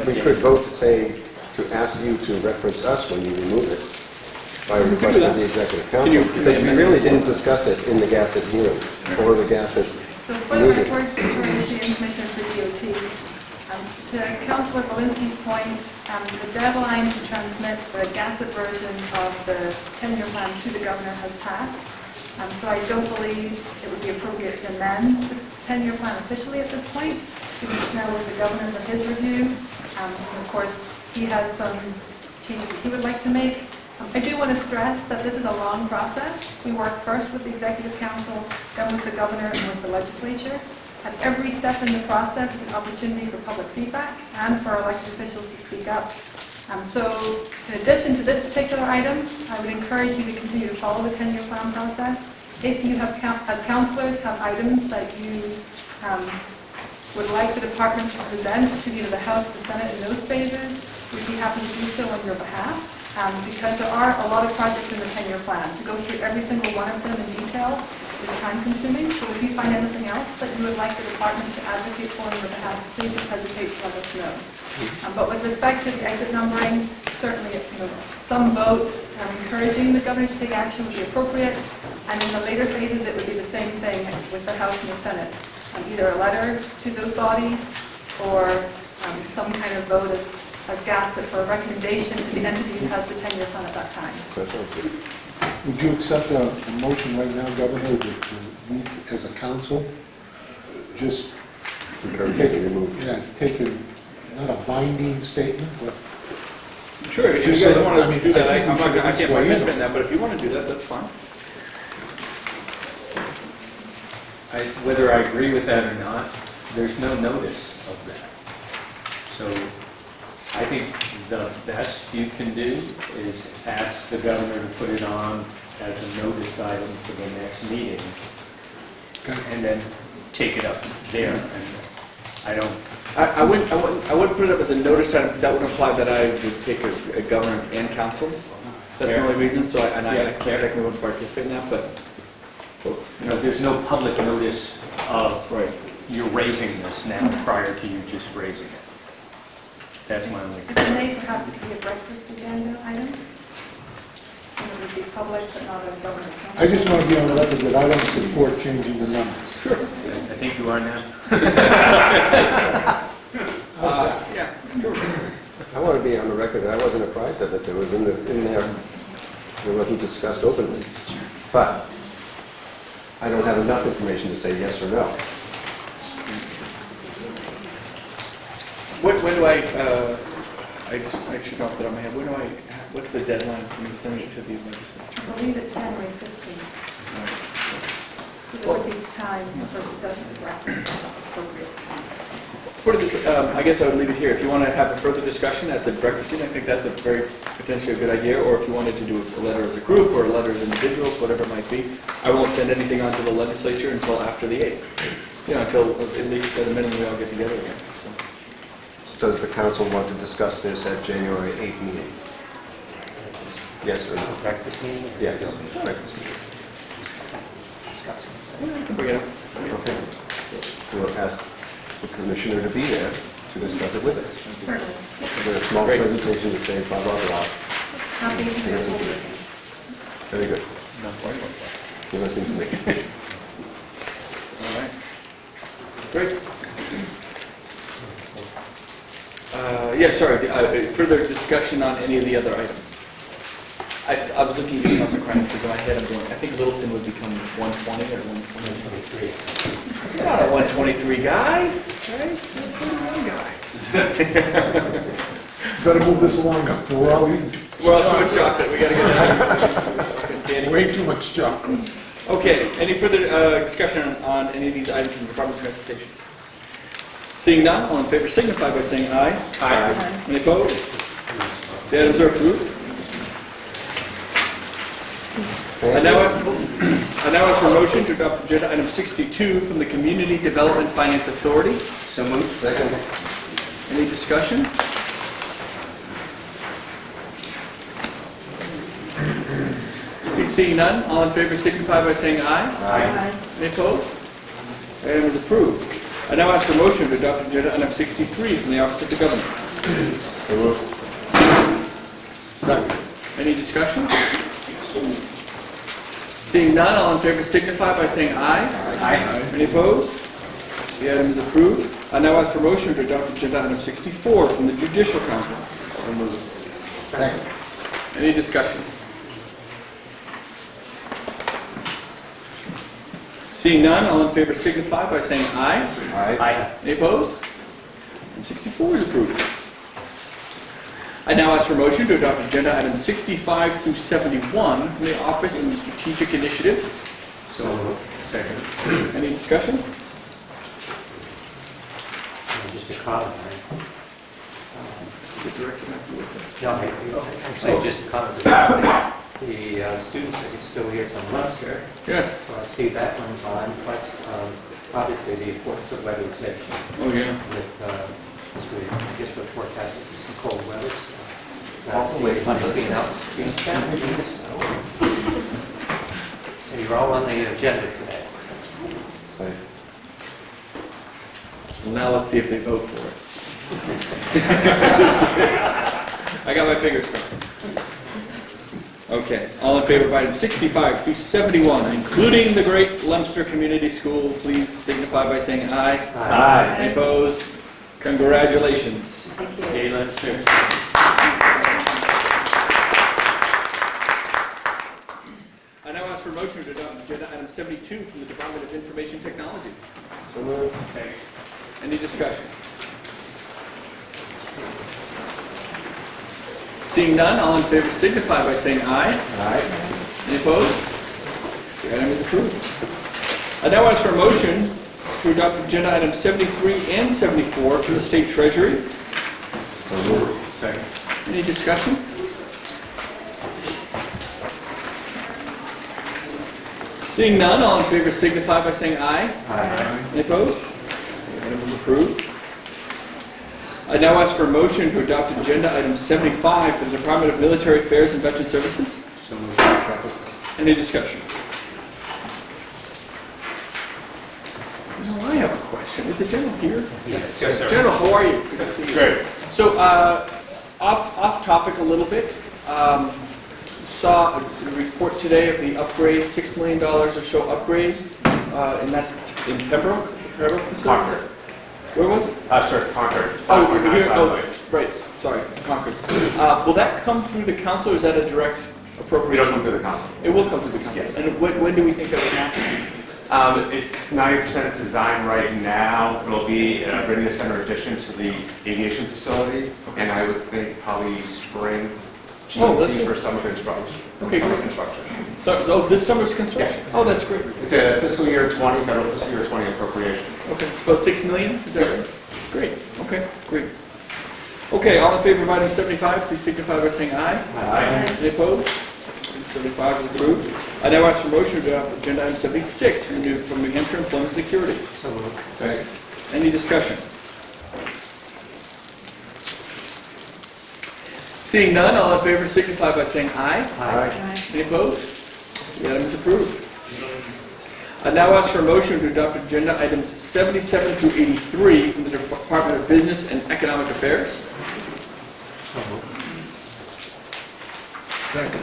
We could vote to say, to ask you to reference us when you remove it by request of the Executive Council, because we really didn't discuss it in the GASSET hearing or the GASSET So for the meeting. record, Victoria Sheehan, Commissioner for DOT. To Councillor Walensky's point, the deadline to transmit the GASSET version of the 10-year plan to the governor has passed. So I don't believe it would be appropriate to amend the 10-year plan officially at this point. We need to know with the governor for his review. And of course, he has some changes that he would like to make. I do want to stress that this is a long process. We work first with the Executive Council, then with the Governor, and with the Legislature. At every step in the process is an opportunity for public feedback and for elected officials to speak up. So in addition to this particular item, I would encourage you to continue to follow the 10-year plan process. If you have, as councillors, have items that you would like the department to present to either the House, the Senate in those phases, we'd be happy to do so on your behalf. Because there are a lot of projects in the 10-year plan. To go through every single one of them in detail is time-consuming. So if you find anything else that you would like the department to advocate for on your behalf, please don't hesitate to let us know. But with respect to the exit numbering, certainly some vote encouraging the governor to take action would be appropriate. And in the later phases, it would be the same thing with the House and the Senate. Either a letter to those bodies or some kind of vote as GASP for a recommendation to the entity who has the 10-year plan at that time. Would you accept a motion right now, Governor, to meet as a council? Just take not a binding statement, but... Sure, if you guys want to do that, I can't participate in that, but if you want to do that, that's fine. Whether I agree with that or not, there's no notice of that. So I think the best you can do is ask the governor to put it on as a notice item for the next meeting, and then take it up there. And I wouldn't put it up as a notice item because that would imply that I would take a governor and council. That's the only reason. So I technically wouldn't participate in that, but there's no public notice of you're raising this now prior to you just raising it. That's my only If it may perhaps be a breakfast agenda item, and it would be public but not a government council. I just want to be on the record that I don't support changing the numbers. Sure. I think you are now. I want to be on the record that I wasn't apprised of it. There was in there, it wasn't discussed openly. But I don't have enough information to say yes or no. when do I should know off the top of my head, what's the deadline for me sending it to the legislature? I believe it's January 15th. So there would be time for discussion of reference appropriate time. I guess I would leave it here. If you want to have a further discussion at the breakfast meeting, I think that's a very potentially a good idea. Or if you wanted to do a letter as a group or a letter as individuals, whatever it might be, I won't send anything on to the legislature until after the 8th. Until at least at a minimum we all get together again. Does the council want to discuss this at January 8th meeting? Yes or no? Breakfast meeting? Yes, breakfast meeting. Bring it up. Okay. We'll ask the commissioner to be there to discuss it with us. Certainly. We'll do a small presentation to say blah, blah, blah. Happy to hear it. Very good. You're listening to me. All right. Great. Further discussion on any of the other items. I was looking at Council Cranston because in my head I'm going, I think Littleton would become 120 or 123. You're not a 123 guy, right? You're a 121 guy. Got to move this along now. We're all eating too much chocolate. We got to get that. Way too much chocolate. Okay. Any further discussion on any of these items from the Department of Transportation? Seeing none, all in favor signify by saying aye. Aye. Any opposed? The items are approved. I now ask for a motion to adopt agenda item 62 from the Community Development Finance Authority. So moved. Second. Any discussion? Seeing none, all in favor signify by saying aye. Aye. Any opposed? The item is approved. I now ask for a motion to adopt agenda item 63 from the Office of the Governor. So moved. Second. Any discussion? Seeing none, all in favor signify by saying aye. Aye. Any opposed? The item is approved. I now ask for a motion to adopt agenda item 64 from the Judicial Council. So moved. Second. Any discussion? Seeing none, all in favor signify by saying aye. Aye. Any opposed? Item 64 is approved. I now ask for motion to adopt agenda items 65 through 71 from the Office of Strategic Initiatives. So moved. Second. Any discussion? Just a comment, right? The director might be with us. No, actually, just a comment. The students that are still here from Munster. Yes. So I see that one's on, plus obviously the importance of weatherization. Oh, yeah. With, as we, I guess we're forecasting some cold weather. So Hopefully. money's being out, being spent. So you're all on the agenda today. Nice. Well, now let's see if they vote for it. I got my fingers crossed. Okay, all in favor of items 65 through 71, including the Great Leominster Community School, please signify by saying aye. Aye. Any opposed? Congratulations. Thank you. Gay Leominster. I now ask for a motion to adopt agenda item 72 from the Department of Information Technology. So moved. Any discussion? Seeing none, all in favor signify by saying aye. Aye. Any opposed? The item is approved. I now ask for a motion to adopt agenda items 73 and 74 from the State Treasury. So moved. Second. Any discussion? Seeing none, all in favor signify by saying aye. Aye. Any opposed? The item is approved. I now ask for a motion to adopt agenda item 75 for the Department of Military Affairs and Veteran Services. So moved. Any discussion? No, I have a question. Is the general here? Yes, sir. General, how are you? Good to see you. Great. So, off topic a little bit. Saw a report today of the upgrade, $6 million or so upgrade, and that's in Pembroke facility? Concord. Where was it? Sir, Concord. Oh, over here. Oh, right. Sorry, Concord. Will that come through the council, or is that a direct appropriation? It'll come through the council. It will come through the council. Yes. And when do we think that will happen? It's 90% design right now. It'll be a readiness center addition to the aviation facility, and I would think probably spring GNC for summer construction. Okay, Summer great. construction. So, this summer's construction? Yeah. Oh, that's great. It's a fiscal year 20, federal fiscal year 20 appropriation. Okay, about $6 million, is that right? Great, okay, great. Okay, all in favor of item 75, please signify by saying aye. Aye. Any opposed? 75 is approved. I now ask for motion to adopt agenda item 76 from New Hampshire Employment Security. So moved. Second. Any discussion? Seeing none, all in favor signify by saying aye. Aye. Any opposed? The item is approved. I now ask for a motion to adopt agenda items 77 through 83 from the Department of Business and Economic Affairs. So moved. Second.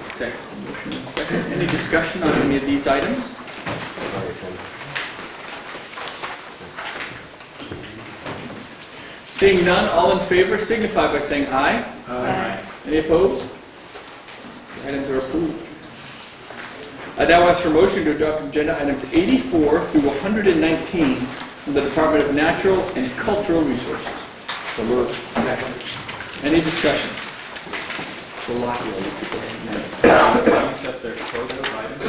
Motion is second. Any discussion on any of these items? Seeing none, all in favor signify by saying aye. Aye. Any opposed? The items are approved. I now ask for motion to adopt agenda items 84 through 119 from the Department of Natural and Cultural Resources. So moved. Any discussion? We'll lock you in. Set their quota of items.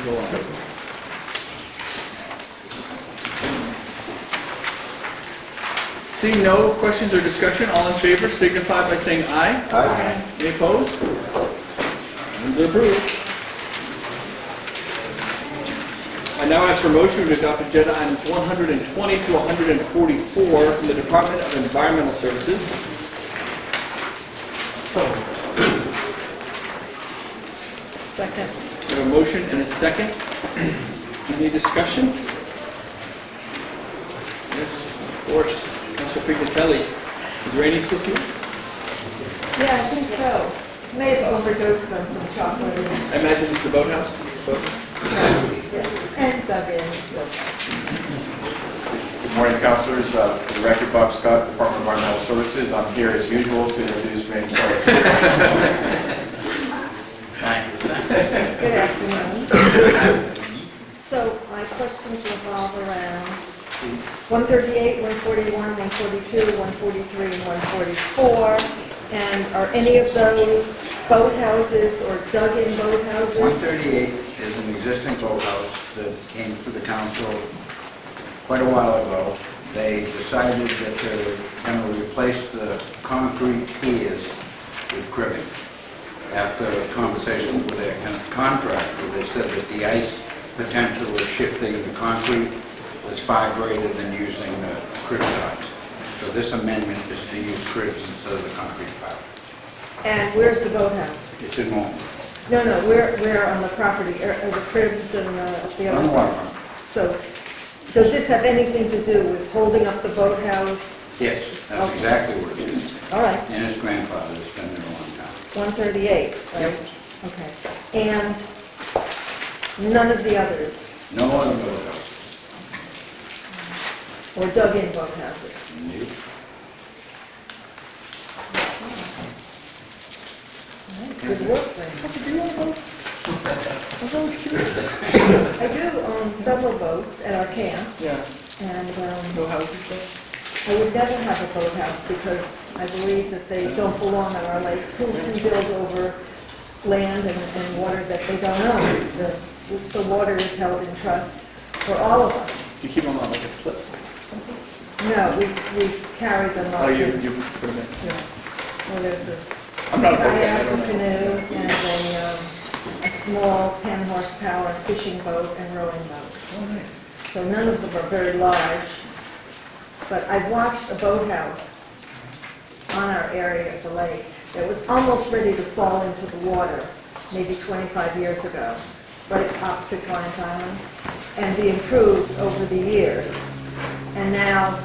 Go on. Seeing no questions or discussion, all in favor signify by saying aye. Aye. Any opposed? Items are approved. I now ask for motion to adopt agenda items 120 to 144 from the Department of Environmental Services. Second. We have a motion and a second. Any discussion? Yes, of course. Councilor Pignatelli. Is Rainey still here? Yeah, I think so. May have overdosed on some chocolate. I imagine it's the boathouse. It's the boathouse. And dug in. Good morning, councilors. For the record, Bob Scott, Department of Environmental Services. I'm here as usual to introduce Rainey Kelly. Good afternoon. So my questions revolve around 138, 141, 142, 143, and 144. And are any of those boathouses or dug-in boathouses? 138 is an existing boathouse that came to the council quite a while ago. They decided that they were going to replace the concrete piers with cribbing. After conversations with their contractor, they said that the ice potential of shifting the concrete was far greater than using the crib sides. So this amendment is to use cribs instead of the concrete pile. And where's the boathouse? It's in Malton. No, where on the property? Are the cribs and the On other the waterfront. So, does this have anything to do with holding up the boathouse? Yes, that's Okay. exactly what it is. All right. And his grandfather has been there a long time. 138, right? Okay. And none of the others, No other boathouse. or dug-in boathouses? Indeed. Good work, then. Do you own boats? I was always curious. I do own several boats at our camp. Yeah. And No houses there? I would never have a boathouse because I believe that they don't belong on our lakes. Who can build over land and water that they don't own? So water is held in trust for all of us. Do you keep them on like a slip or something? No, we carry them up. Oh, you put them in? Yeah. Well, there's a I'm not a boat guy, I kayak, don't a know. canoe, and a small 10 horsepower fishing boat and rowing boat. Oh, nice. So none of them are very large, but I've watched a boathouse on our area of the lake that was almost ready to fall into the water maybe 25 years ago, right opposite Kleins Island, and be improved over the years. And now,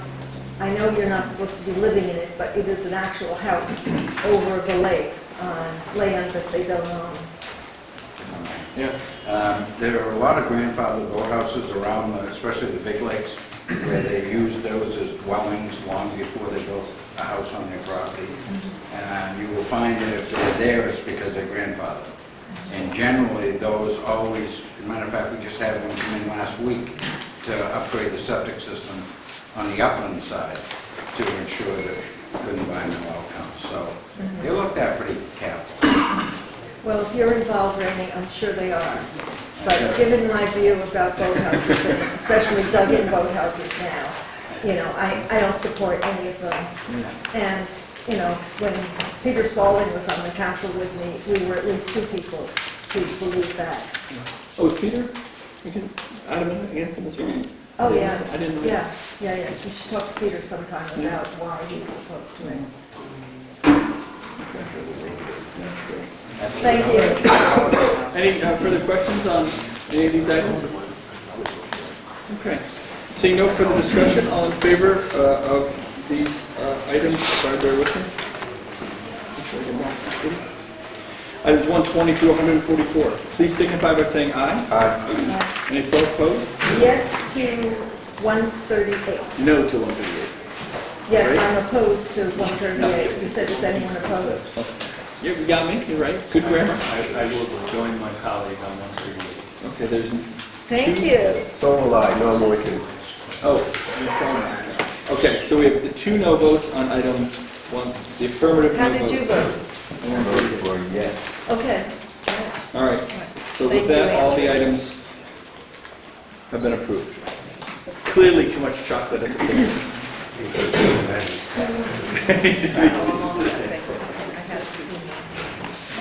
I know you're not supposed to be living in it, but it is an actual house over the lake on land that they don't own. Yeah. There are a lot of grandfather boathouses around, especially the big lakes, where they used those as dwellings long before they built a house on their property. And you will find that if they're there, it's because they're grandfathered. And generally, those always, as a matter of fact, we just had one come in last week to upgrade the septic system on the upland side to ensure that good environmental outcomes. So they're looked at pretty carefully. Well, if you're involved, Rainey, I'm sure they are. But given my view about boathouses, and especially dug-in boathouses now, you know, I don't support any of them. And, you know, when Peter Spalding was on the council with me, we were at least two people who believed that. Oh, Peter? You can add him in again from this one? Oh, yeah. I didn't know. Yeah. You should talk to Peter sometime about why he was supposed to win. Thank you. Any further questions on any of these items? Okay. Seeing no further discussion, all in favor of these items, sorry, bear with me. Items 120 through 144. Please signify by saying aye. Aye. Any opposed? Yes to 138. No to 138. Yes, Right. I'm opposed to 138. You said, is anyone opposed? Yeah, you got me, you're right. Good grammar. I will join my colleague on 138. Okay, there's Thank you. So will I, no, I'm only kidding. Oh, okay, so we have the two no votes on item one, the affirmative How no did vote. you vote? I voted for yes. Okay. All right, so Thank with that, you, all the Andy. items have been approved. Clearly too much chocolate at the table.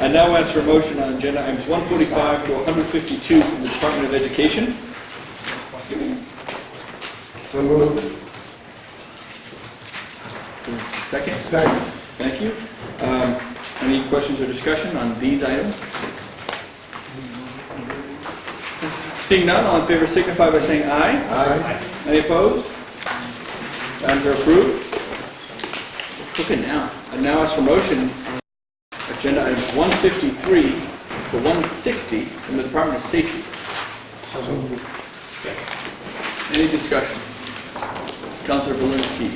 I now ask for a motion on agenda items 145 to 152 from the Department of Education. So moved. Second? Second. Thank you. Any questions or discussion on these items? Seeing none, all in favor signify by saying aye. Aye. Any opposed? Items are approved. Cooking now. I now ask for motion on agenda items 153 to 160 from the Department of Safety. So moved. Any discussion? Councilor Belinsky.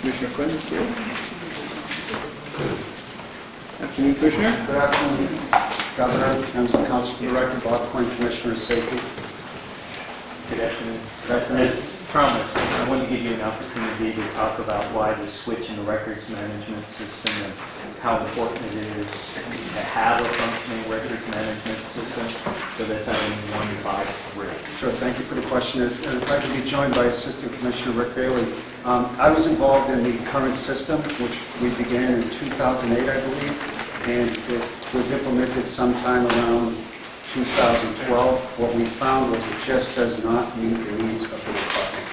Commissioner Quinn is here. Afternoon, Commissioner. Good afternoon, Governor, members of the Council, Director, Bob Quinn, Commissioner of Safety. Good afternoon. As promised, I want to give you an opportunity to talk about why the switch in the records management system and how important it is to have a functioning records management system. So that's item 153. Sure, thank you for the question. And if I could be joined by Assistant Commissioner Rick Bailey. I was involved in the current system, which we began in 2008, I believe, and it was implemented sometime around 2012. What we found was it just does not meet the needs of the department.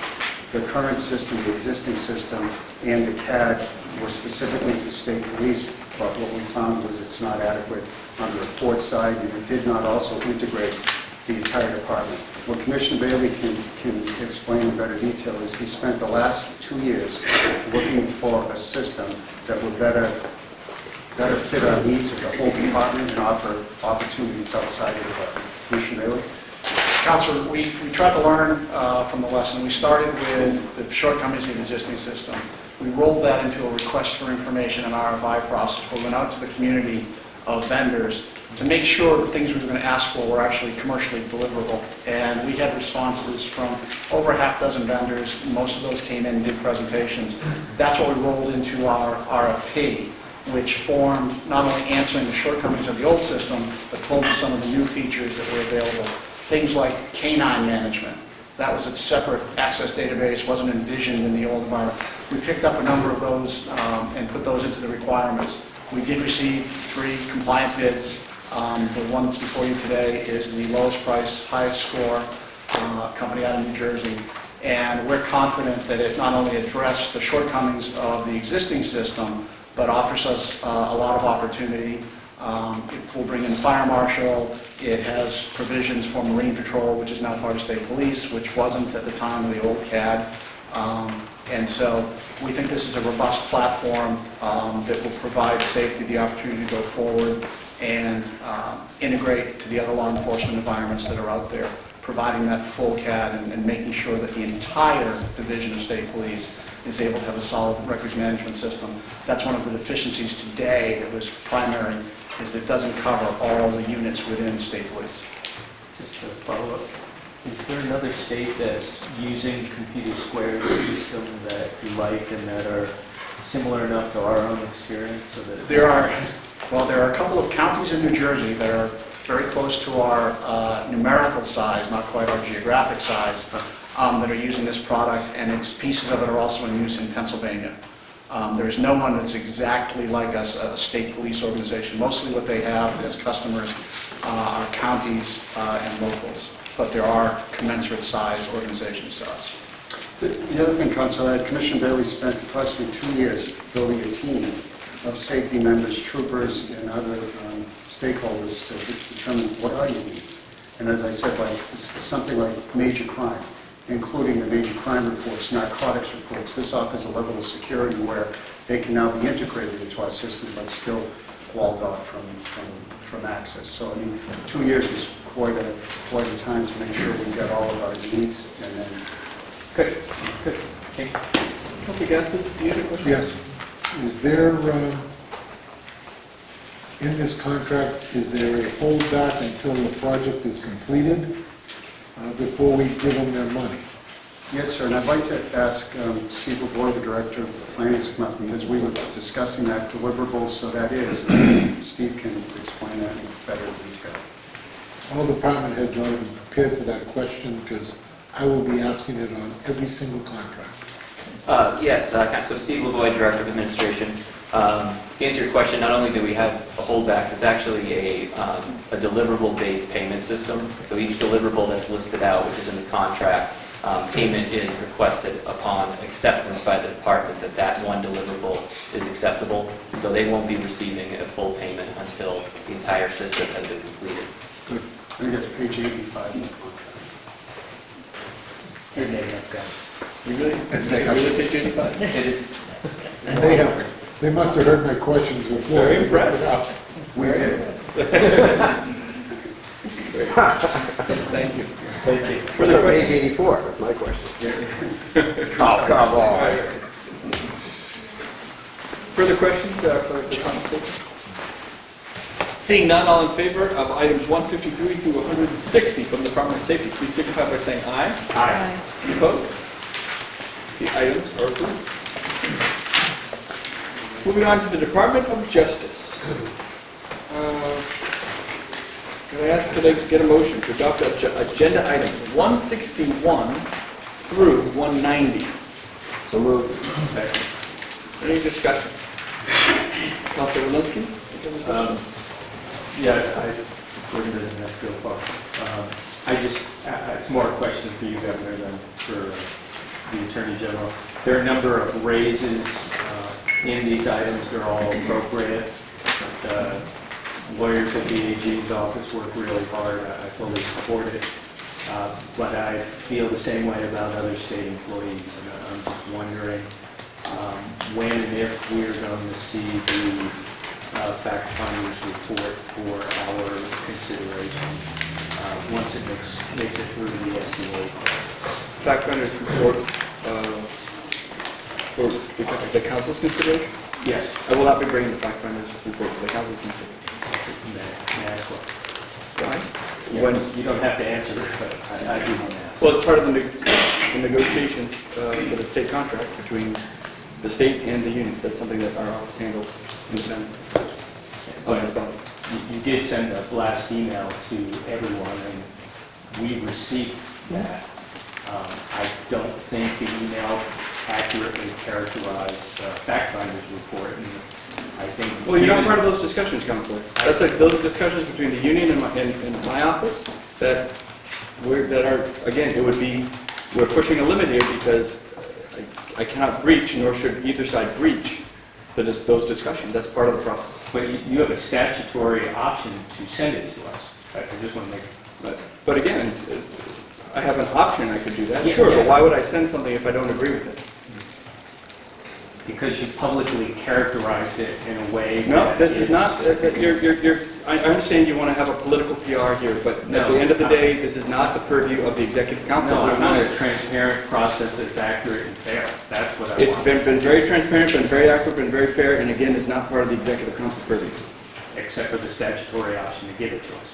The current system, the existing system, and the CAD were specifically for state police, but what we found was it's not adequate on the report side, and it did not also integrate the entire department. What Commissioner Bailey can explain in better detail is he spent the last 2 years looking for a system that would better fit our needs of the whole department and offer opportunities outside the department. Commissioner Bailey? Councilor, we tried to learn from the lesson. We started with the shortcomings of the existing system. We rolled that into a request for information and RFI process. We went out to the community of vendors to make sure the things we were going to ask for were actually commercially deliverable. And we had responses from over half dozen vendors. Most of those came in and did presentations. That's what we rolled into our RFP, which formed not only answering the shortcomings of the old system, but pulled some of the new features that were available. Things like canine management. That was a separate access database, wasn't envisioned in the old environment. We picked up a number of those and put those into the requirements. We did receive 3 compliant bids. The one that's before you today is the lowest price, highest score company out of New Jersey. And we're confident that it not only addressed the shortcomings of the existing system, but offers us a lot of opportunity. It will bring in the fire marshal. It has provisions for Marine Patrol, which is now part of state police, which wasn't at the time of the old CAD. And so we think this is a robust platform that will provide safety the opportunity to go forward and integrate to the other law enforcement environments that are out there, providing that full CAD and making sure that the entire division of state police is able to have a solid records management system. That's one of the deficiencies today that was primary, is it doesn't cover all the units within state police. Just a follow-up. Is there another state that's using Computer Square's system that you like and that are similar enough to our own experience? So that There are a couple of counties in New Jersey that are very close to our numerical size, not quite our geographic size, that are using this product, and pieces of it are also in use in Pennsylvania. There is no one that's exactly like us, a state police organization. Mostly what they have as customers are counties and locals, but there are commensurate size organizations to us. The other thing, Councilor, Commissioner Bailey spent approximately 2 years building a team of safety members, troopers, and other stakeholders to determine what are your needs. And as I said, like something like major crime, including the major crime reports, narcotics reports, this offers a level of security where they can now be integrated into our system, but still walled off from access. So I mean, 2 years was quite a time to make sure we got all of our needs, and then. Good. Okay. Councilor Gassis, do you have a question? Yes. Is there, in this contract, is there a holdback until the project is completed before we give them their money? Yes, sir, and I'd like to ask Steve LeBoy, the Director of the Finance Committee, as we were discussing that deliverables, so that is, Steve can explain that in better detail. All department heads ought to be prepared for that question, because I will be asking it on every single contract. Yes, so Steve LeBoy, Director of Administration. To answer your question, not only do we have holdbacks, it's actually a deliverable-based payment system. So each deliverable that's listed out, which is in the contract, payment is requested upon acceptance by the department that that one deliverable is acceptable. So they won't be receiving a full payment until the entire system has been completed. Good. I think that's page 85 in the contract. Your name, guys. You really pitch 85? It is. They must have heard my questions before. Very impressed. We did. Thank you. Thank you. Further page 84, that's my question. Oh, come on. Further questions for the conversation? Seeing none, all in favor of items 153 through 160 from the Department of Safety, please signify by saying aye. Aye. Any opposed? The items are approved. Moving on to the Department of Justice. Could I get a motion to adopt agenda items 161 through 190? So moved. Any discussion? Councilor Walensky? According to the Metro Park. It's more a question for you, Governor, than for the Attorney General. There are a number of raises in these items. They're all appropriate. Lawyers at the AG's office work really hard. I fully support it. But I feel the same way about other state employees. And I'm just wondering when and if we're going to see the fact finders report for our consideration once it makes it through the SEA. Fact finders report for the council's consideration? Yes. I will not be bringing the fact finders report for the council's consideration. May I ask what? Why? When you don't have to answer it, but I do want to ask. Well, it's part of the negotiations for the state contract between the state and the unions. That's something that our office handles independently of this body. You did send a blast email to everyone, and we received that. I don't think the email accurately characterized fact finder's report, and I think... Well, you're not part of those discussions, Counselor. That's like those discussions between the union and my office that are, again, it would be, we're pushing a limit here because I cannot breach, nor should either side breach those discussions. That's part of the process. But you have a statutory option to send it to us. I just want to make... But again, I have an option, I could do that. Yeah, Sure, yeah. but why would I send something if I don't agree with it? Because you publicly characterized it in a way... No, this is not, I understand you want to have a political PR here, but at the end of the day, this is not the purview of the Executive Council. No, I It's want not. a transparent process that's accurate and fair. That's what I It's want. been very transparent, been very accurate, been very fair, and again, it's not part of the Executive Council purview. Except for the statutory option to give it to us.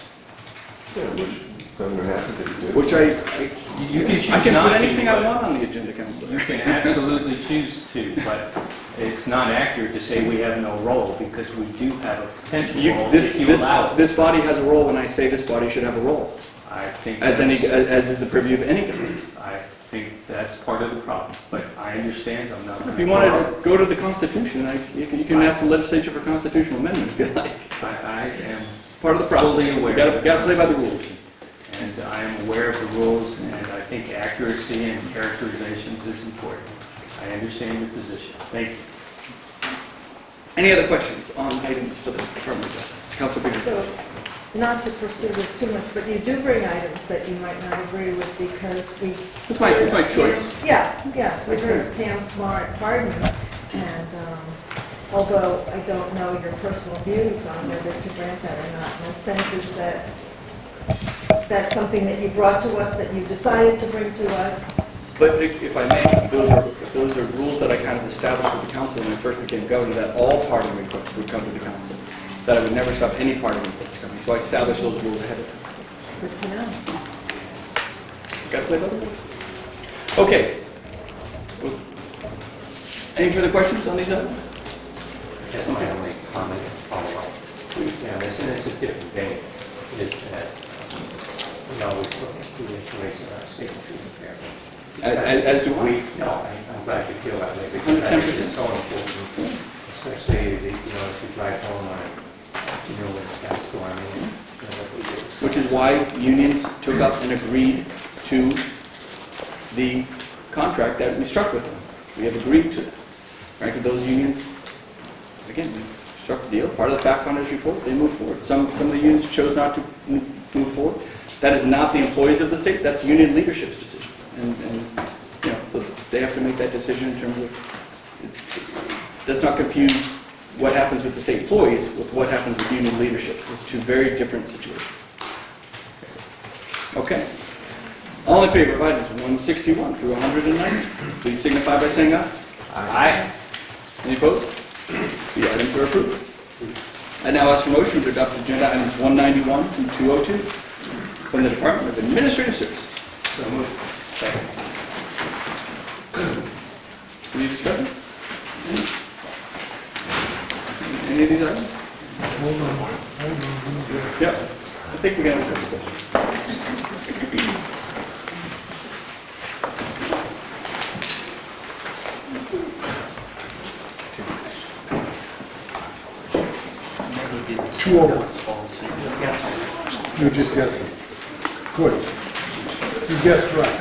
Governor Happy to do. Which You can choose I can not put to, anything I but- want on the agenda, Councilor. You can absolutely choose to, but it's not accurate to say we have no role, because we do have a potential role if you allow it. This body has a role when I say this body should have a role, I think as that's- is the purview of any government. I think that's part of the problem, but I understand. I'm not going If you wanted to go to the Constitution, you can ask the legislature for constitutional amendment if you like. I am Part of the process. fully aware. You got to play by the rules. And I am aware of the rules, and I think accuracy and characterizations is important. I understand your position. Thank you. Any other questions on items for the Department of Justice? Councilor Biggs. So, not to pursue this too much, but you do bring items that you might not agree with because we... It's my choice. Yeah, we heard Pam Smart pardon, and although I don't know your personal views on whether to grant that or not, my sense is that that's something that you brought to us, that you decided to bring to us. But if I may, those are rules that I kind of established with the council when I first became governor, that all party inputs would come to the council, that I would never stop any party inputs coming. So I established those rules ahead of time. Good to know. Got to play by the rules. Okay. Any further questions on these items? That's my only comment and follow-up. And it's a different vein, is that we always look at the information in our state treatment fair. As do we. No, I'm glad you feel that way, because I think it's so important, especially, if you drive home on, when it's got storming, and what we do. Which is why unions took up and agreed to the contract that we struck with them. We have agreed to it. Frankly, those unions, again, we struck the deal. Part of the fact finders report, they moved forward. Some of the unions chose not to move forward. That is not the employees of the state. That's union leadership's decision. And so they have to make that decision in terms of, let's not confuse what happens with the state employees with what happens with union leadership. It's two very different situations. Okay. All in favor of items 161 through 190, please signify by saying aye. Aye. Any opposed? The items are approved. I now ask for motion to adopt agenda items 191 through 202 from the Department of Administrative Services. So moved. Second. Any discussion? Any of these items? Hold on. Yep. I think we're going to have a discussion. Two over. You just guessed it. Good. You guessed right.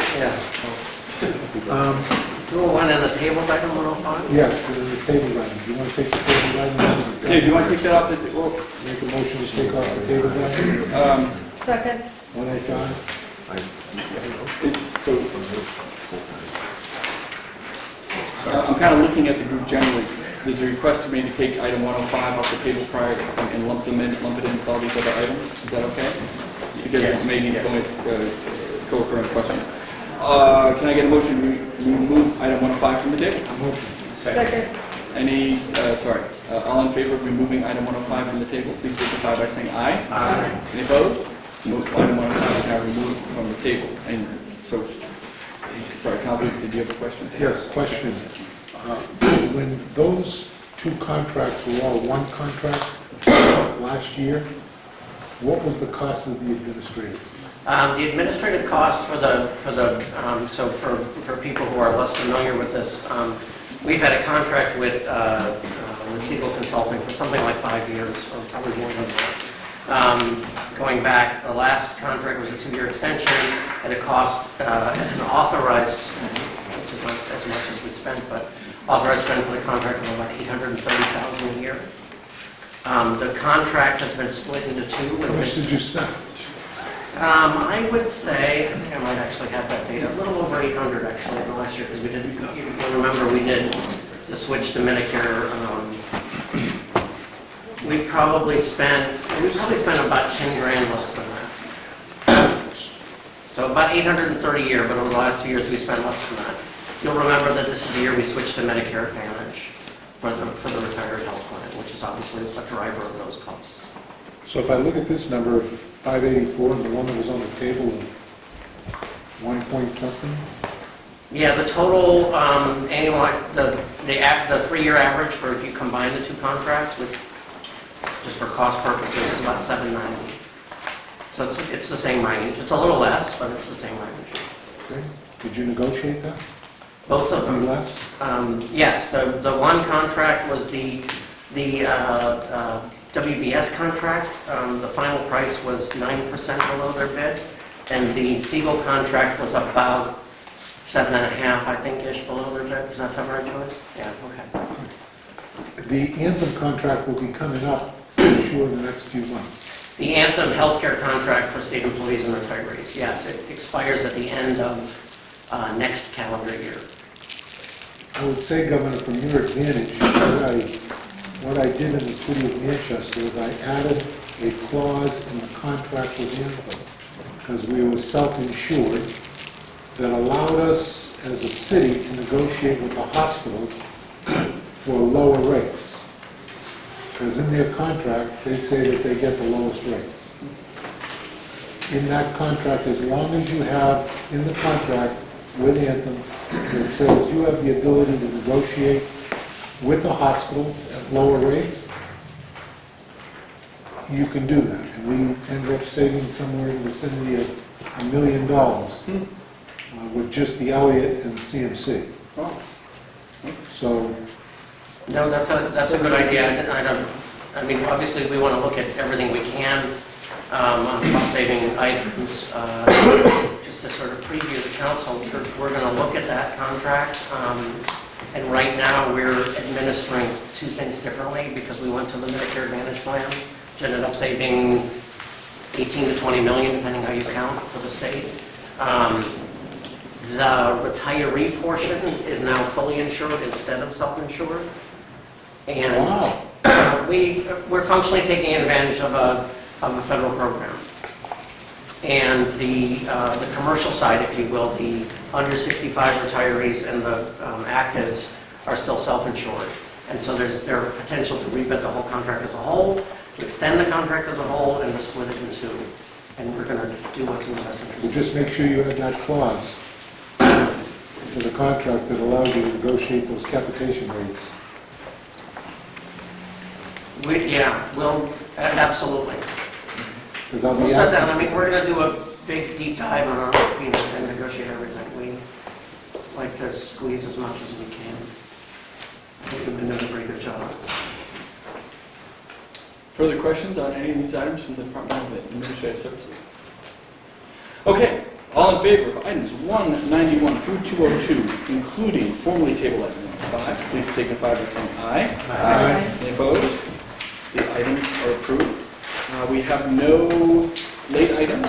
One on the table, item 105? Yes, the table item. Do you want to take the table item? Yeah, do you want to take that off the, well, Make a motion to take off the table item? Second. 185? so, I'm kind of looking at the group generally. There's a request to maybe take item 105 off the table prior and lump it in with all these other items. Is that okay? Because it may need co-occurring question. Can I get a motion to remove item 105 from the table? Second. Any, all in favor of removing item 105 from the table, please signify by saying aye. Aye. Any opposed? Item 105 is now removed from the table. And so, sorry, Councilor, did you have a question? Yes, question. When those two contracts were all one contract last year, what was the cost of the administrative? The administrative cost for people who are less familiar with this, we've had a contract with Siegel Consulting for something like 5 years, or probably more than that. Going back, the last contract was a 2-year extension at a cost, an authorized spend, which is not as much as we spent, but authorized spend for the contract was about $830,000 a year. The contract has been split into two. How much did you spend? I would say, I think I might actually have that data, a little over 800 actually in the last year, because we did, you remember we did the switch to Medicare. We probably spent about 10 grand less than that. So about 830 a year, but over the last 2 years we spent less than that. You'll remember that this is the year we switched to Medicare Advantage for the retired health plan, which is obviously a driver of those costs. So if I look at this number, 584, and the one that was on the table, 1 point something? Yeah, the total annual, the 3-year average for if you combine the two contracts, with just for cost purposes, is about 790. So it's the same range. It's a little less, but it's the same range. Okay. Did you negotiate that? Both of them. Any less? Yes, the one contract was the WBS contract. The final price was 9% below their bid, and the Siegel contract was about 7.5%, I think, below their bid. Does that sound right, Joyce? Yeah. Okay. The Anthem contract will be coming up, I'm sure, in the next few months. The Anthem healthcare contract for state employees and retirees. Yes, it expires at the end of next calendar year. I would say, Governor, from your advantage, what I did in the city of Manchester is I added a clause in the contract with Anthem, because we were self-insured, that allowed us as a city to negotiate with the hospitals for lower rates. Because in their contract, they say that they get the lowest rates. In that contract, as long as you have in the contract with Anthem, it says you have the ability to negotiate with the hospitals at lower rates, you can do that. And we ended up saving somewhere in the vicinity of $1 million with just the Elliott and CMC. So. No, that's a good idea. I mean, obviously, we want to look at everything we can on cost-saving items. Just to sort of preview the council, we're going to look at that contract. And right now, we're administering two things differently because we went to the Medicare Advantage plan, which ended up saving 18 to 20 million, depending how you count, for the state. The retiree portion is now fully insured instead of self-insured. And we're functionally taking advantage of a federal program. And the commercial side, if you will, the under 65 retirees and the actives are still self-insured. And so there's potential to rebid the whole contract as a whole, to extend the contract as a whole and to split it in two. And we're going to do what's in the best interest. So just make sure you have that clause in the contract that allows you to negotiate those capitation rates. Absolutely. Because I'll be We'll sit asking- down, I mean, we're going to do a big deep dive on our, and negotiate everything. We like to squeeze as much as we can. I think we've been doing a pretty good job. Further questions on any of these items from the Department of Administrative Services? Okay, all in favor of items 191 through 202, including formally table item number 5, please signify by saying aye. Aye. Any opposed? The items are approved. We have no late items.